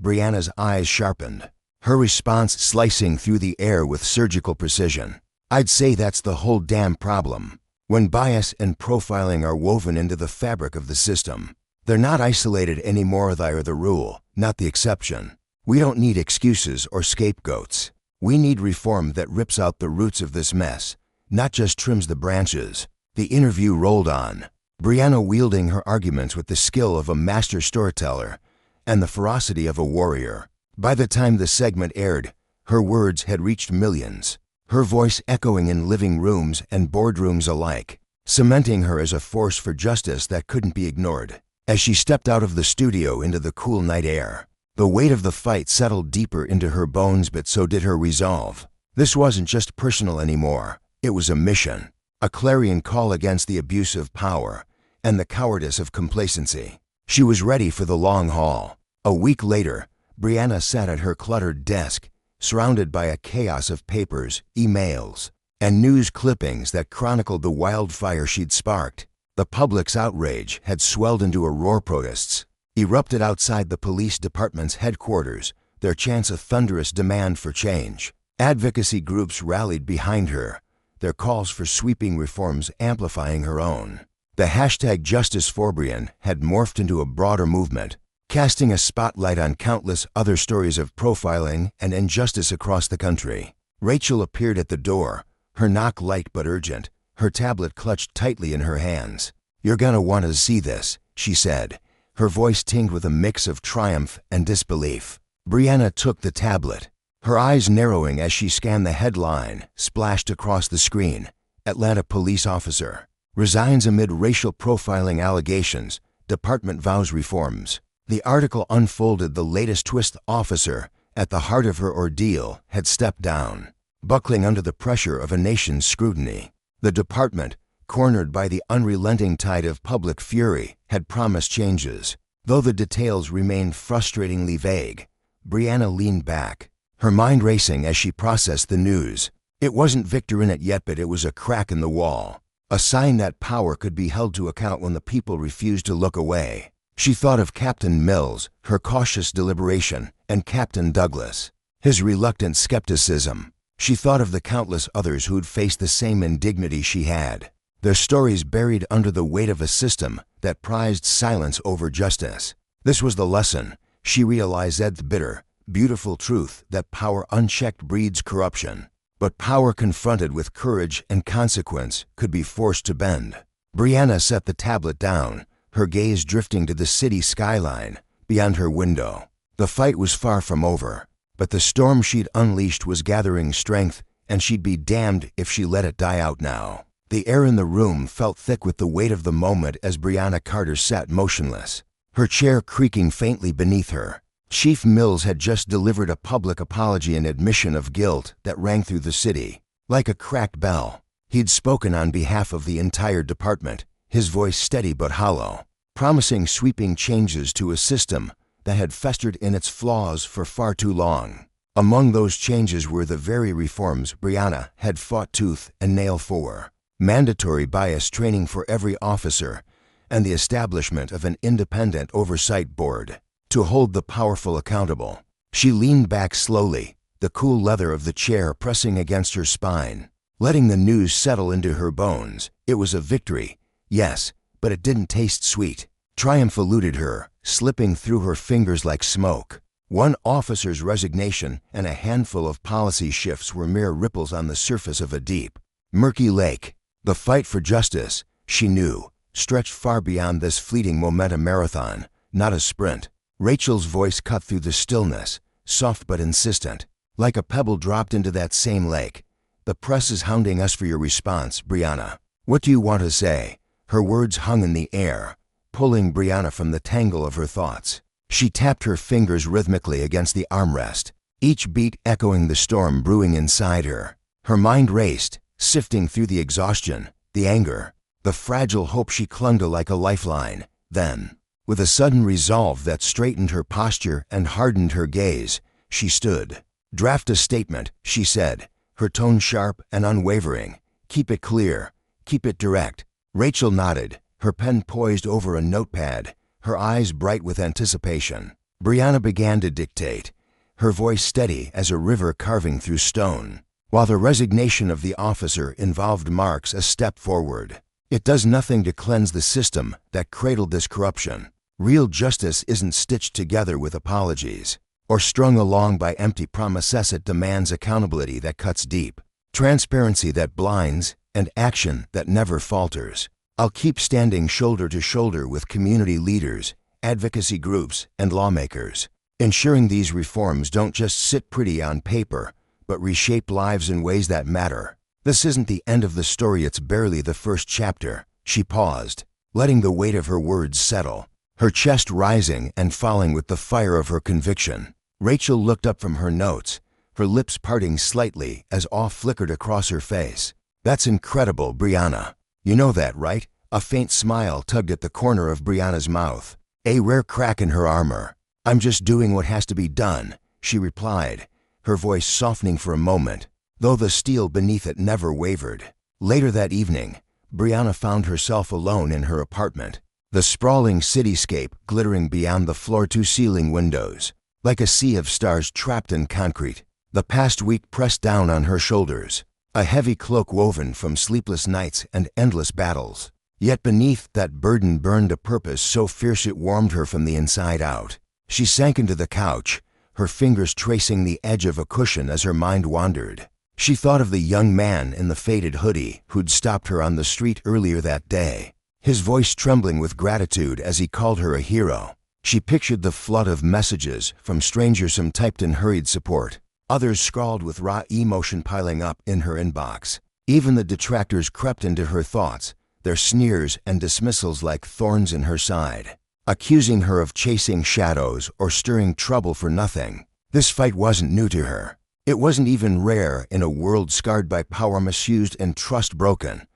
Brianna's eyes sharpened, her response slicing through the air with surgical precision. "I'd say that's the whole damn problem. When bias and profiling are woven into the fabric of the system, they're not isolated anymore. They are the rule, not the exception. We don't need excuses or scapegoats. We need reform that rips out the roots of this mess, not just trims the branches." The interview rolled on, Brianna wielding her arguments with the skill of a master storyteller and the ferocity of a warrior. By the time the segment aired, her words had reached millions, her voice echoing in living rooms and boardrooms alike, cementing her as a force for justice that couldn't be ignored. As she stepped out of the studio into the cool night air, the weight of the fight settled deeper into her bones, but so did her resolve. This wasn't just personal anymore. It was a mission, a clarion call against the abuse of power and the cowardice of complacency. She was ready for the long haul. A week later, Brianna sat at her cluttered desk, surrounded by a chaos of papers, emails, and news clippings that chronicled the wildfire she'd sparked. The public's outrage had swelled into a roar. Protests erupted outside the police department's headquarters, their chants a thunderous demand for change. Advocacy groups rallied behind her, their calls for sweeping reforms amplifying her own. The hashtag Justice for Brianna had morphed into a broader movement, casting a spotlight on countless other stories of profiling and injustice across the country. Rachel appeared at the door, her knock light but urgent, her tablet clutched tightly in her hands. "You're gonna want to see this," she said, her voice tinged with a mix of triumph and disbelief. Brianna took the tablet, her eyes narrowing as she scanned the headline splashed across the screen. "Atlanta police officer resigns amid racial profiling allegations, department vows reforms." The article unfolded the latest twist. The officer, at the heart of her ordeal, had stepped down, buckling under the pressure of a nation's scrutiny. The department, cornered by the unrelenting tide of public fury, had promised changes. Though the details remained frustratingly vague, Brianna leaned back, her mind racing as she processed the news. It wasn't victor in it yet, but it was a crack in the wall, a sign that power could be held to account when the people refused to look away. She thought of Captain Mills, her cautious deliberation, and Captain Douglas, his reluctant skepticism. She thought of the countless others who'd faced the same indignity she had, their stories buried under the weight of a system that prized silence over justice. This was the lesson, she realized, the bitter, beautiful truth that power unchecked breeds corruption. But power confronted with courage and consequence could be forced to bend. Brianna set the tablet down, her gaze drifting to the city skyline beyond her window. The fight was far from over, but the storm she'd unleashed was gathering strength, and she'd be damned if she let it die out now. The air in the room felt thick with the weight of the moment as Brianna Carter sat motionless, her chair creaking faintly beneath her. Chief Mills had just delivered a public apology and admission of guilt that rang through the city like a cracked bell. He'd spoken on behalf of the entire department, his voice steady but hollow, promising sweeping changes to a system that had festered in its flaws for far too long. Among those changes were the very reforms Brianna had fought tooth and nail for: mandatory bias training for every officer and the establishment of an independent oversight board to hold the powerful accountable. She leaned back slowly, the cool leather of the chair pressing against her spine, letting the news settle into her bones. It was a victory, yes, but it didn't taste sweet. Triumph eluded her, slipping through her fingers like smoke. One officer's resignation and a handful of policy shifts were mere ripples on the surface of a deep, murky lake. The fight for justice, she knew, stretched far beyond this fleeting momentum marathon, not a sprint. Rachel's voice cut through the stillness, soft but insistent, like a pebble dropped into that same lake. "The press is hounding us for your response, Brianna. What do you want to say?" Her words hung in the air, pulling Brianna from the tangle of her thoughts. She tapped her fingers rhythmically against the armrest, each beat echoing the storm brewing inside her. Her mind raced, sifting through the exhaustion, the anger, the fragile hope she clung to like a lifeline. Then, with a sudden resolve that straightened her posture and hardened her gaze, she stood. "Draft a statement," she said, her tone sharp and unwavering. "Keep it clear. Keep it direct." Rachel nodded, her pen poised over a notepad, her eyes bright with anticipation. Brianna began to dictate, her voice steady as a river carving through stone. While the resignation of the officer involved marks a step forward, it does nothing to cleanse the system that cradled this corruption. Real justice isn't stitched together with apologies or strung along by empty promises. It demands accountability that cuts deep, transparency that blinds, and action that never falters. "I'll keep standing shoulder to shoulder with community leaders, advocacy groups, and lawmakers, ensuring these reforms don't just sit pretty on paper, but reshape lives in ways that matter." This isn't the end of the story, it's barely the first chapter. She paused, letting the weight of her words settle, her chest rising and falling with the fire of her conviction. Rachel looked up from her notes, her lips parting slightly as awe flickered across her face. "That's incredible, Brianna. You know that, right?" A faint smile tugged at the corner of Brianna's mouth, a rare crack in her armor. "I'm just doing what has to be done," she replied, her voice softening for a moment, though the steel beneath it never wavered. Later that evening, Brianna found herself alone in her apartment, the sprawling cityscape glittering beyond the floor-to-ceiling windows, like a sea of stars trapped in concrete. The past week pressed down on her shoulders, a heavy cloak woven from sleepless nights and endless battles. Yet beneath that burden burned a purpose so fierce it warmed her from the inside out. She sank into the couch, her fingers tracing the edge of a cushion as her mind wandered. She thought of the young man in the faded hoodie who'd stopped her on the street earlier that day, his voice trembling with gratitude as he called her a hero. She pictured the flood of messages from strangers, some typed in hurried support, others scrawled with raw emotion piling up in her inbox. Even the detractors crept into her thoughts, their sneers and dismissals like thorns in her side, accusing her of chasing shadows or stirring trouble for nothing. This fight wasn't new to her. It wasn't even rare in a world scarred by power misused and trust broken.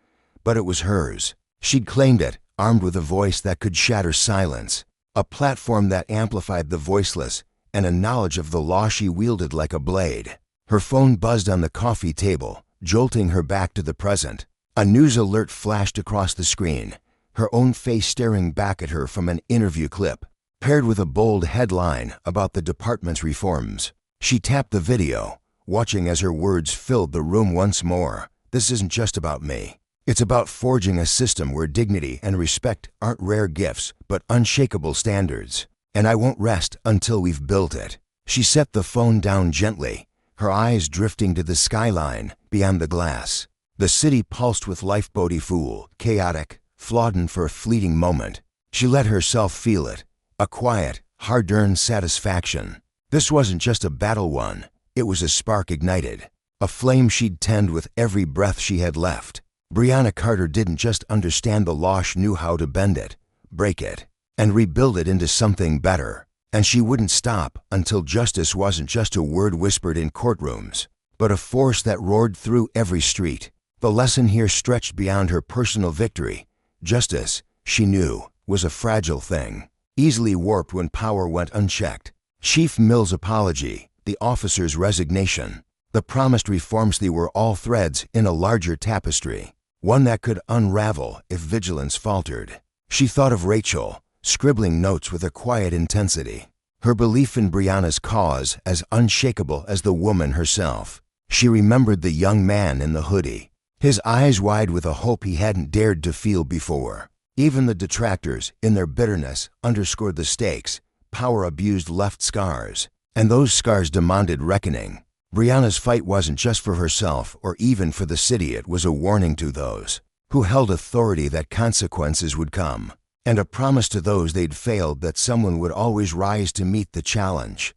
But it was hers. She'd claimed it, armed with a voice that could shatter silence, a platform that amplified the voiceless, and a knowledge of the law she wielded like a blade. Her phone buzzed on the coffee table, jolting her back to the present. A news alert flashed across the screen, her own face staring back at her from an interview clip, paired with a bold headline about the department's reforms. She tapped the video, watching as her words filled the room once more. This isn't just about me. It's about forging a system where dignity and respect aren't rare gifts, but unshakable standards. And I won't rest until we've built it. She set the phone down gently, her eyes drifting to the skyline beyond the glass. The city pulsed with life, beautiful, chaotic, flawed for a fleeting moment. She let herself feel it, a quiet, hard-earned satisfaction. This wasn't just a battle won, it was a spark ignited, a flame she'd tend with every breath she had left. Breonna Carter didn't just understand the law, she knew how to bend it, break it, and rebuild it into something better. And she wouldn't stop until justice wasn't just a word whispered in courtrooms, but a force that roared through every street. The lesson here stretched beyond her personal victory. Justice, she knew, was a fragile thing, easily warped when power went unchecked. Chief Mill's apology, the officer's resignation, the promised reforms, they were all threads in a larger tapestry, one that could unravel if vigilance faltered. She thought of Rachel, scribbling notes with a quiet intensity, her belief in Breonna's cause as unshakable as the woman herself. She remembered the young man in the hoodie, his eyes wide with a hope he hadn't dared to feel before. Even the detractors, in their bitterness, underscored the stakes. Power abused left scars, and those scars demanded reckoning. Breonna's fight wasn't just for herself or even for the city, it was a warning to those who held authority that consequences would come, and a promise to those they'd failed that someone would always rise to meet the challenge.